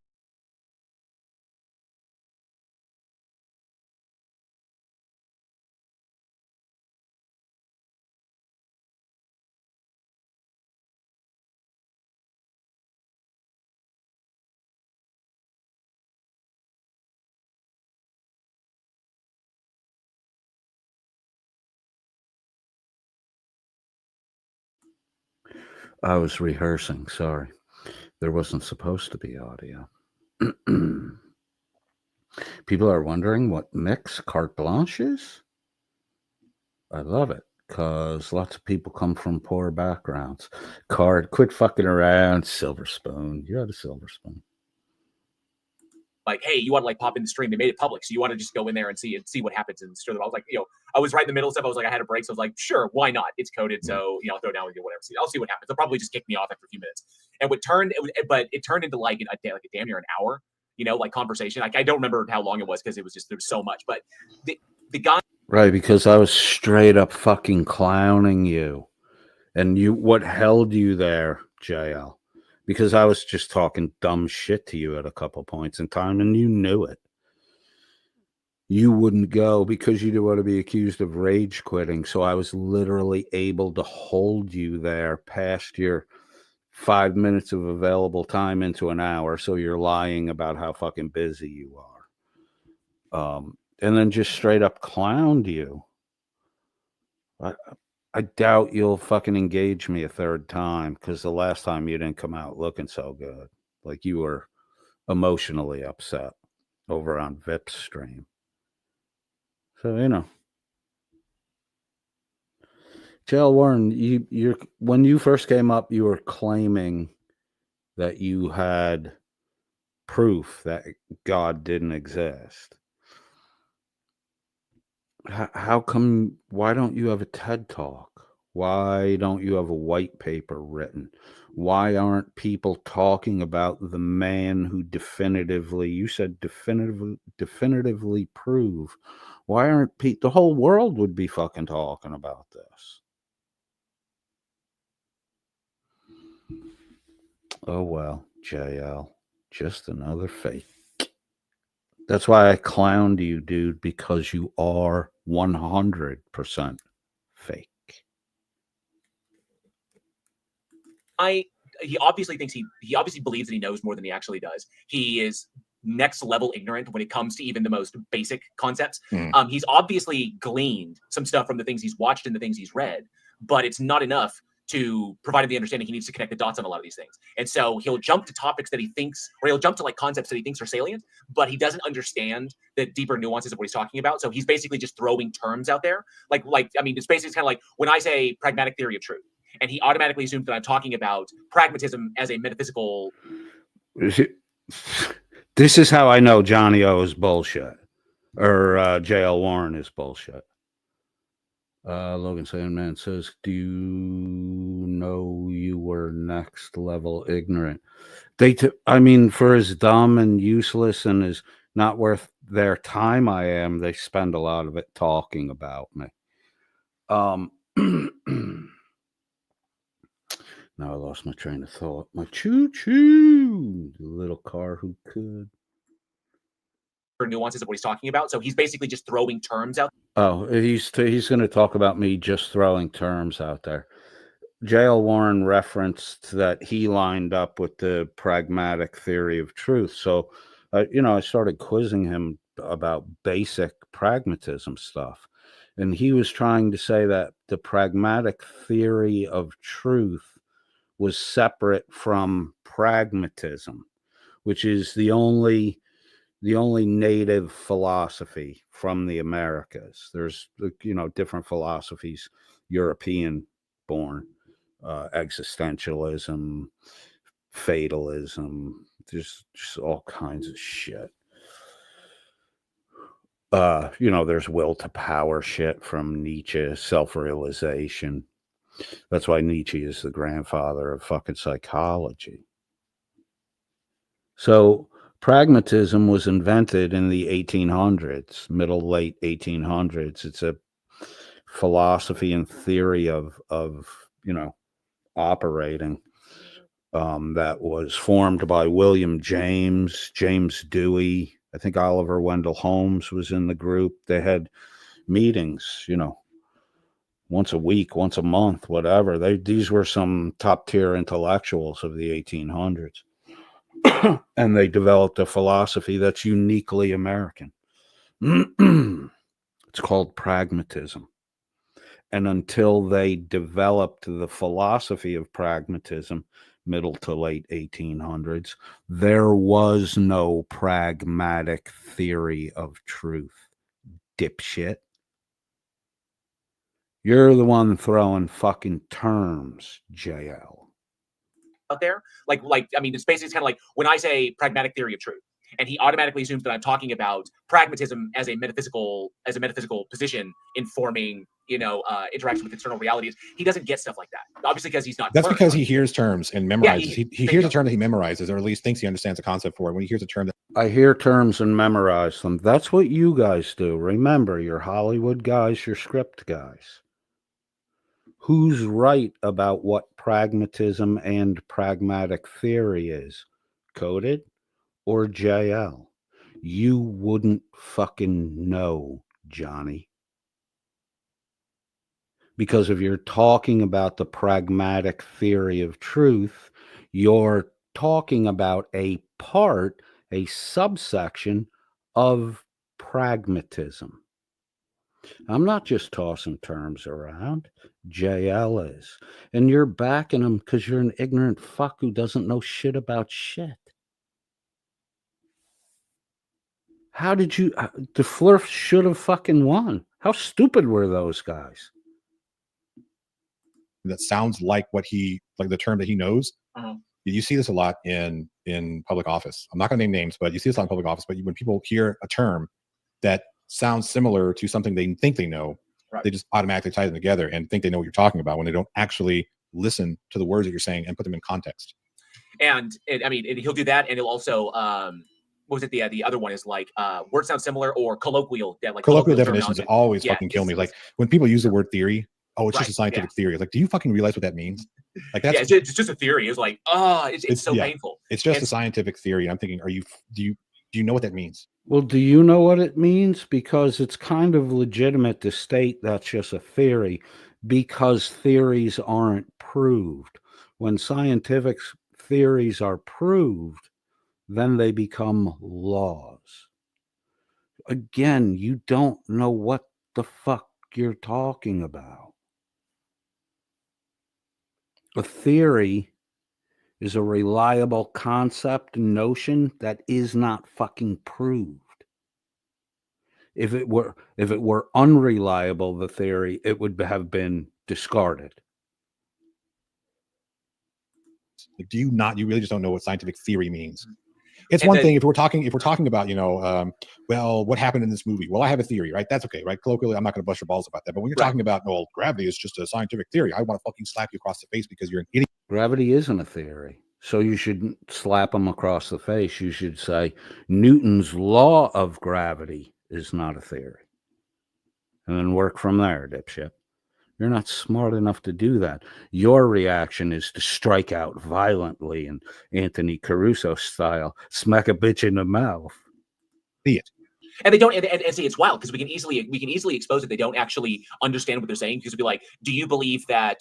I was rehearsing. Sorry. There wasn't supposed to be audio. People are wondering what mix carte blanche is. I love it because lots of people come from poor backgrounds. Quit fucking around. Silver spoon. You had a silver spoon. Like, hey, you want to like pop in the stream? They made it public, so you want to just go in there and see what happens and stir them. I was like, I was right in the middle of stuff. I was like, I had a break, so I was like, sure, why not? It's coded, so I'll throw down with you, whatever. I'll see what happens. They'll probably just kick me off after a few minutes. And it turned into like a damn near an hour, like conversation. Like I don't remember how long it was because there was so much. But the guy, right? Because I was straight up fucking clowning you, and what held you there, JL? Because I was just talking dumb shit to you at a couple points in time, and you knew it. You wouldn't go because you didn't want to be accused of rage quitting. So I was literally able to hold you there past your 5 minutes of available time into an hour. So you're lying about how fucking busy you are. And then just straight up clowned you. I doubt you'll fucking engage me a third time because the last time you didn't come out looking so good. Like you were emotionally upset over on Vip's stream. So, JL Warren, when you first came up, you were claiming that you had proof that God didn't exist. How come, why don't you have a TED Talk? Why don't you have a white paper written? Why aren't people talking about the man who definitively prove? Why aren't the whole world would be fucking talking about this? Oh, well, JL, just another fake. That's why I clowned you, dude, because you are 100% fake. He obviously thinks he obviously believes that he knows more than he actually does. He is next level ignorant when it comes to even the most basic concepts. He's obviously gleaned some stuff from the things he's watched and the things he's read, but it's not enough to provide him the understanding he needs to connect the dots on a lot of these things. And so he'll jump to topics that he thinks, or he'll jump to like concepts that he thinks are salient, but he doesn't understand the deeper nuances of what he's talking about. So he's basically just throwing terms out there. It's basically kind of like when I say pragmatic theory of truth, and he automatically assumes that I'm talking about pragmatism as a metaphysical. This is how I know Johnny O is bullshit, or JL Warren is bullshit. Logan Sandman says, do you know you were next level ignorant? I mean, for as dumb and useless and as not worth their time I am, they spend a lot of it talking about me. Now I lost my train of thought. My choo-choo, the little car who could. Nuances of what he's talking about. So he's basically just throwing terms out. Oh, he's going to talk about me just throwing terms out there. J.L. Warren referenced that he lined up with the pragmatic theory of truth. So, I started quizzing him about basic pragmatism stuff. And he was trying to say that the pragmatic theory of truth was separate from pragmatism, which is the only native philosophy from the Americas. There's, different philosophies, European born, existentialism, fatalism. There's just all kinds of shit. There's will to power shit from Nietzsche, self-realization. That's why Nietzsche is the grandfather of fucking psychology. So pragmatism was invented in the 1800s, late 1800s. It's a philosophy and theory of operating that was formed by William James Dewey. I think Oliver Wendell Holmes was in the group. They had meetings, once a week, once a month, whatever. These were some top tier intellectuals of the 1800s. And they developed a philosophy that's uniquely American. It's called pragmatism. And until they developed the philosophy of pragmatism, middle to late 1800s, there was no pragmatic theory of truth. Dipshit. You're the one throwing fucking terms, JL. Out there, like I mean, it's basically kind of like when I say pragmatic theory of truth, and he automatically assumes that I'm talking about pragmatism as a metaphysical position informing interaction with external realities. He doesn't get stuff like that, obviously, because he's not. That's because he hears terms and memorizes. Yeah, he hears a term that he memorizes, or at least thinks he understands the concept for it. When he hears a term that I hear terms and memorize them. That's what you guys do. Remember, you're Hollywood guys, you're script guys. Who's right about what pragmatism and pragmatic theory is? Coded or JL? You wouldn't fucking know, Johnny. Because if you're talking about the pragmatic theory of truth, you're talking about a subsection of pragmatism. I'm not just tossing terms around. JL is. And you're backing him because you're an ignorant fuck who doesn't know shit about shit. How did you... the Flurf should have fucking won. How stupid were those guys? that sounds like the term that he knows. Uh-huh. You see this a lot in public office. I'm not going to name names, but you see this a lot in public office. But when people hear a term that sounds similar to something they think they know, right, they just automatically tie them together and think they know what you're talking about when they don't actually listen to the words that you're saying and put them in context. And he'll do that, and he'll also what was it? The other one is like words sound similar or colloquial. Colloquial definitions always fucking kill me. Like when people use the word theory, oh, it's just a scientific theory. Like, do you fucking realize what that means? Like that's it's just a theory. It's like, it's so painful. It's just a scientific theory. And I'm thinking, do you know what that means? Well, do you know what it means? Because it's kind of legitimate to state that's just a theory because theories aren't proved. When scientific theories are proved, then they become laws. Again, you don't know what the fuck you're talking about. A theory is a reliable concept and notion that is not fucking proved. If it were unreliable, the theory, it would have been discarded. Like, you really just don't know what scientific theory means. It's And one then- thing if we're talking about, well, what happened in this movie? Well, I have a theory, right? That's okay, right? Colloquially, I'm not going to bust your balls about that. But when you're Right. talking about, well, gravity is just a scientific theory, I want to fucking slap you across the face because you're an idiot. Gravity isn't a theory. So you shouldn't slap him across the face. You should say Newton's law of gravity is not a theory. And then work from there, dipshit. You're not smart enough to do that. Your reaction is to strike out violently in Anthony Caruso style, smack a bitch in the mouth. Idiot. And they don't, and see, it's wild because we can easily expose that they don't actually understand what they're saying, because it'll be like, do you believe that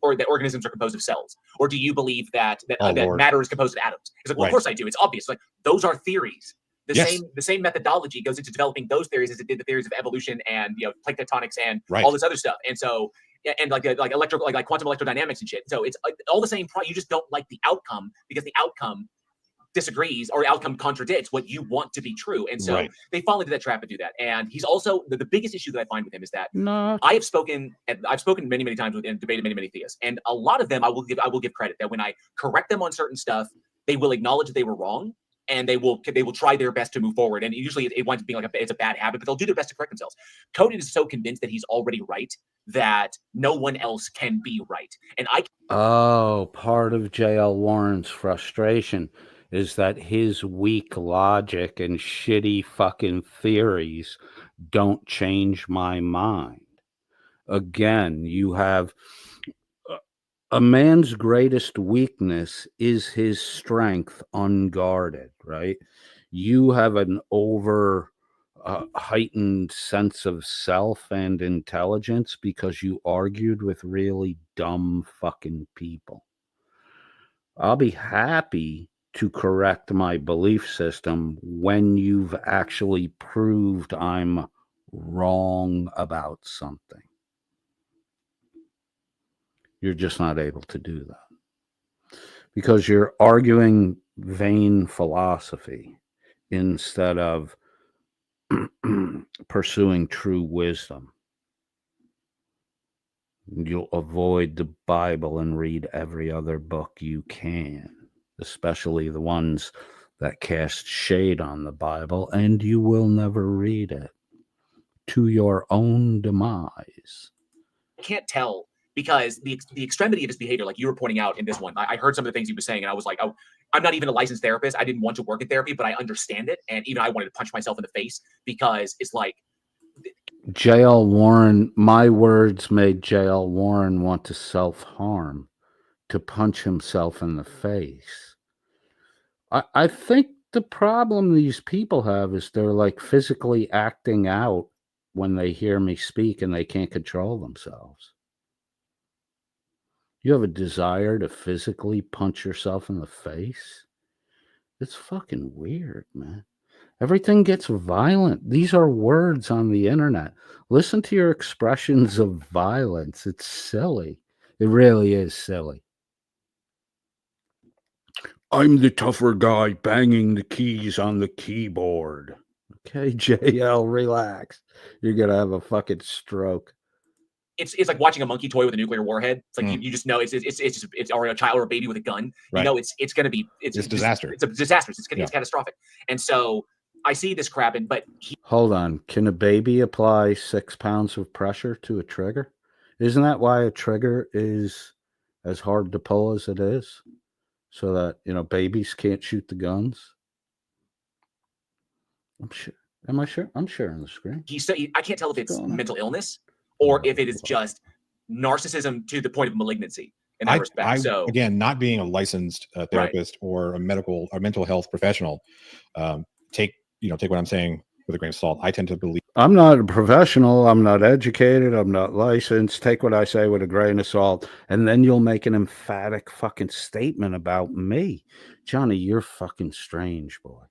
organisms are composed of cells, or do you believe that matter is composed of atoms? It's like, well, of course I do. It's obvious. Like, those are theories. The same methodology goes into developing those theories as it did the theories of evolution and plate tectonics and all this other stuff. And so, and like quantum electrodynamics and shit. So it's all the same. You just don't like the outcome because the outcome disagrees or outcome contradicts what you want to be true. And so they fall into that trap and do that. And he's also the biggest issue that I find with him is that I've spoken many times with and debated many theists, and a lot of them I will give credit that when I correct them on certain stuff, they will acknowledge that they were wrong. And they will try their best to move forward. And usually it winds up being it's a bad habit, but they'll do their best to correct themselves. Conan is so convinced that he's already right that no one else can be right. And part of J.L. Warren's frustration is that his weak logic and shitty fucking theories don't change my mind. Again, you have a man's greatest weakness is his strength unguarded, right? You have an heightened sense of self and intelligence because you argued with really dumb fucking people. I'll be happy to correct my belief system when you've actually proved I'm wrong about something. You're just not able to do that because you're arguing vain philosophy instead of pursuing true wisdom. You'll avoid the Bible and read every other book you can, especially the ones that cast shade on the Bible, and you will never read it to your own demise. I can't tell. Because the extremity of his behavior, like you were pointing out in this one, I heard some of the things he was saying, and I was like, oh, I'm not even a licensed therapist. I didn't want to work in therapy, but I understand it. And even I wanted to punch myself in the face because it's like... J.L. Warren, my words made J.L. Warren want to self-harm, to punch himself in the face. I think the problem these people have is they're like physically acting out when they hear me speak and they can't control themselves. You have a desire to physically punch yourself in the face? It's fucking weird, man. Everything gets violent. These are words on the internet. Listen to your expressions of violence. It's silly. It really is silly. I'm the tougher guy banging the keys on the keyboard. Okay, JL, relax. You're going to have a fucking stroke. It's like watching a monkey toy with a nuclear warhead. It's like you just know it's or a child or a baby with a gun. Right. You know it's going to be it's disaster. It's a disaster. It's catastrophic. And so I see this crap, but hold on. Can a baby apply 6 pounds of pressure to a trigger? Isn't that why a trigger is as hard to pull as it is? So that babies can't shoot the guns. I'm sure. Am I sure? I'm sharing the screen. I can't tell if it's mental illness or if it is just narcissism to the point of malignancy in that respect. So again, not being a licensed therapist or a mental health professional, take what I'm saying with a grain of salt. I tend to believe I'm not a professional. I'm not educated. I'm not licensed. Take what I say with a grain of salt, and then you'll make an emphatic fucking statement about me. Johnny, you're fucking strange, boy.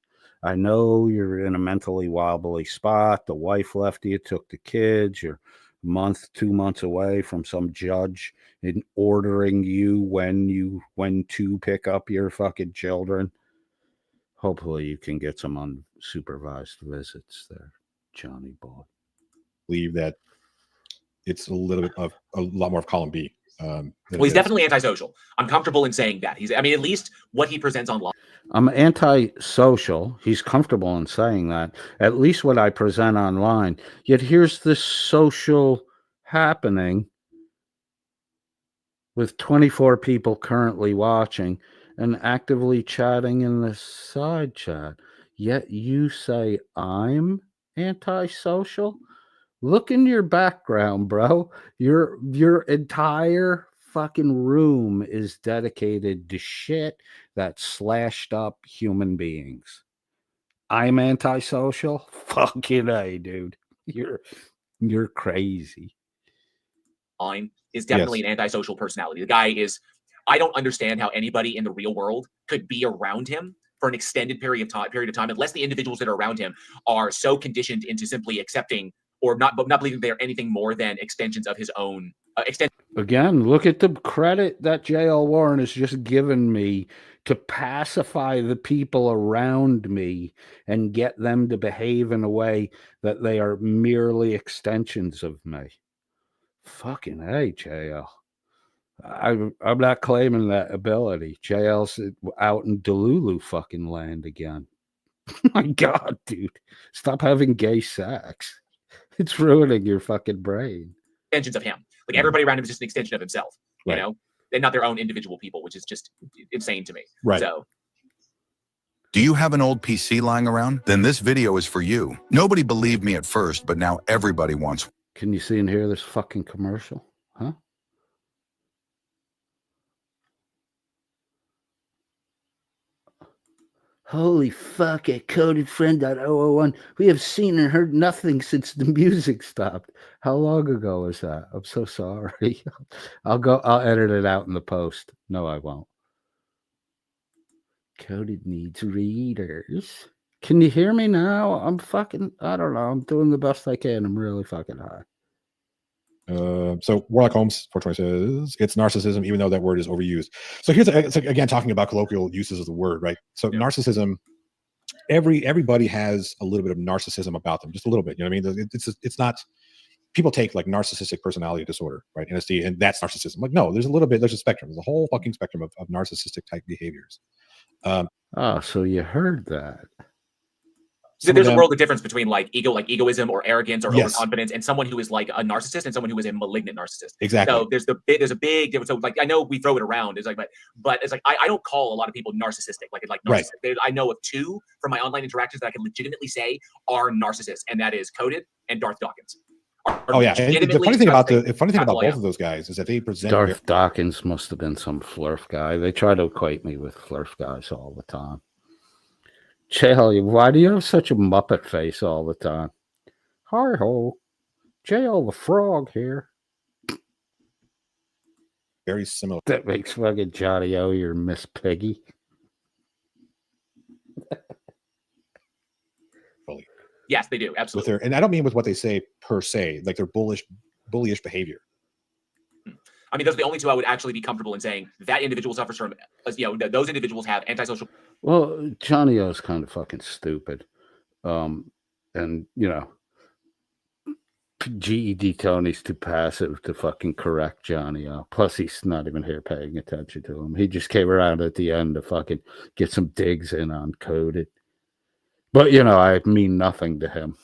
I know you're in a mentally wobbly spot. The wife left you, took the kids. You're 2 months away from some judge in ordering you when to pick up your fucking children. Hopefully you can get some unsupervised visits there, Johnny boy. Believe that it's a lot more of column B. Well, he's definitely antisocial. I'm comfortable in saying that. I mean, at least what he presents online. I'm anti-social. He's comfortable in saying that. At least what I present online. Yet here's this social happening with 24 people currently watching and actively chatting in the side chat. Yet you say I'm antisocial? Look in your background, bro. Your entire fucking room is dedicated to shit that slashed up human beings. I'm antisocial? Fucking A, dude. You're crazy. Is definitely an antisocial personality. The guy is, I don't understand how anybody in the real world could be around him for an extended period of time, unless the individuals that are around him are so conditioned into simply accepting or not believing they're anything more than extensions of his own Again, look at the credit that J.L. Warren has just given me to pacify the people around me and get them to behave in a way that they are merely extensions of me. Fucking A, JL. I'm not claiming that ability. JL's out in Delulu fucking land again. My God, dude. Stop having gay sex. It's ruining your fucking brain. Extensions of him. Like everybody around him is just an extension of himself, you know, and not their own individual people, which is just insane to me. Right. So. Do you have an old PC lying around? Then this video is for you. Nobody believed me at first, but now everybody wants one. Can you see and hear this fucking commercial? Huh? Holy fuck, at codedfriend.001. We have seen and heard nothing since the music stopped. How long ago was that? I'm so sorry. I'll edit it out in the post. No, I won't. Coded needs readers. Can you hear me now? I don't know. I'm doing the best I can. I'm really fucking high. So Warlock Holmes 420 says it's narcissism, even though that word is overused. So here's again talking about colloquial uses of the word, right? So narcissism, everybody has a little bit of narcissism about them, just a little bit. You know what I mean? It's not. People take like narcissistic personality disorder, right? NSD, and that's narcissism. Like, no, there's a spectrum. There's a whole fucking spectrum of narcissistic type behaviors. So you heard that. So there's a world of difference between like egoism or arrogance or overconfidence, and someone who is like a narcissist and someone who is a malignant narcissist. Exactly. So there's a big difference. So like I know we throw it around. It's like, but it's like I don't call a lot of people narcissistic. Like narcissistic. Right. I know of two from my online interactions that I can legitimately say are narcissists, and that is Coded and Darth Dawkins. Oh yeah. And the funny thing about both of those guys is that they present. Darth Dawkins must have been some flurf guy. They try to equate me with flurf guys all the time. JL, why do you have such a Muppet face all the time? Hi ho, JL the Frog here. Very similar. That makes fucking Johnny O your Miss Piggy. Yes, they do. Absolutely. And I don't mean with what they say per se, like their bullish behavior. I mean, those are the only two I would actually be comfortable in saying that individual suffers from, those individuals have antisocial. Well, Johnny O's kind of fucking stupid. And, GED Tony's too passive to fucking correct Johnny O. Plus, he's not even here paying attention to him. He just came around at the end to fucking get some digs in on Coded. But, I mean nothing to him.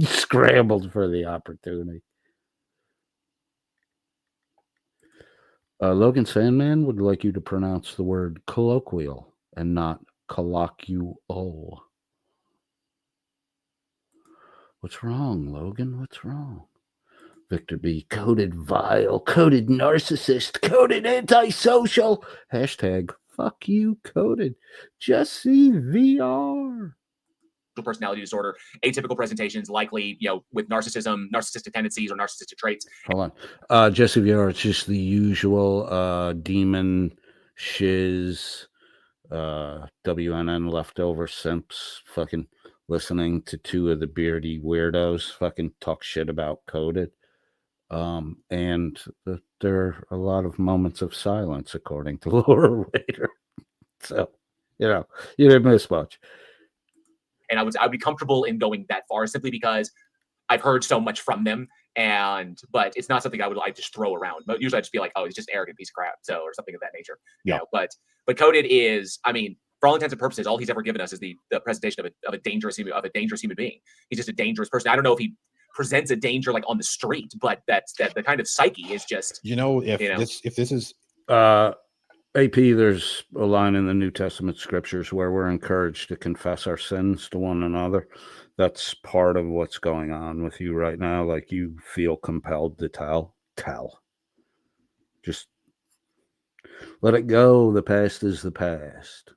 Scrambled for the opportunity. Logan Sandman would like you to pronounce the word colloquial and not colloquial. What's wrong, Logan? What's wrong? Victor B. Coded vile, coded narcissist, coded antisocial. Hashtag fuck you, Coded. Just see VR. Personality disorder, atypical presentations, likely, with narcissism, narcissistic tendencies, or narcissistic traits. Hold on. Jesse VR, it's just the usual demon, shiz, WNN leftover simps fucking listening to two of the beardy weirdos fucking talk shit about Coded. And there are a lot of moments of silence, according to Laura Rader. So, you didn't miss much. And I'd be comfortable in going that far simply because I've heard so much from them But it's not something I would like just throw around. But usually I just be like, oh, he's just arrogant piece of crap, or something of that nature. You know, but Coded is, I mean, for all intents and purposes, all he's ever given us is the presentation of a dangerous human being. He's just a dangerous person. I don't know if he presents a danger like on the street, but that's the kind of psyche is just, if this is AP, there's a line in the New Testament scriptures where we're encouraged to confess our sins to one another. That's part of what's going on with you right now. Like, you feel compelled to tell. Just let it go. The past is the past.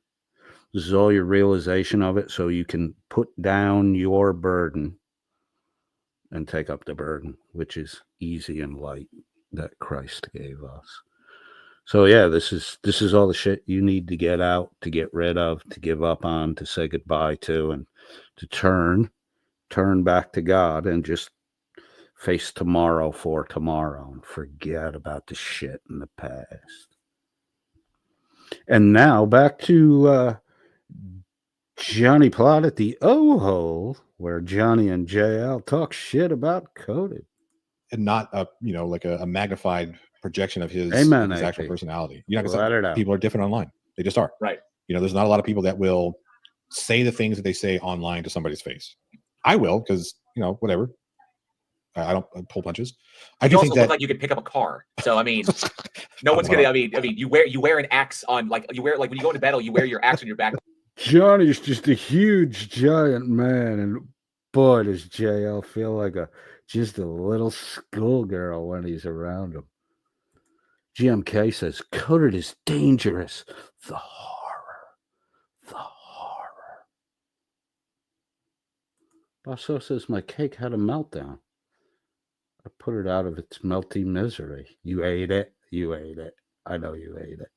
This is all your realization of it, so you can put down your burden and take up the burden, which is easy and light that Christ gave us. So yeah, this is all the shit you need to get out, to get rid of, to give up on, to say goodbye to, and to turn back to God and just face tomorrow for tomorrow and forget about the shit in the past. And now back to Johnny Plot at the O-Hole, where Johnny and JL talk shit about Coded. And not a magnified projection of his actual personality. People are different online. They just are. Right. There's not a lot of people that will say the things that they say online to somebody's face. I will, because whatever. I don't pull punches. I do also think that look like you could pick up a car. So I mean, no one's gonna. I mean, you wear an axe on, like, you wear, like, when you go into battle, you wear your axe on your back. Johnny's just a huge giant man, and boy, does JL feel like just a little schoolgirl when he's around him. GMK says, Coded is dangerous. The horror. Basso says, my cake had a meltdown. I put it out of its melty misery. You ate it. I know you ate it.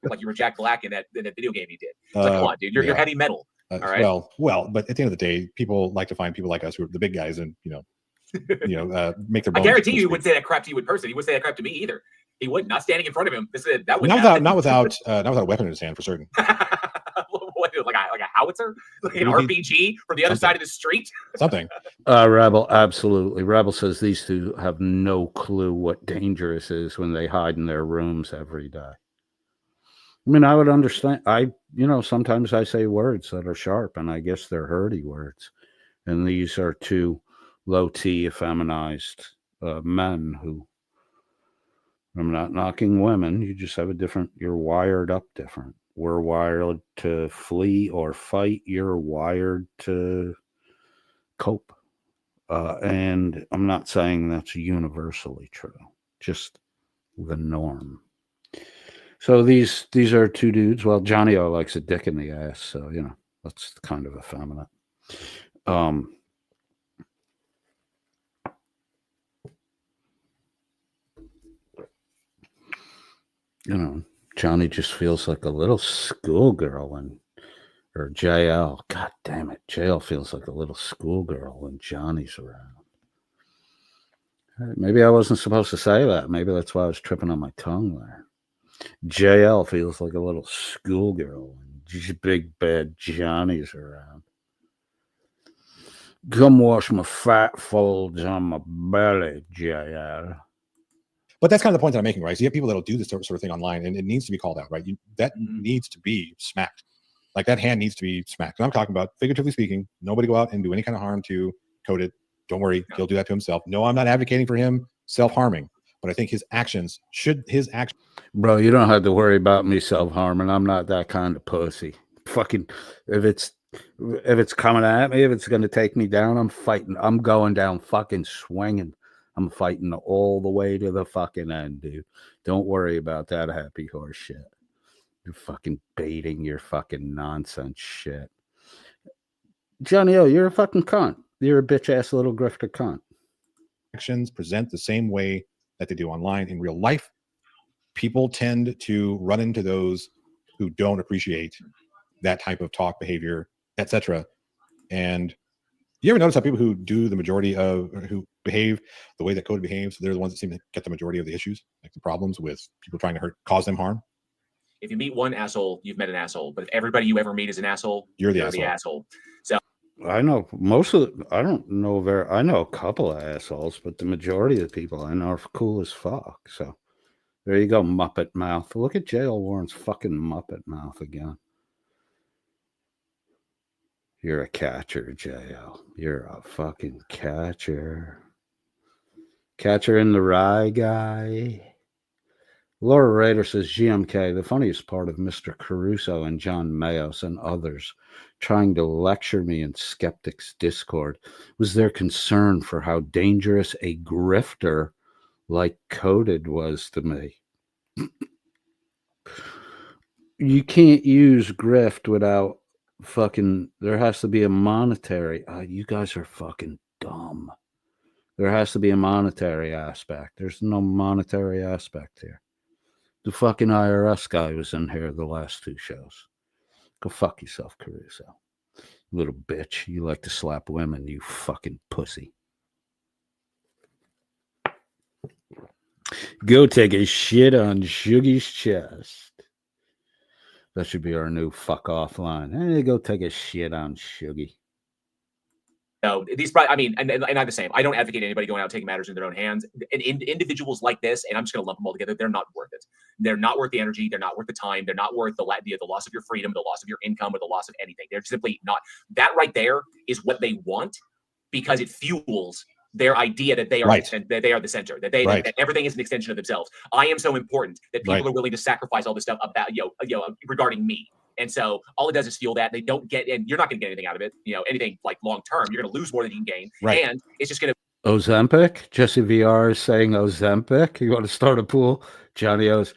Like you were Jack Black in that video game you did. It's like, come on, dude, you're heavy metal. All right. Well, but at the end of the day, people like to find people like us who are the big guys and make their bones. I guarantee you would say that crap to you in person. He wouldn't say that crap to me either. He would not standing in front of him. That would not without a weapon in his hand, for certain. What, like a howitzer, like an RPG from the other side of the street? Something. Rebel, absolutely. Rebel says these two have no clue what dangerous is when they hide in their rooms every day. I mean, I would understand. Sometimes I say words that are sharp, and I guess they're hurty words. And these are two low-T, effeminized men who, I'm not knocking women. You just have you're wired up different. We're wired to flee or fight. You're wired to cope. And I'm not saying that's universally true, just the norm. So these are two dudes. Well, Johnny O likes a dick in the ass, so that's kind of effeminate. Johnny just feels like a little schoolgirl or JL. God damn it, JL feels like a little schoolgirl when Johnny's around. Maybe I wasn't supposed to say that. Maybe that's why I was tripping on my tongue there. JL feels like a little schoolgirl when big bad Johnny's around. Come wash my fat folds on my belly, JL. But that's kind of the point that I'm making, right? So you have people that'll do this sort of thing online, and it needs to be called out, right? That needs to be smacked. Like, that hand needs to be smacked. And I'm talking about, figuratively speaking, nobody go out and do any kind of harm to Coded. Don't worry, he'll do that to himself. No, I'm not advocating for him self-harming, but I think his actions. Bro, you don't have to worry about me self-harming. I'm not that kind of pussy. Fucking, if it's coming at me, if it's going to take me down, I'm fighting. I'm going down fucking swinging. I'm fighting all the way to the fucking end, dude. Don't worry about that happy horse shit. You're fucking baiting your fucking nonsense shit. Johnny O, you're a fucking cunt. You're a bitch-ass little grifter cunt. Actions present the same way that they do online. In real life, people tend to run into those who don't appreciate that type of talk, behavior, etc. And you ever notice how people who do the majority of, who behave the way that Coded behaves, they're the ones that seem to get the majority of the issues, like the problems with people trying to cause them harm? If you meet one asshole, you've met an asshole. But if everybody you ever meet is an asshole, you're the asshole. So I know most of I don't know I know a couple of assholes, but the majority of the people I know are cool as fuck. So there you go, Muppet mouth. Look at J.L. Warren's fucking Muppet mouth again. You're a catcher, JL. You're a fucking catcher. Catcher in the rye guy. Laura Rader says, GMK, the funniest part of Mr. Caruso and John Mayos and others trying to lecture me in Skeptics Discord was their concern for how dangerous a grifter like Coded was to me. You can't use grift without fucking, there has to be a monetary. You guys are fucking dumb. There has to be a monetary aspect. There's no monetary aspect here. The fucking IRS guy was in here the last two shows. Go fuck yourself, Caruso. Little bitch. You like to slap women, you fucking pussy. Go take a shit on Sugy's chest. That should be our new fuck off line. Hey, go take a shit on Sugy. No, these probably, I mean, and I'm the same. I don't advocate anybody going out and taking matters in their own hands. And individuals like this, and I'm just going to lump them all together, they're not worth it. They're not worth the energy. They're not worth the time. They're not worth the loss of your freedom, the loss of your income, or the loss of anything. They're simply not. That right there is what they want because it fuels their idea that they are that they are the center, that that everything is an extension of themselves. I am so important that people are willing to sacrifice all this stuff about regarding me. And so all it does is fuel that. They don't get, and you're not going to get anything out of it. Anything like long term, you're going to lose more than you can gain. Right. And it's just going to. Ozempic. Jesse VR is saying Ozempic. You want to start a pool? Johnny O's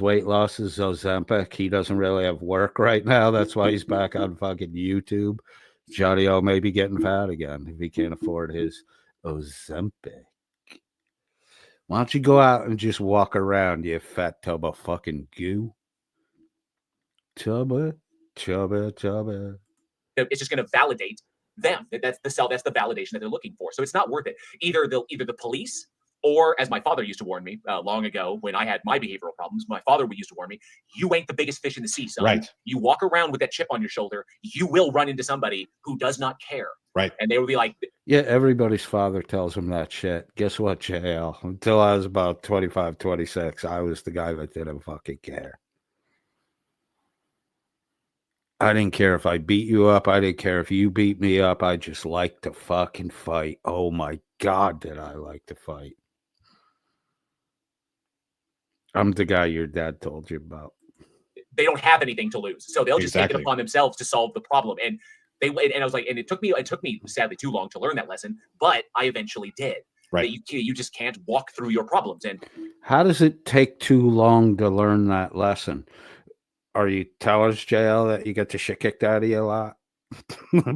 weight loss is Ozempic. He doesn't really have work right now. That's why he's back on fucking YouTube. Johnny O may be getting fat again if he can't afford his Ozempic. Why don't you go out and just walk around, you fat tub of fucking goo? Chubba. It's just going to validate them. That's the validation that they're looking for. So it's not worth it. Either the police, or as my father used to warn me long ago when I had my behavioral problems, my father used to warn me, you ain't the biggest fish in the sea, son. Right. You walk around with that chip on your shoulder, you will run into somebody who does not care. Right. And they would be like, yeah, everybody's father tells him that shit. Guess what, JL? Until I was about 25, 26, I was the guy that didn't fucking care. I didn't care if I beat you up. I didn't care if you beat me up. I just like to fucking fight. Oh my God, did I like to fight. I'm the guy your dad told you about. They don't have anything to lose. So they'll just take it upon themselves to solve the problem. And I was like, and it took me sadly too long to learn that lesson, but I eventually did. Right. That you just can't walk through your problems. And how does it take too long to learn that lesson? Are you telling us, JL, that you get the shit kicked out of you a lot?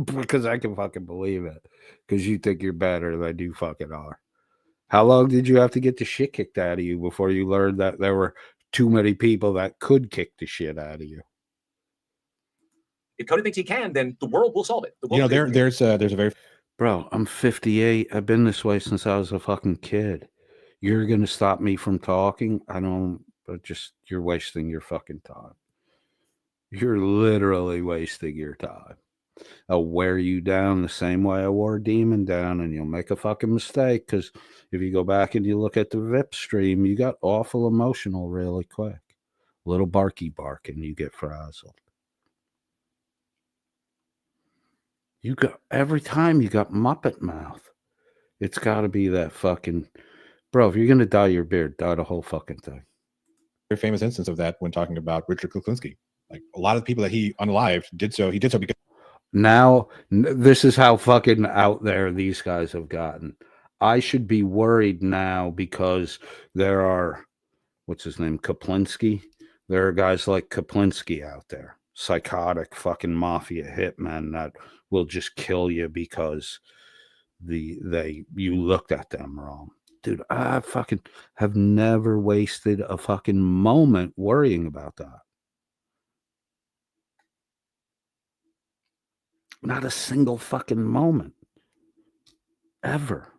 Because I can fucking believe it. Because you think you're better than you fucking are. How long did you have to get the shit kicked out of you before you learned that there were too many people that could kick the shit out of you? If Cody thinks he can, then the world will solve it. There's a very... Bro, I'm 58. I've been this way since I was a fucking kid. You're going to stop me from talking? I don't... But just, you're wasting your fucking time. You're literally wasting your time. I'll wear you down the same way I wore Demon down, and you'll make a fucking mistake, because if you go back and you look at the VIP stream, you got awful emotional really quick. Little barky bark, and you get frazzled. You got, every time you got Muppet mouth. It's got to be that fucking... Bro, if you're going to dye your beard, dye the whole fucking thing. Very famous instance of that when talking about Richard Kuklinski. Like, a lot of the people that he unalived did so because... Now, this is how fucking out there these guys have gotten. I should be worried now because there are, what's his name, Kaplinsky? There are guys like Kaplinsky out there. Psychotic fucking mafia hitmen that will just kill you because you looked at them wrong. Dude, I fucking have never wasted a fucking moment worrying about that. Not a single fucking moment. Ever.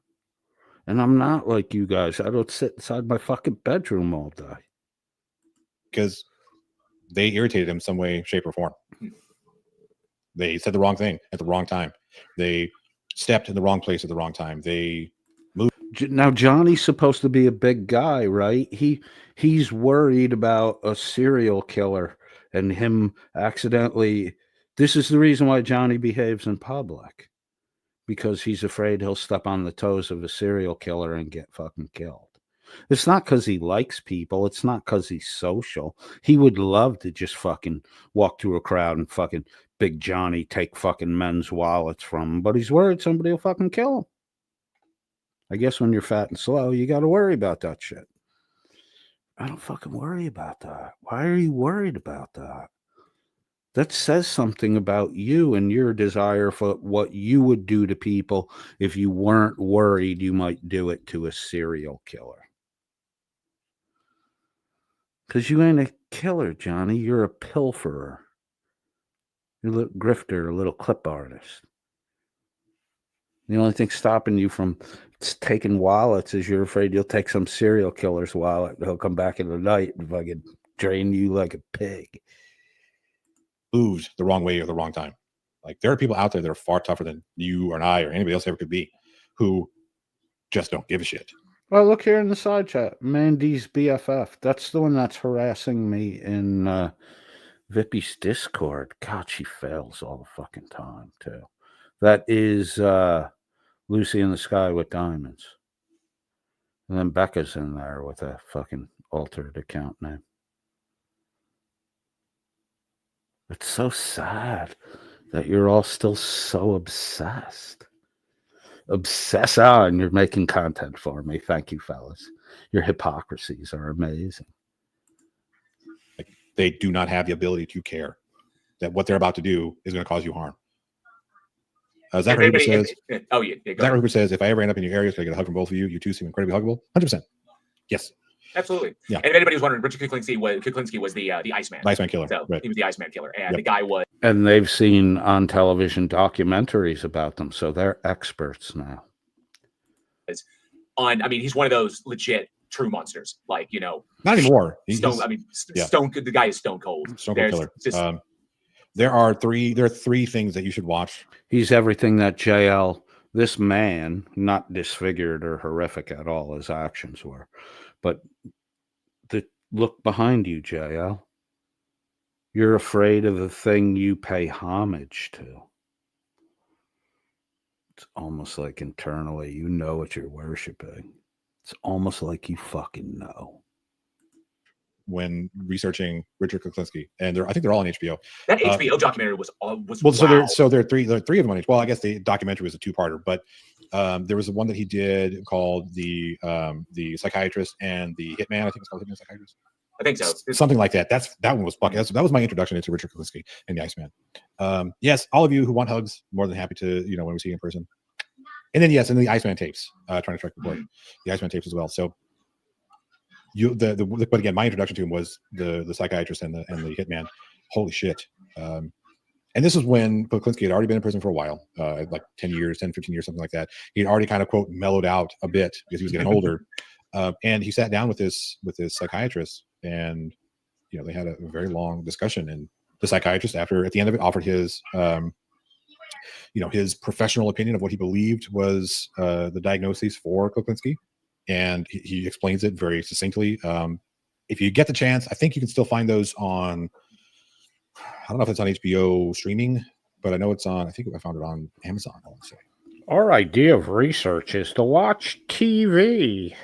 And I'm not like you guys. I don't sit inside my fucking bedroom all day. Because they irritated him some way, shape, or form. They said the wrong thing at the wrong time. They stepped in the wrong place at the wrong time. They moved. Now Johnny's supposed to be a big guy, right? He's worried about a serial killer and him accidentally. This is the reason why Johnny behaves in public, because he's afraid he'll step on the toes of a serial killer and get fucking killed. It's not because he likes people. It's not because he's social. He would love to just fucking walk through a crowd and fucking Big Johnny take fucking men's wallets from him, but he's worried somebody will fucking kill him. I guess when you're fat and slow, you got to worry about that shit. I don't fucking worry about that. Why are you worried about that? That says something about you and your desire for what you would do to people if you weren't worried you might do it to a serial killer. Because you ain't a killer, Johnny. You're a pilferer. You're a little grifter, a little clip artist. The only thing stopping you from taking wallets is you're afraid you'll take some serial killer's wallet and he'll come back in the night and fucking drain you like a pig. Moved the wrong way or the wrong time. Like, there are people out there that are far tougher than you or I or anybody else ever could be, who just don't give a shit. Well, look here in the side chat. Mandy's BFF. That's the one that's harassing me in Vippy's Discord. God, she fails all the fucking time, too. That is Lucy in the Sky with Diamonds. And then Becca's in there with a fucking altered account name. It's so sad that you're all still so obsessed. And you're making content for me. Thank you, fellas. Your hypocrisies are amazing. Like, they do not have the ability to care that what they're about to do is going to cause you harm. Zachary Hooper says, Zachary Hooper says, if I ever end up in your area, can I get a hug from both of you? You two seem incredibly huggable. 100%. Yes. Absolutely. Yeah. And if anybody's wondering, Richard Kuklinski was the Iceman. The Iceman killer. So right. He was the Iceman killer. And the guy was. And they've seen on television documentaries about them. So they're experts now. He's one of those legit true monsters. Like, you know. Not anymore. The guy is stone cold. Stone cold killer. There are three things that you should watch. He's everything that JL, this man, not disfigured or horrific at all, his actions were. But look behind you, JL. You're afraid of the thing you pay homage to. It's almost like internally, you know what you're worshiping. It's almost like you fucking know. When researching Richard Kuklinski, and I think they're all on HBO. That HBO documentary was well. Wow. So there are three of them on HBO. Well, I guess the documentary was a two-parter, but there was one that he did called the Psychiatrist and the Hitman. I think it's called Hitman Psychiatrist. I think so. Something like that. That one was fucking. That was my introduction into Richard Kuklinski and the Iceman. Yes, all of you who want hugs, more than happy to, when we see you in person. And then and the Iceman tapes. Trying to track the Iceman tapes as well. So. But again, my introduction to him was the Psychiatrist and the Hitman. Holy shit. And this is when Kuklinski had already been in prison for a while, like 10 years, 10, 15 years, something like that. He had already kind of, quote, mellowed out a bit because he was getting older. And he sat down with his psychiatrist, and, they had a very long discussion. And the psychiatrist, at the end of it, offered his, his professional opinion of what he believed was the diagnosis for Kuklinski. And he explains it very succinctly. If you get the chance, I think you can still find those on, I don't know if it's on HBO streaming, but I know it's on, I think I found it on Amazon, I want to say. Our idea of research is to watch TV.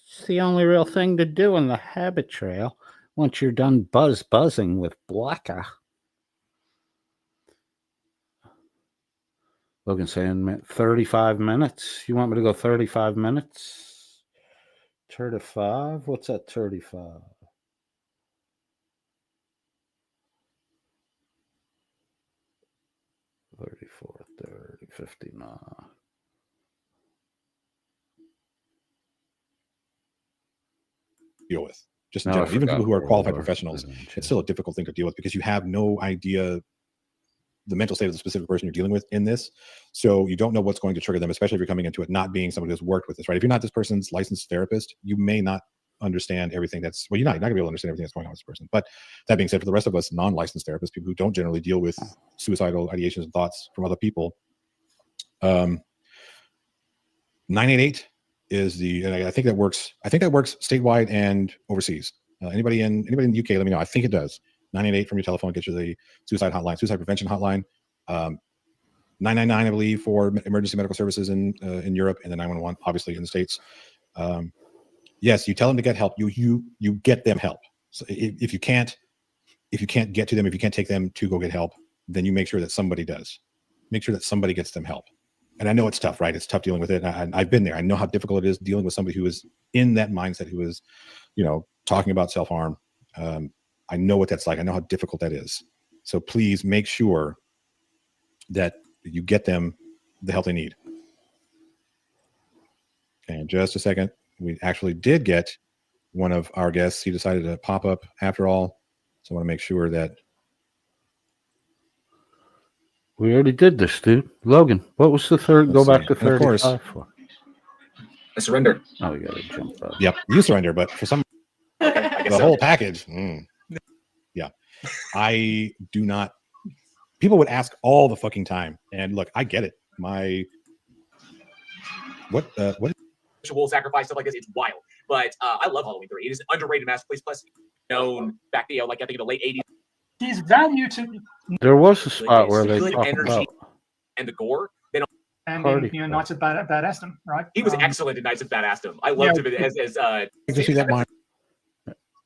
It's the only real thing to do in the habit trail once you're done buzzing with Blacka. Logan saying 35 minutes. You want me to go 35 minutes? 35? What's that 35? 34, 30, 59. Deal with. Just in general. Even people who are qualified professionals, it's still a difficult thing to deal with because you have no idea the mental state of the specific person you're dealing with in this. So you don't know what's going to trigger them, especially if you're coming into it not being somebody who's worked with this, right? If you're not this person's licensed therapist, you may not understand everything you're not going to be able to understand everything that's going on with this person. But that being said, for the rest of us non-licensed therapists, people who don't generally deal with suicidal ideations and thoughts from other people, 988 is the, and I think that works. I think that works statewide and overseas. Anybody in the UK, let me know. I think it does. 988 from your telephone gets you the suicide hotline, suicide prevention hotline. 999, I believe, for emergency medical services in Europe, and the 911, obviously, in the States. Yes, you tell them to get help. You get them help. So if you can't get to them, if you can't take them to go get help, then you make sure that somebody does. Make sure that somebody gets them help. And I know it's tough, right? It's tough dealing with it. I've been there. I know how difficult it is dealing with somebody who is in that mindset, who is, talking about self-harm. I know what that's like. I know how difficult that is. So please make sure that you get them the help they need. And just a second, we actually did get one of our guests. He decided to pop up after all. So I want to make sure that. We already did this, dude. Logan, what was the third? Go back to 35 for. I surrender. Oh, you got to jump up. Yep, you surrender, but for some, the whole package. Yeah, I do not. People would ask all the fucking time, and look, I get it. What ritual sacrifice stuff like this, it's wild. But I love Halloween 3. It is an underrated masterpiece. Plus, known back I think in the late 80s. His value to there was a spot where they good talk energy about and the gore. Then and Party. in Knights of Badassdom, right? he was excellent in Knights of Badassdom. I loved him as Did you see that?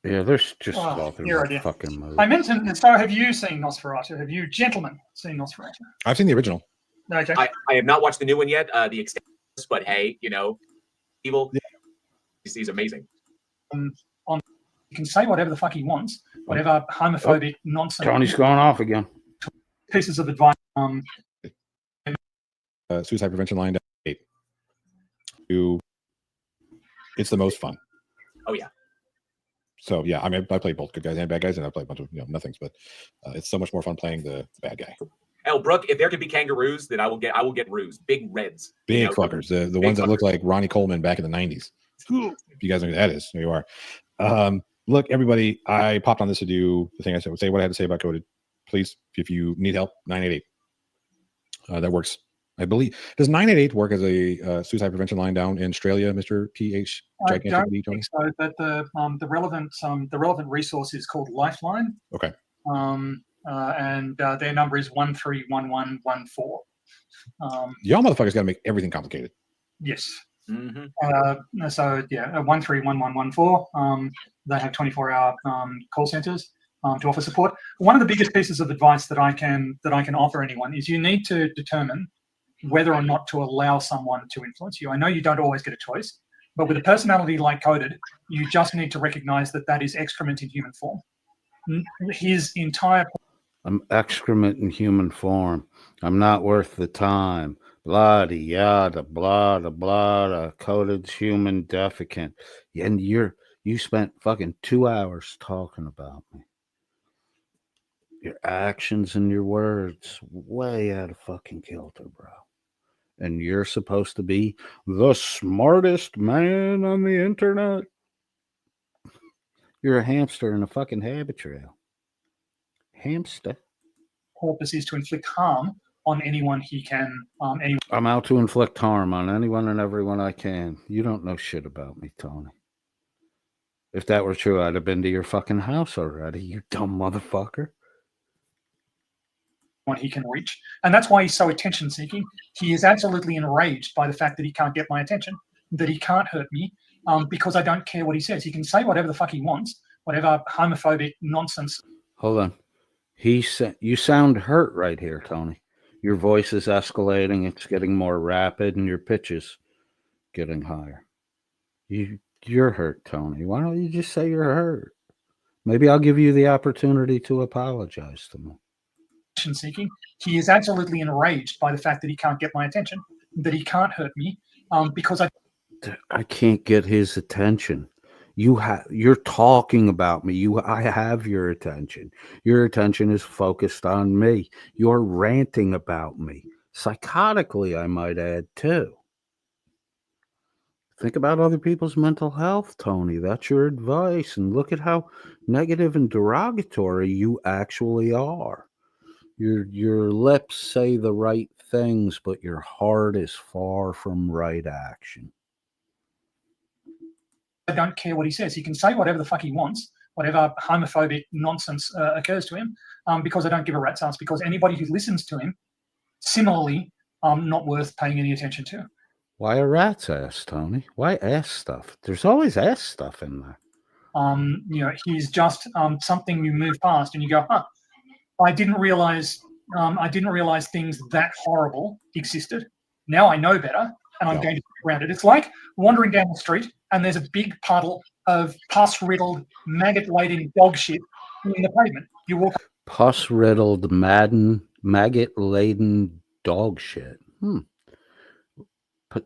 yeah, there's just all through here that it is. fucking movie. I mentioned. So, have you seen Nosferatu? Have you, gentlemen, seen Nosferatu? I've seen the original. Okay. I have not watched the new one yet. The extended, but hey, evil. Yeah. He's amazing. He can say whatever the fuck he wants, whatever homophobic nonsense. Tony's going off again. Pieces of advice. Suicide prevention line 8. It's the most fun. Oh yeah. So yeah, I mean, I play both good guys and bad guys, and I play a bunch of nothings, but it's so much more fun playing the bad guy. Brooke, if there could be kangaroos, then I will get roos, big reds, big fuckers, the ones that look like Ronnie Coleman back in the 90s. If you guys know who that is, there you are. Look, everybody, I popped on this to do the thing I said. Say what I had to say about coded. Please, if you need help, 988. That works. I believe. Does 988 work as a suicide prevention line down in Australia, Mr. PH? I don't think so, but the relevant resource is called Lifeline. Okay. And their number is 131114. Y'all motherfuckers got to make everything complicated. Yes. Mm-hmm. So yeah, 131114. They have 24-hour call centers to offer support. One of the biggest pieces of advice that I can offer anyone is you need to determine whether or not to allow someone to influence you. I know you don't always get a choice, but with a personality like Coded, you just need to recognize that is excrement in human form. His entire I'm excrement in human form. I'm not worth the time. Blah yada blah blah. Coded human defecant. And you spent fucking 2 hours talking about me. Your actions and your words way out of fucking kilter, bro. And you're supposed to be the smartest man on the internet. You're a hamster in a fucking habit trail. Hamster. purpose is to inflict harm on anyone he can. I'm out to inflict harm on anyone and everyone I can. You don't know shit about me, Tony. If that were true, I'd have been to your fucking house already, you dumb motherfucker. He can reach, and that's why he's so attention-seeking. He is absolutely enraged by the fact that he can't get my attention, that he can't hurt me, because I don't care what he says. He can say whatever the fuck he wants, whatever homophobic nonsense. Hold on. You sound hurt right here, Tony. Your voice is escalating. It's getting more rapid, and your pitch is getting higher. You're hurt, Tony. Why don't you just say you're hurt? Maybe I'll give you the opportunity to apologize to me. Seeking. He is absolutely enraged by the fact that he can't get my attention, that he can't hurt me, because I can't get his attention. You're talking about me. I have your attention. Your attention is focused on me. You're ranting about me. Psychotically, I might add, too. Think about other people's mental health, Tony. That's your advice. And look at how negative and derogatory you actually are. Your lips say the right things, but your heart is far from right action. I don't care what he says. He can say whatever the fuck he wants, whatever homophobic nonsense occurs to him, because I don't give a rat's ass, because anybody who listens to him, similarly, not worth paying any attention to. Why a rat's ass, Tony? Why ass stuff? There's always ass stuff in there. He's just something you move past and you go, huh, I didn't realize things that horrible existed. Now I know better, and I'm going to get around it. It's like wandering down the street and there's a big puddle of pus-riddled, maggot-laden dog shit in the pavement. You walk. Pus-riddled, maggot-laden dog shit. But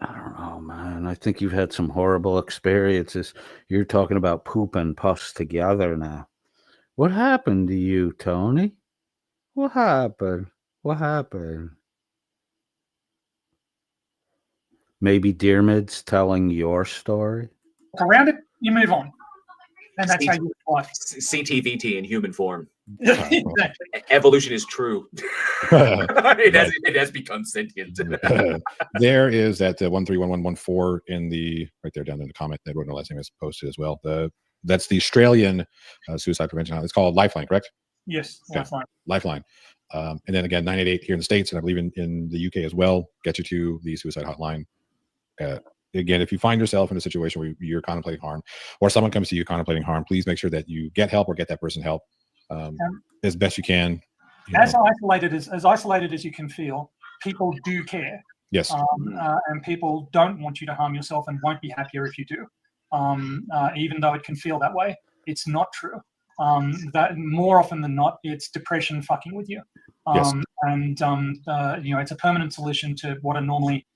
I don't know, man. I think you've had some horrible experiences. You're talking about poop and pus together now. What happened to you, Tony? What happened? What happened? Maybe Diarmid's telling your story? Around it, you move on. And that's how you life. CTVT in human form. Exactly. Evolution is true. it has become sentient. There is that 131114 in the right there down in the comment that wrote last name is posted as well. That's the Australian suicide prevention hotline. It's called Lifeline, correct? Yes, okay. Lifeline. And then again, 988 here in the States, and I believe in the UK as well, get you to the suicide hotline. Again, if you find yourself in a situation where you're contemplating harm, or someone comes to you contemplating harm, please make sure that you get help or get that person help as best you can. As isolated as you can feel, people do care. Yes. And people don't want you to harm yourself and won't be happier if you do. Even though it can feel that way, it's not true. That more often than not, it's depression fucking with you. Yes. And it's a permanent solution to what are normally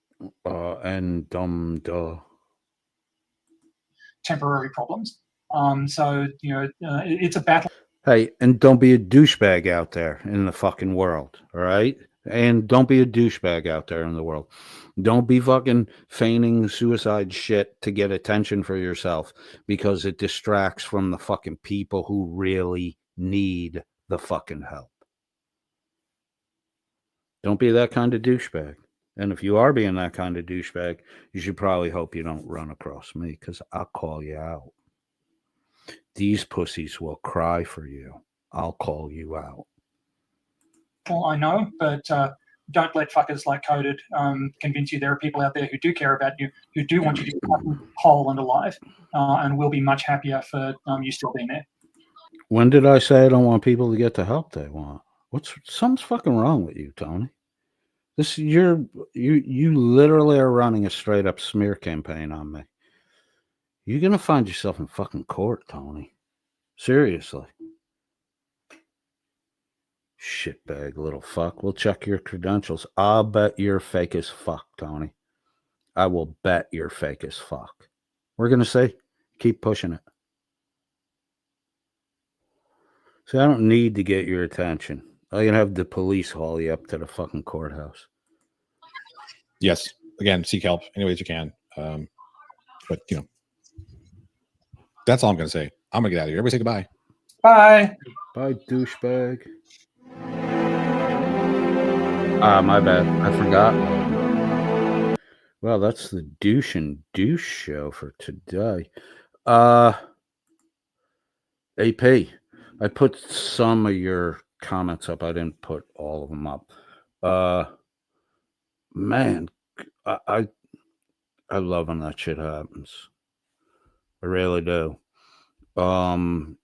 temporary problems. It's a battle. Hey, and don't be a douchebag out there in the fucking world, all right? And don't be a douchebag out there in the world. Don't be fucking feigning suicide shit to get attention for yourself, because it distracts from the fucking people who really need the fucking help. Don't be that kind of douchebag. And if you are being that kind of douchebag, you should probably hope you don't run across me, because I'll call you out. These pussies will cry for you. I'll call you out. Well, I know, but don't let fuckers like Coded convince you there are people out there who do care about you, who do want you to be whole and alive, and will be much happier for you still being there. When did I say I don't want people to get the help they want? Something's fucking wrong with you, Tony. You literally are running a straight up smear campaign on me. You're gonna find yourself in fucking court, Tony. Seriously. Shitbag little fuck. We'll check your credentials. I'll bet you're fake as fuck, Tony. I will bet you're fake as fuck. We're gonna say, keep pushing it. See, I don't need to get your attention. I can have the police haul you up to the fucking courthouse. Yes. Again, seek help any ways you can. But that's all I'm gonna say. I'm gonna get out of here. Everybody say goodbye. Bye. Bye, douchebag. My bad. I forgot. Well, that's the douche and douche show for today. AP, I put some of your comments up. I didn't put all of them up. Man, I love when that shit happens. I really do.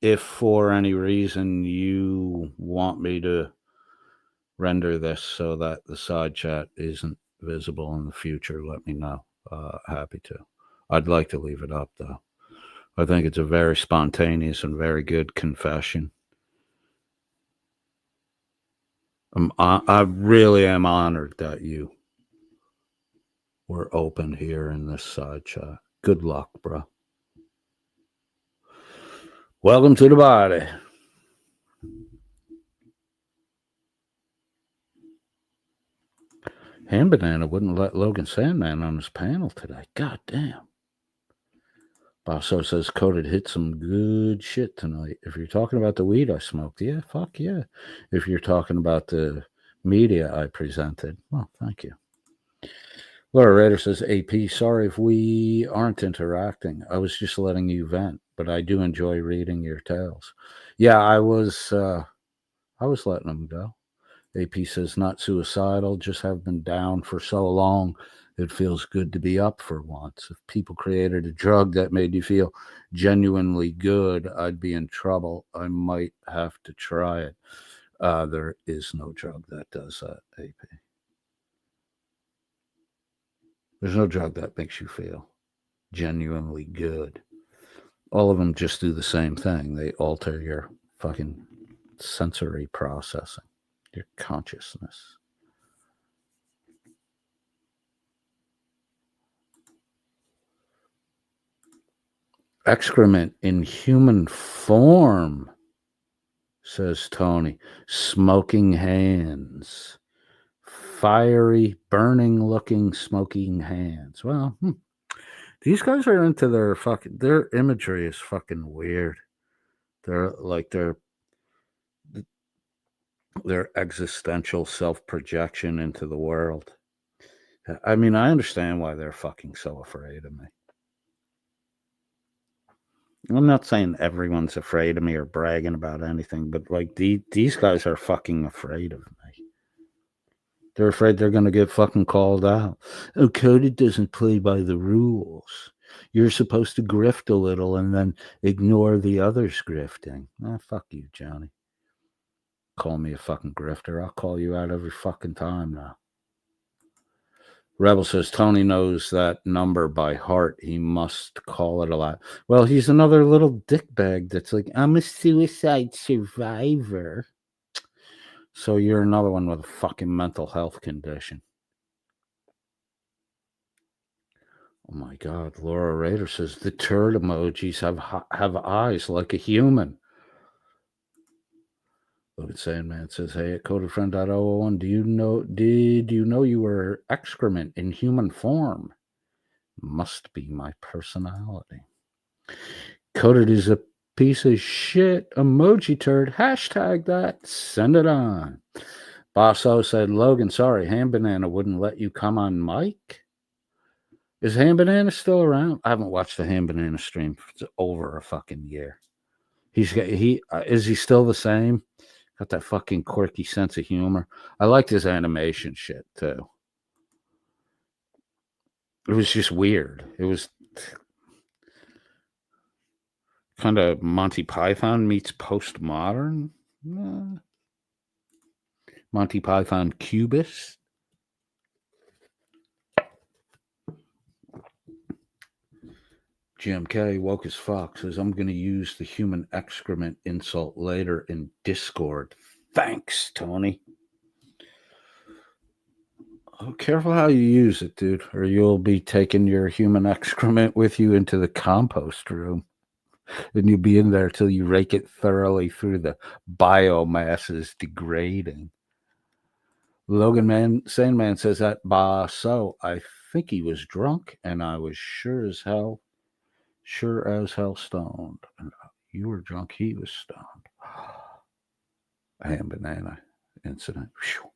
If for any reason you want me to render this so that the side chat isn't visible in the future, let me know. Happy to. I'd like to leave it up, though. I think it's a very spontaneous and very good confession. I really am honored that you were open here in this side chat. Good luck, bro. Welcome to the body. Hand Banana wouldn't let Logan Sandman on his panel today. God damn. Basso says, Coded hit some good shit tonight. If you're talking about the weed I smoked, yeah, fuck yeah. If you're talking about the media I presented, well, thank you. Laura Rader says, AP, sorry if we aren't interacting. I was just letting you vent, but I do enjoy reading your tales. Yeah, I was letting them go. AP says, not suicidal, just have been down for so long. It feels good to be up for once. If people created a drug that made you feel genuinely good, I'd be in trouble. I might have to try it. There is no drug that does that, AP. There's no drug that makes you feel genuinely good. All of them just do the same thing. They alter your fucking sensory processing, your consciousness. Excrement in human form, says Tony. Smoking hands. Fiery, burning looking, smoking hands. Well, these guys are into their imagery is fucking weird. They're like their existential self-projection into the world. I mean, I understand why they're fucking so afraid of me. I'm not saying everyone's afraid of me or bragging about anything, but like these guys are fucking afraid of me. They're afraid they're going to get fucking called out. Oh, Coded doesn't play by the rules. You're supposed to grift a little and then ignore the others grifting. Fuck you, Johnny. Call me a fucking grifter. I'll call you out every fucking time now. Rebel says Tony knows that number by heart. He must call it a lot. Well, he's another little dickbag that's like, I'm a suicide survivor. So you're another one with a fucking mental health condition. Oh my God. Laura Rader says the turd emojis have eyes like a human. Look at Sandman says, hey, at codedfriend.001, did you know you were excrement in human form? Must be my personality. Coded is a piece of shit emoji turd. Hashtag that. Send it on. Bosso said, Logan, sorry, Ham Banana wouldn't let you come on mic. Is Ham Banana still around? I haven't watched the Ham Banana stream for over a fucking year. Is he still the same? Got that fucking quirky sense of humor. I liked his animation shit too. It was just weird. It was kind of Monty Python meets postmodern. Monty Python Cubist. GMK, woke as fuck, says, I'm going to use the human excrement insult later in Discord. Thanks, Tony. Oh, careful how you use it, dude, or you'll be taking your human excrement with you into the compost room. And you'll be in there till you rake it thoroughly through the biomasses degrading. Sandman says that, so I think he was drunk, and I was sure as hell stoned. And you were drunk, he was stoned. Ham Banana incident. Whew.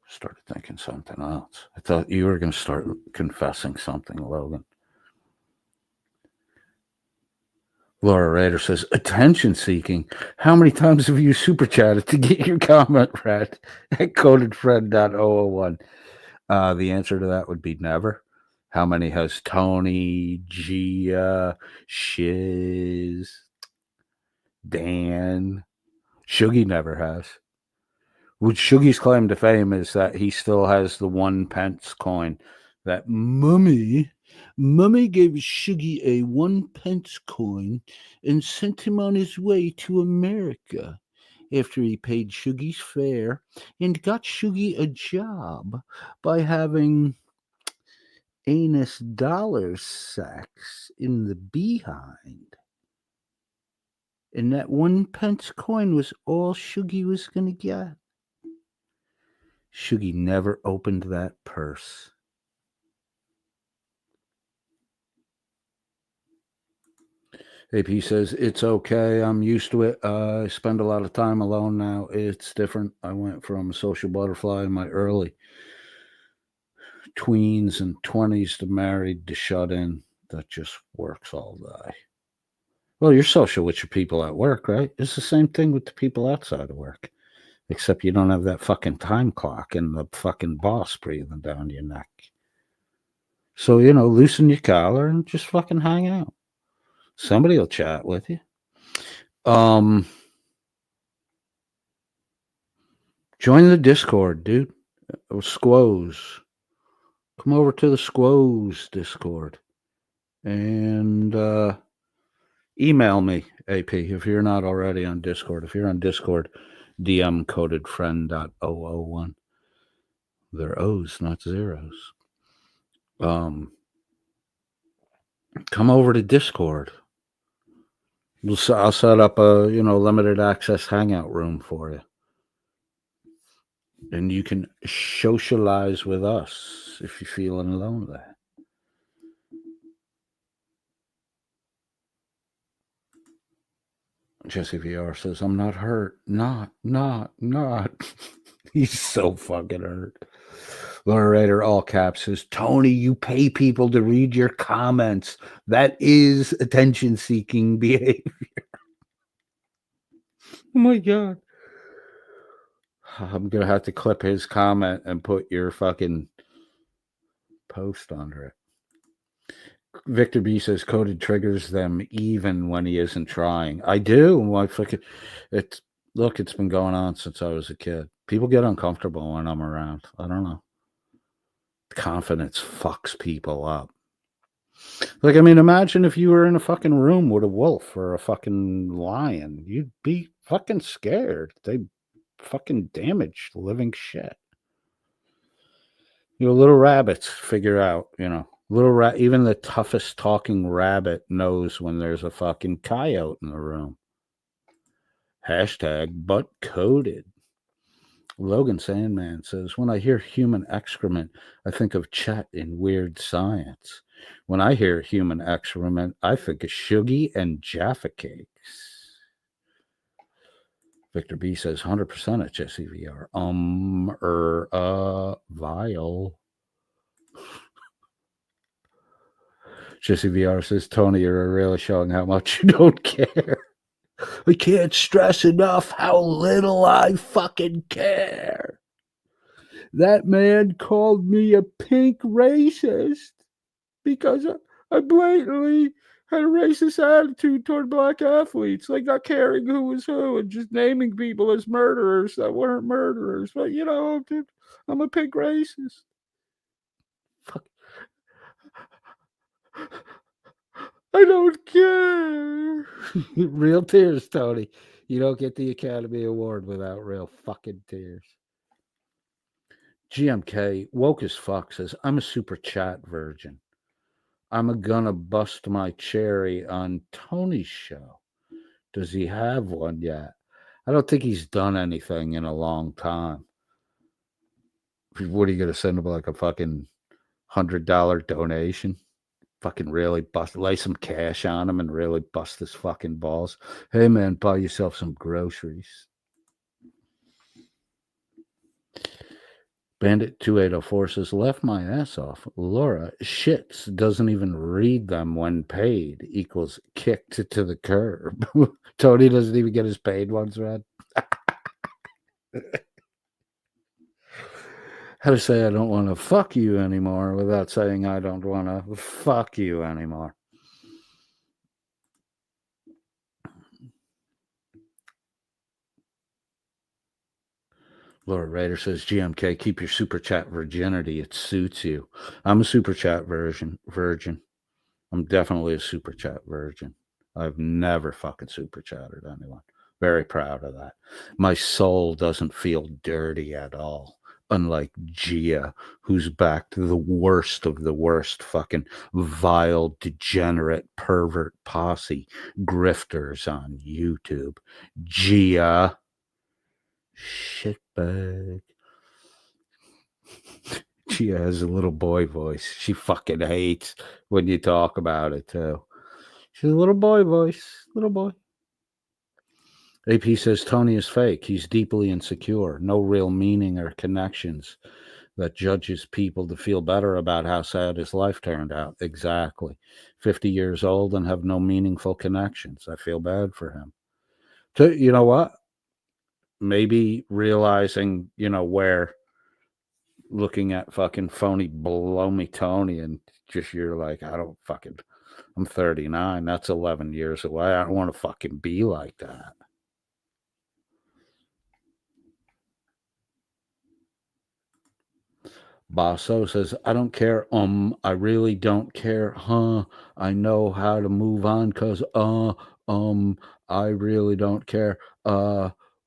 Started thinking something else. I thought you were going to start confessing something, Logan. Laura Rader says, attention seeking. How many times have you super chatted to get your comment read at codedfriend.001? The answer to that would be never. How many has Tony, Gia, Shiz, Dan? Shuggy never has. What Shuggy's claim to fame is that he still has the 1 pence coin that Mummy gave Shuggy a 1 pence coin and sent him on his way to America after he paid Shuggy's fare and got Shuggy a job by having anus dollar sacks in the behind. And that 1 pence coin was all Shuggy was going to get. Shuggy never opened that purse. AP says, it's okay. I'm used to it. I spend a lot of time alone now. It's different. I went from a social butterfly in my early tweens and 20s to married to shut in. That just works all day. Well, you're social with your people at work, right? It's the same thing with the people outside of work, except you don't have that fucking time clock and the fucking boss breathing down your neck. So, loosen your collar and just fucking hang out. Somebody will chat with you. Join the Discord, dude. Squoze. Come over to the Squoze Discord and email me, AP, if you're not already on Discord. If you're on Discord, DM codedfriend.001. They're O's, not zeros. Come over to Discord. I'll set up a limited access hangout room for you, and you can socialize with us if you're feeling lonely. Jesse VR says, I'm not hurt. Not. He's so fucking hurt. Moderator, all caps, says, Tony, you pay people to read your comments. That is attention-seeking behavior. Oh, my God. I'm going to have to clip his comment and put your fucking post under it. Victor B says, Coded triggers them even when he isn't trying. I do. It's been going on since I was a kid. People get uncomfortable when I'm around. I don't know. Confidence fucks people up. Imagine if you were in a fucking room with a wolf or a fucking lion. You'd be fucking scared. They fucking damage living shit. Little rabbits figure out, even the toughest talking rabbit knows when there's a fucking coyote in the room. Hashtag but coded. Logan Sandman says, when I hear human excrement, I think of Chet in Weird Science. When I hear human excrement, I think of Shuggy and Jaffa Cakes. Victor B says, 100% at Jesse VR. Vile. Jesse VR says, Tony, you're really showing how much you don't care. I can't stress enough how little I fucking care. That man called me a pink racist because I blatantly had a racist attitude toward black athletes, like not caring who was who and just naming people as murderers that weren't murderers. But, I'm a pink racist. Fuck. I don't care. Real tears, Tony. You don't get the Academy Award without real fucking tears. GMK, woke as fuck, says, I'm a super chat virgin. I'm gonna bust my cherry on Tony's show. Does he have one yet? I don't think he's done anything in a long time. What are you gonna send him, like a fucking $100 donation? Fucking really lay some cash on him and really bust his fucking balls. Hey man, buy yourself some groceries. Bandit 2804 says, left my ass off. Laura shits, doesn't even read them when paid, equals kicked to the curb. Tony doesn't even get his paid ones read. How to say I don't want to fuck you anymore without saying I don't want to fuck you anymore. Laura Raider says, GMK, keep your super chat virginity. It suits you. I'm a super chat virgin. I'm definitely a super chat virgin. I've never fucking super chatted anyone. Very proud of that. My soul doesn't feel dirty at all. Unlike Gia, who's backed the worst of the worst fucking vile, degenerate, pervert posse grifters on YouTube. Gia. Shitbag. She has a little boy voice. She fucking hates when you talk about it, too. She's a little boy voice. Little boy. AP says Tony is fake. He's deeply insecure. No real meaning or connections that judges people to feel better about how sad his life turned out. Exactly. 50 years old and have no meaningful connections. I feel bad for him. You know what? Maybe realizing, where looking at fucking phony below me Tony and just you're like, I'm 39. That's 11 years away. I don't want to fucking be like that. Basso says, I don't care. I really don't care. I know how to move on because, I really don't care.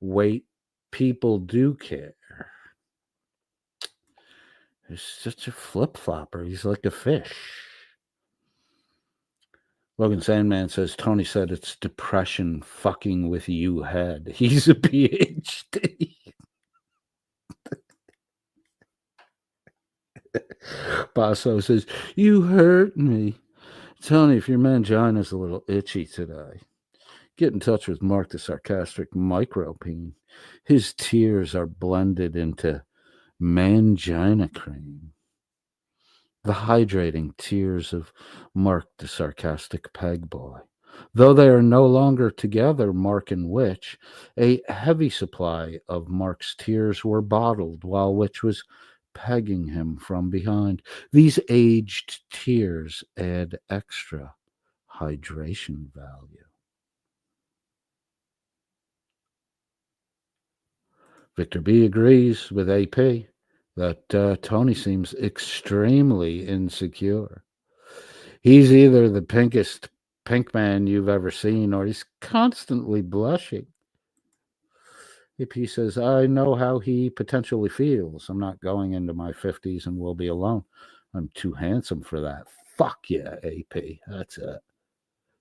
Wait, people do care. He's such a flip-flopper. He's like a fish. Logan Sandman says, Tony said it's depression fucking with you head. He's a PhD. Basso says, you hurt me. Tony, if your mangina's a little itchy today, get in touch with Mark the Sarcastic Micropene. His tears are blended into mangina cream. The hydrating tears of Mark the Sarcastic Peg Boy. Though they are no longer together, Mark and Witch, a heavy supply of Mark's tears were bottled while Witch was pegging him from behind. These aged tears add extra hydration value. Victor B agrees with AP that Tony seems extremely insecure. He's either the pinkest pink man you've ever seen, or he's constantly blushing. AP says, I know how he potentially feels. I'm not going into my 50s and will be alone. I'm too handsome for that. Fuck yeah, AP. That's it.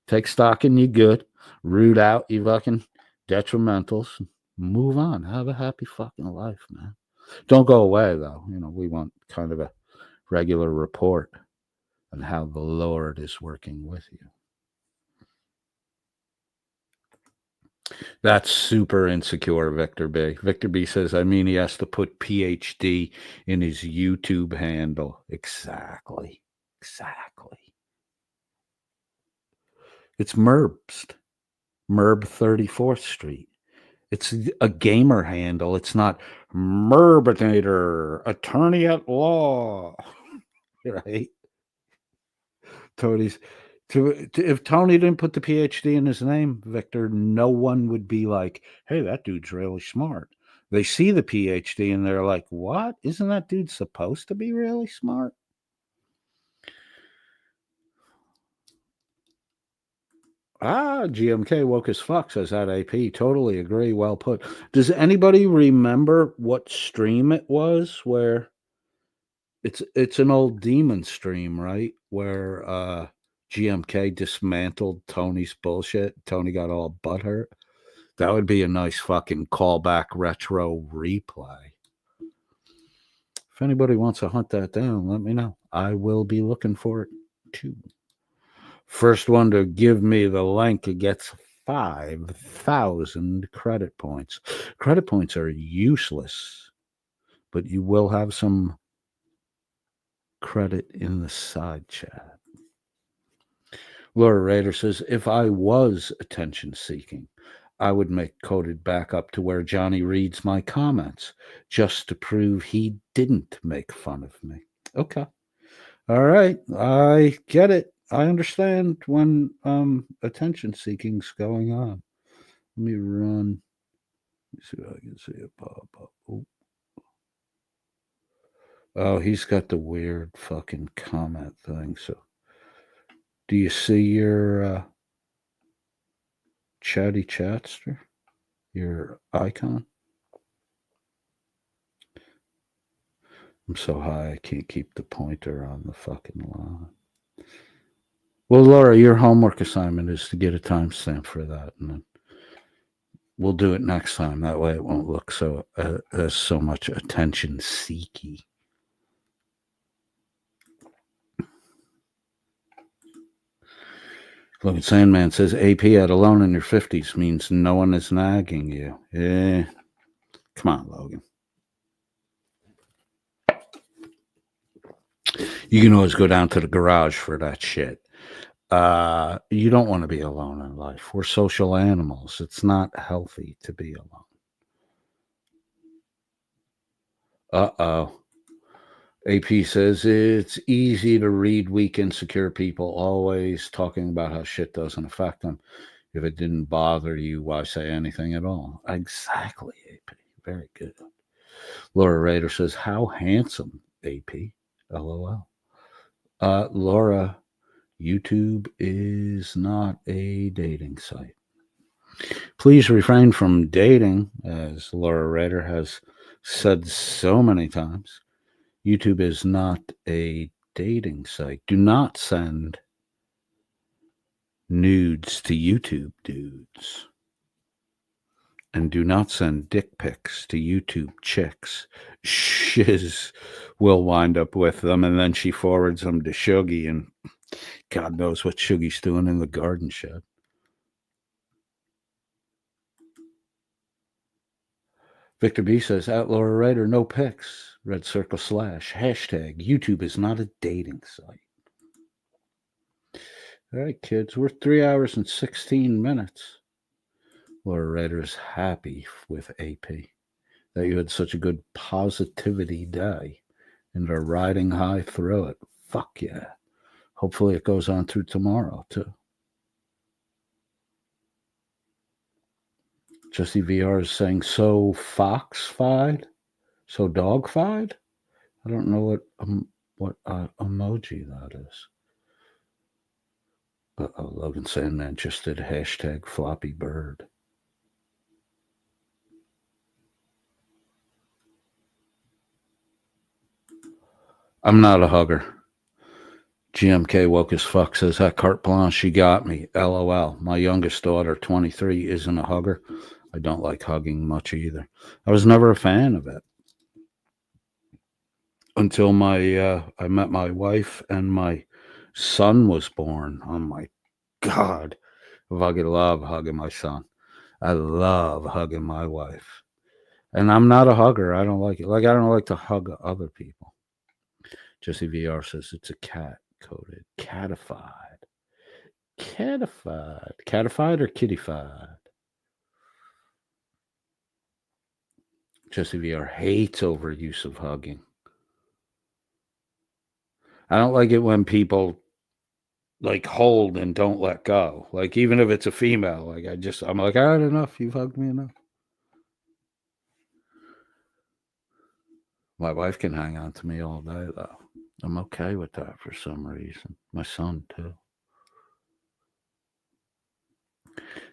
Take stock in you good. Root out you fucking detrimentals. Move on. Have a happy fucking life, man. Don't go away, though. We want kind of a regular report on how the Lord is working with you. That's super insecure, Victor B. Victor B says, he has to put PhD in his YouTube handle. Exactly. It's Merbst. Merb 34th Street. It's a gamer handle. It's not Merbinator, attorney at law. Right? If Tony didn't put the PhD in his name, Victor, no one would be like, hey, that dude's really smart. They see the PhD and they're like, what? Isn't that dude supposed to be really smart? GMK woke as fuck, says that AP. Totally agree. Well put. Does anybody remember what stream it was where it's an old demon stream, right? Where GMK dismantled Tony's bullshit. Tony got all butthurt. That would be a nice fucking callback retro replay. If anybody wants to hunt that down, let me know. I will be looking for it too. First one to give me the link gets 5,000 credit points. Credit points are useless, but you will have some credit in the side chat. Laura Rader says, if I was attention seeking, I would make coded back up to where Johnny reads my comments just to prove he didn't make fun of me. Okay. All right. I get it. I understand when attention seeking's going on. Let me run. Let me see if I can see it pop up. Oh, he's got the weird fucking comment thing. So do you see your chatty chatster? Your icon? I'm so high I can't keep the pointer on the fucking line. Well, Laura, your homework assignment is to get a timestamp for that, and then we'll do it next time. That way it won't look so much attention seeky. Logan Sandman says AP at alone in your 50s means no one is nagging you. Yeah. Come on, Logan. You can always go down to the garage for that shit. You don't want to be alone in life. We're social animals. It's not healthy to be alone. Uh-oh. AP says it's easy to read weak, insecure people always talking about how shit doesn't affect them. If it didn't bother you, why say anything at all? Exactly, AP. Very good. Laura Rader says, how handsome, AP. LOL. Laura, YouTube is not a dating site. Please refrain from dating, as Laura Rader has said so many times. YouTube is not a dating site. Do not send nudes to YouTube dudes. And do not send dick pics to YouTube chicks. Shiz will wind up with them, and then she forwards them to Shuggy, and God knows what Shuggy's doing in the garden shed. Victor B says, at Laura Ryder, no pics. Red circle / hashtag YouTube is not a dating site. All right, kids, we're 3 hours and 16 minutes. Laura Ryder is happy with AP that you had such a good positivity day and are riding high through it. Fuck yeah. Hopefully it goes on through tomorrow, too. Jesse VR is saying, so fox-fied? So dog-fied? I don't know what emoji that is. Uh-oh, Logan Sandman just did hashtag floppy bird. I'm not a hugger. GMK woke as fuck says, that carte blanche, she got me. LOL. My youngest daughter, 23, isn't a hugger. I don't like hugging much either. I was never a fan of it. Until I met my wife and my son was born. Oh my God. I fucking love hugging my son. I love hugging my wife. And I'm not a hugger. I don't like it. Like, I don't like to hug other people. Jesse VR says it's a cat coded. Catified. Catified. Catified or kittified? Jesse VR hates overuse of hugging. I don't like it when people like hold and don't let go. Like, even if it's a female, like I'm like, all right, enough. You've hugged me enough. My wife can hang on to me all day, though. I'm okay with that for some reason. My son, too.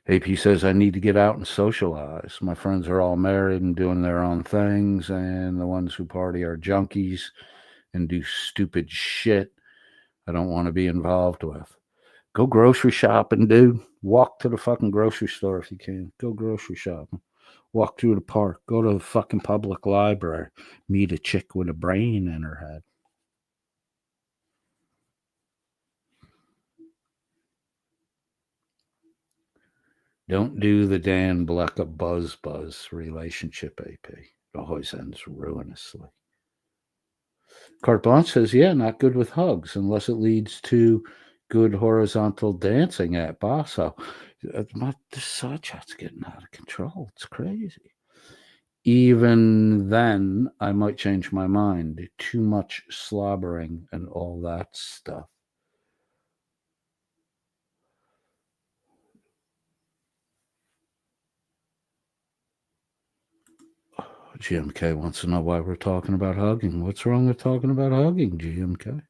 AP says, I need to get out and socialize. My friends are all married and doing their own things, and the ones who party are junkies and do stupid shit I don't want to be involved with. Go grocery shopping, dude. Walk to the fucking grocery store if you can. Go grocery shopping. Walk through the park. Go to the fucking public library. Meet a chick with a brain in her head. Don't do the Dan Blecka buzz relationship, AP. It always ends ruinously. Carte Blanche says, yeah, not good with hugs unless it leads to good horizontal dancing at Basso. This side chat's getting out of control. It's crazy. Even then, I might change my mind. Too much slobbering and all that stuff. GMK wants to know why we're talking about hugging. What's wrong with talking about hugging, GMK?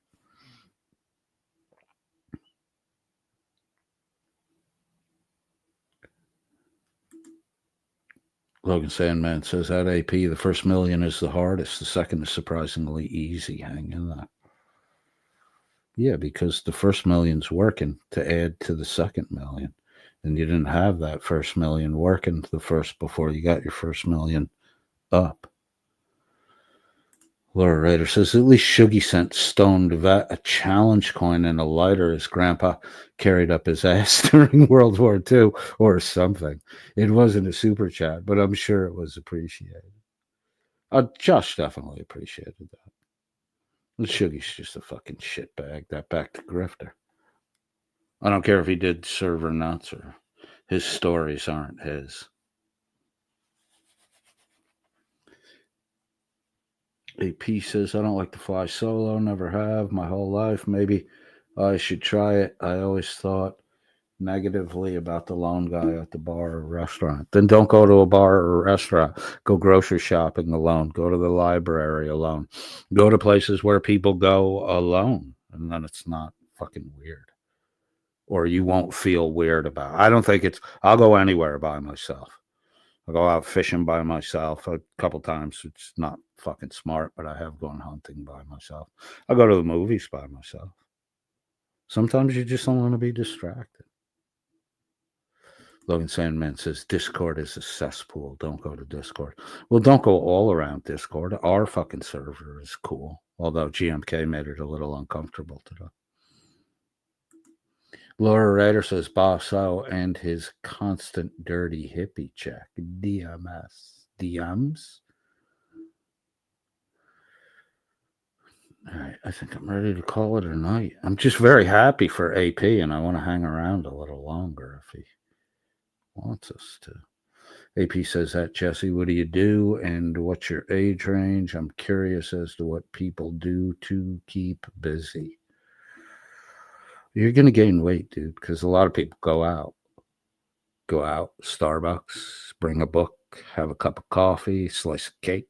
Logan Sandman says, at AP, the first million is the hardest. The second is surprisingly easy. Hang in there. Yeah, because the first million's working to add to the second million. And you didn't have that first million working before you got your first million up. Laura Rader says, at least Shuggy sent Stoned Vet a challenge coin and a lighter his grandpa carried up his ass during World War II or something. It wasn't a super chat, but I'm sure it was appreciated. Josh definitely appreciated that. Well, Shuggy's just a fucking shitbag. That back to grifter. I don't care if he did serve or not serve. His stories aren't his. AP says, I don't like to fly solo, never have my whole life. Maybe I should try it. I always thought negatively about the lone guy at the bar or restaurant. Then don't go to a bar or restaurant. Go grocery shopping alone. Go to the library alone. Go to places where people go alone. And then it's not fucking weird. Or you won't feel weird about it. I don't think I'll go anywhere by myself. I'll go out fishing by myself a couple times. It's not fucking smart, but I have gone hunting by myself. I'll go to the movies by myself. Sometimes you just don't want to be distracted. Logan Sandman says, Discord is a cesspool. Don't go to Discord. Well, don't go all around Discord. Our fucking server is cool. Although GMK made it a little uncomfortable today. Laura Ryder says, Bosso and his constant dirty hippie check. DMS. DMs? All right, I think I'm ready to call it a night. I'm just very happy for AP, and I want to hang around a little longer if he wants us to. AP says that, Jesse, what do you do and what's your age range? I'm curious as to what people do to keep busy. You're going to gain weight, dude, because a lot of people go out, Starbucks, bring a book, have a cup of coffee, slice of cake.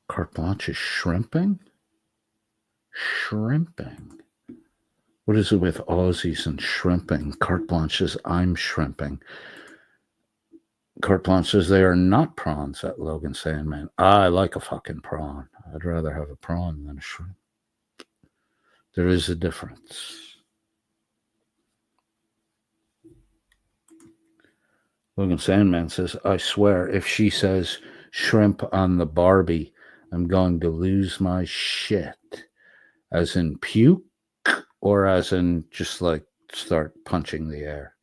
Carte Blanche is shrimping? Shrimping. What is it with Aussies and shrimping? Carte Blanche says, I'm shrimping. Carte Blanche says they are not prawns at Logan Sandman. I like a fucking prawn. I'd rather have a prawn than a shrimp. There is a difference. Logan Sandman says, I swear, if she says shrimp on the Barbie, I'm going to lose my shit. As in puke or as in just like start punching the air?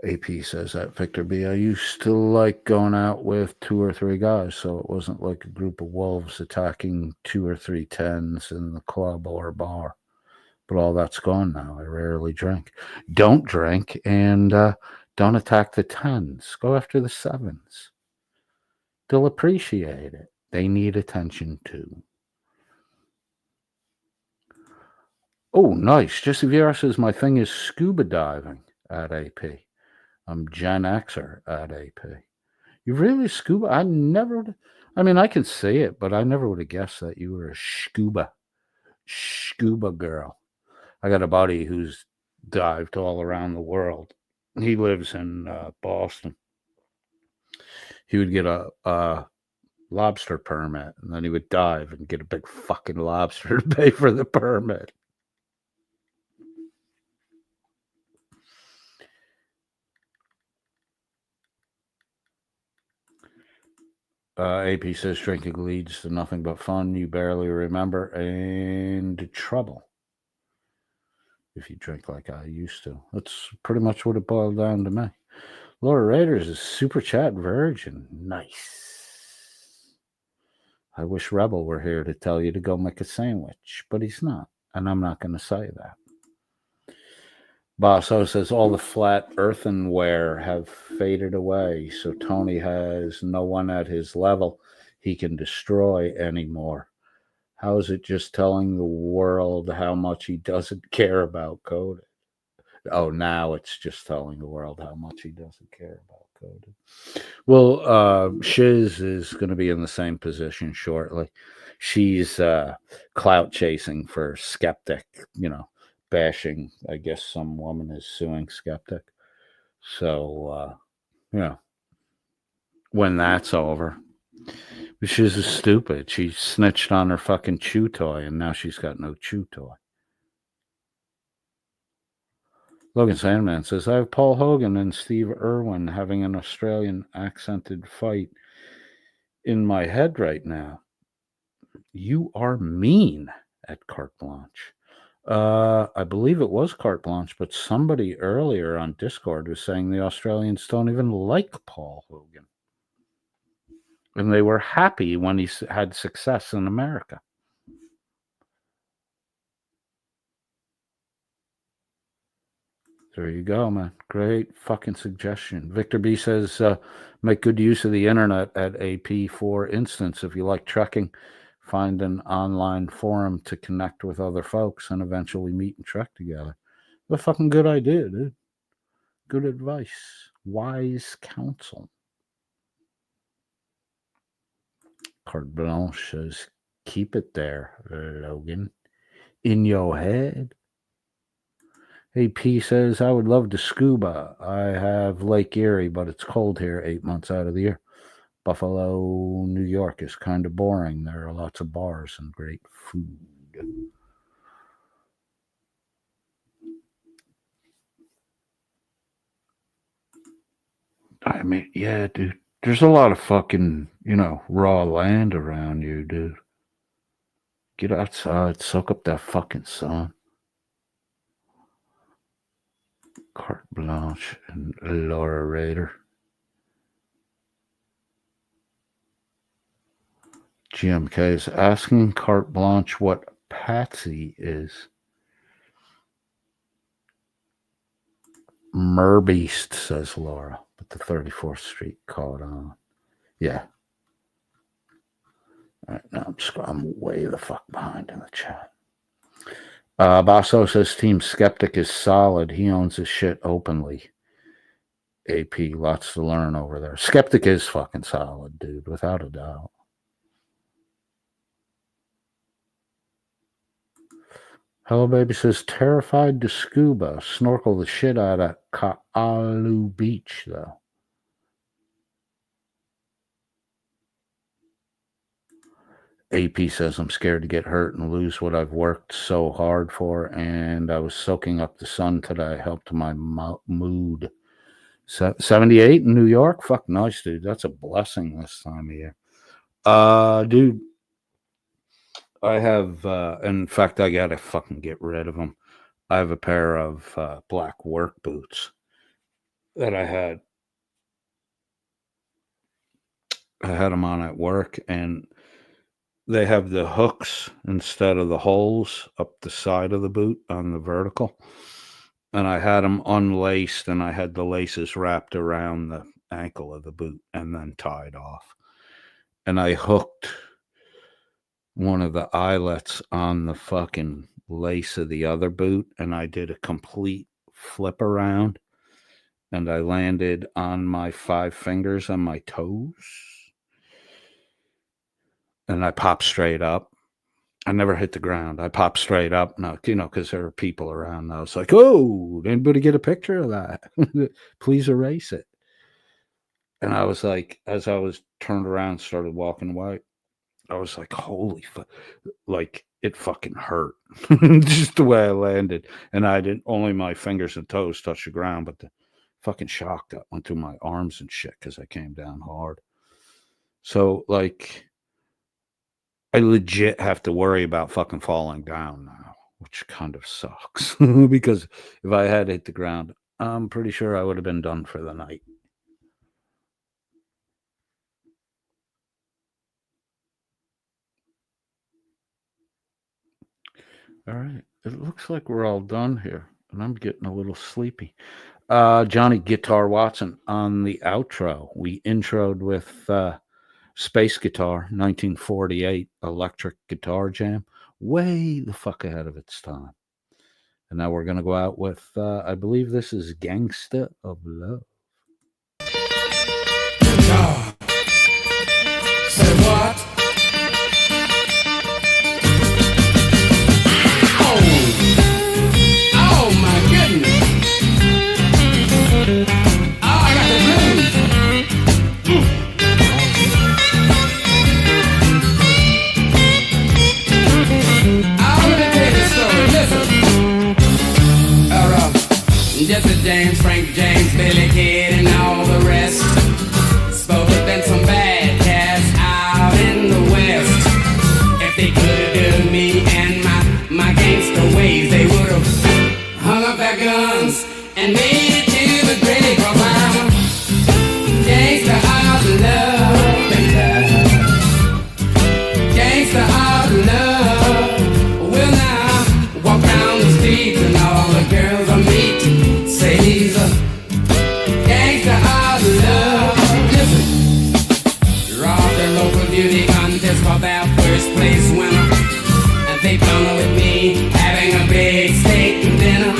AP says that, Victor B. I used to like going out with 2 or 3 guys, so it wasn't like a group of wolves attacking 2 or 3 tens in the club or bar. But all that's gone now. I rarely drink. Don't drink and don't attack the 10s. Go after the 7s. They'll appreciate it. They need attention too. Oh, nice. Jesse Vieira says, my thing is scuba diving at AP. I'm Gen Xer at AP. You really scuba? I mean, I can see it, but I never would have guessed that you were a scuba girl. I got a buddy who's dived all around the world. He lives in Boston. He would get a lobster permit, and then he would dive and get a big fucking lobster to pay for the permit. AP says drinking leads to nothing but fun you barely remember and trouble. If you drink like I used to. That's pretty much what it boiled down to me. Laura Raiders is super chat virgin. Nice. I wish Rebel were here to tell you to go make a sandwich, but he's not, and I'm not going to say that. Bosso says all the flat earthenware have faded away, so Tony has no one at his level he can destroy anymore. How is it just telling the world how much he doesn't care about coding? Oh, now it's just telling the world how much he doesn't care about coding. Well, Shiz is going to be in the same position shortly. She's clout chasing for Skeptic, bashing. I guess some woman is suing Skeptic. So, when that's over. She's stupid. She snitched on her fucking chew toy, and now she's got no chew toy. Logan Sandman says, I have Paul Hogan and Steve Irwin having an Australian accented fight in my head right now. You are mean at Carte Blanche. I believe it was Carte Blanche, but somebody earlier on Discord was saying the Australians don't even like Paul Hogan. And they were happy when he had success in America. There you go, man. Great fucking suggestion. Victor B says, make good use of the internet at AP. For instance, if you like trekking, find an online forum to connect with other folks and eventually meet and trek together. What a fucking good idea, dude. Good advice. Wise counsel. Carte Blanche says, keep it there, Logan. In your head. AP says, I would love to scuba. I have Lake Erie, but it's cold here 8 months out of the year. Buffalo, New York is kind of boring. There are lots of bars and great food. I mean, yeah, dude. There's a lot of fucking, raw land around you, dude. Get outside, soak up that fucking sun. Carte Blanche and Laura Rader. GMK is asking Carte Blanche what Patsy is. Merbeast, says Laura, but the 34th Street caught on. Yeah. All right, now I'm way the fuck behind in the chat. Basso says Team Skeptic is solid. He owns his shit openly. AP, lots to learn over there. Skeptic is fucking solid, dude, without a doubt. Hello Baby says, terrified to scuba. Snorkel the shit out of Ka'alu Beach, though. AP says, I'm scared to get hurt and lose what I've worked so hard for, and I was soaking up the sun today. Helped my mood. 78 in New York? Fuck, nice, dude. That's a blessing this time of year. Dude, I have, in fact, I gotta fucking get rid of them. I have a pair of black work boots that I had them on at work, and they have the hooks instead of the holes up the side of the boot on the vertical. And I had them unlaced, and I had the laces wrapped around the ankle of the boot and then tied off. And I hooked one of the eyelets on the fucking lace of the other boot, and I did a complete flip around, and I landed on my 5 fingers on my toes. And I popped straight up. I never hit the ground. I popped straight up. No, because there were people around. I was like, oh, anybody get a picture of that? Please erase it. And I was like, as I was turned around, started walking away, I was like, holy fuck. Like, it fucking hurt. Just the way I landed. And I didn't, only my fingers and toes touched the ground, but the fucking shock that went through my arms and shit because I came down hard. So, like, I legit have to worry about fucking falling down now, which kind of sucks. Because if I had hit the ground, I'm pretty sure I would have been done for the night. All right. It looks like we're all done here, and I'm getting a little sleepy. Johnny Guitar Watson on the outro. We introed with Space Guitar, 1948 electric guitar jam, way the fuck ahead of its time. And now we're going to go out with, I believe this is Gangsta of Love. Say what? Oh my goodness. Oh, I got the blues. James, Frank James, Billy Kid, and all the rest. Spoke have been some bad cats out in the West. If they could have done me and my gangster ways, they would have hung up their guns and made it to the grave. 'Cause I'm a gangster of love and love. Gangster of love. Well now, walk down the street and all the girls I meet say he's a gangster of love. Listen, robbed the local beauty contest for their first place winner. And they found with me having a big steak and dinner.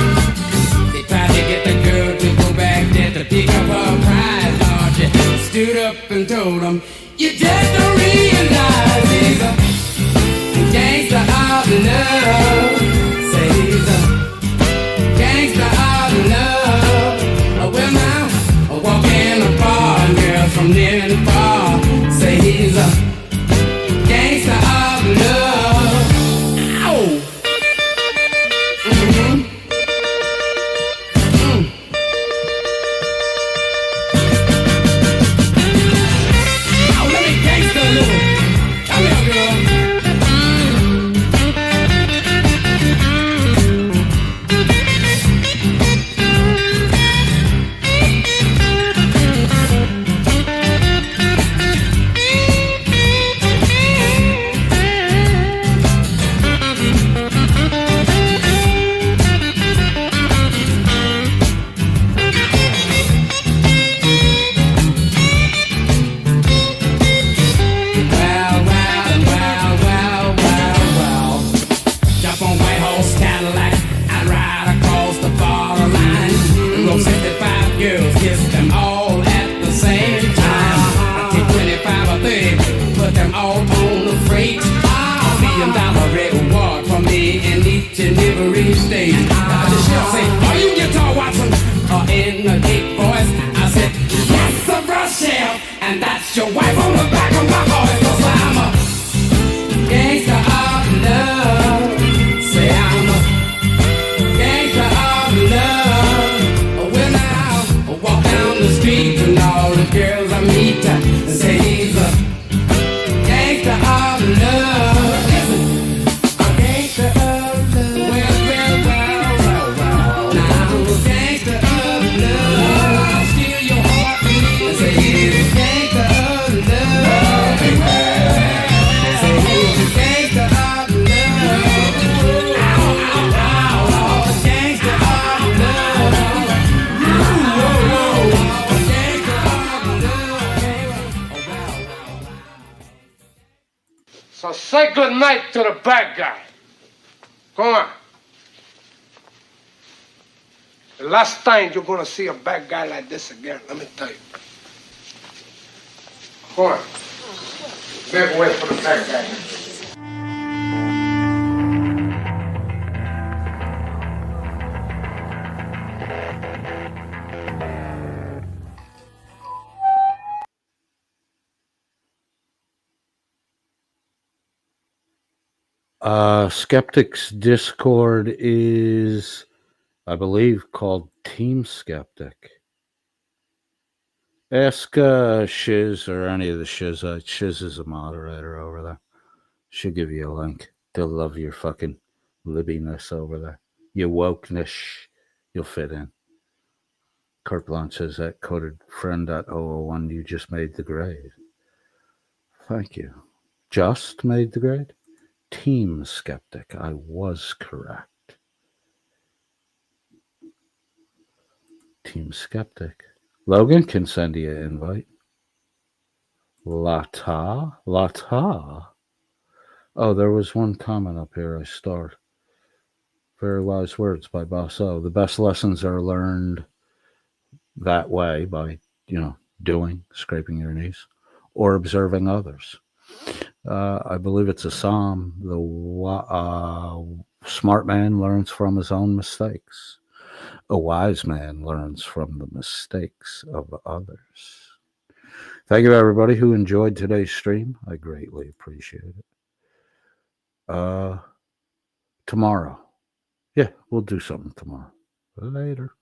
They tried to get the girl to go back there to pick up her prize. Lord, she stood up and told them, you just don't realize he's a gangster of love. Say he's a gangster of love. Well now, I walk in the bar and girls from near and far say he's a gangster of love. Ow! Now let me gangster a little. Come here, girl. Well. Jump on white horse Cadillac, I ride across the borderline. And go 65 girls, kiss them all at the same time. I take 25 or 30, put them all on the freight. $1 million reward for me in each and every state. Now the sheriff say, are you Guitar Watson? Or in a deep voice, I said, yes, sir, Sheriff. And that's your wife on the back of my horse. 'Cause I'm a gangster of love. Say I'm a gangster of love. When I walk down the street and all the girls I meet say he's a gangster of love. Listen, a gangster of love. Well. Now I'm a gangster of love. I'll steal your heart from me. Say he's a gangster of love. Say he's a gangster of love. Ow, a gangster of love. A gangster of love. So say good night to the bad guy. Come on. The last time you're gonna see a bad guy like this again, let me tell you. Come on. Make way for the bad guy. Skeptics Discord is, I believe, called Team Skeptic. Ask Shiz or any of the Shizites. Shiz is a moderator over there. She'll give you a link. They'll love your fucking libbiness over there. Your wokeness. You'll fit in. Kurt Blunt says that coded friend.001, you just made the grade. Thank you. Just made the grade? Team Skeptic. I was correct. Team Skeptic. Logan can send you an invite. Lata. Oh, there was one comment up here I starred. Very wise words by Boss O. The best lessons are learned that way by, doing, scraping your knees, or observing others. I believe it's a psalm. The smart man learns from his own mistakes. A wise man learns from the mistakes of others. Thank you, everybody who enjoyed today's stream. I greatly appreciate it. Tomorrow. Yeah, we'll do something tomorrow. Later.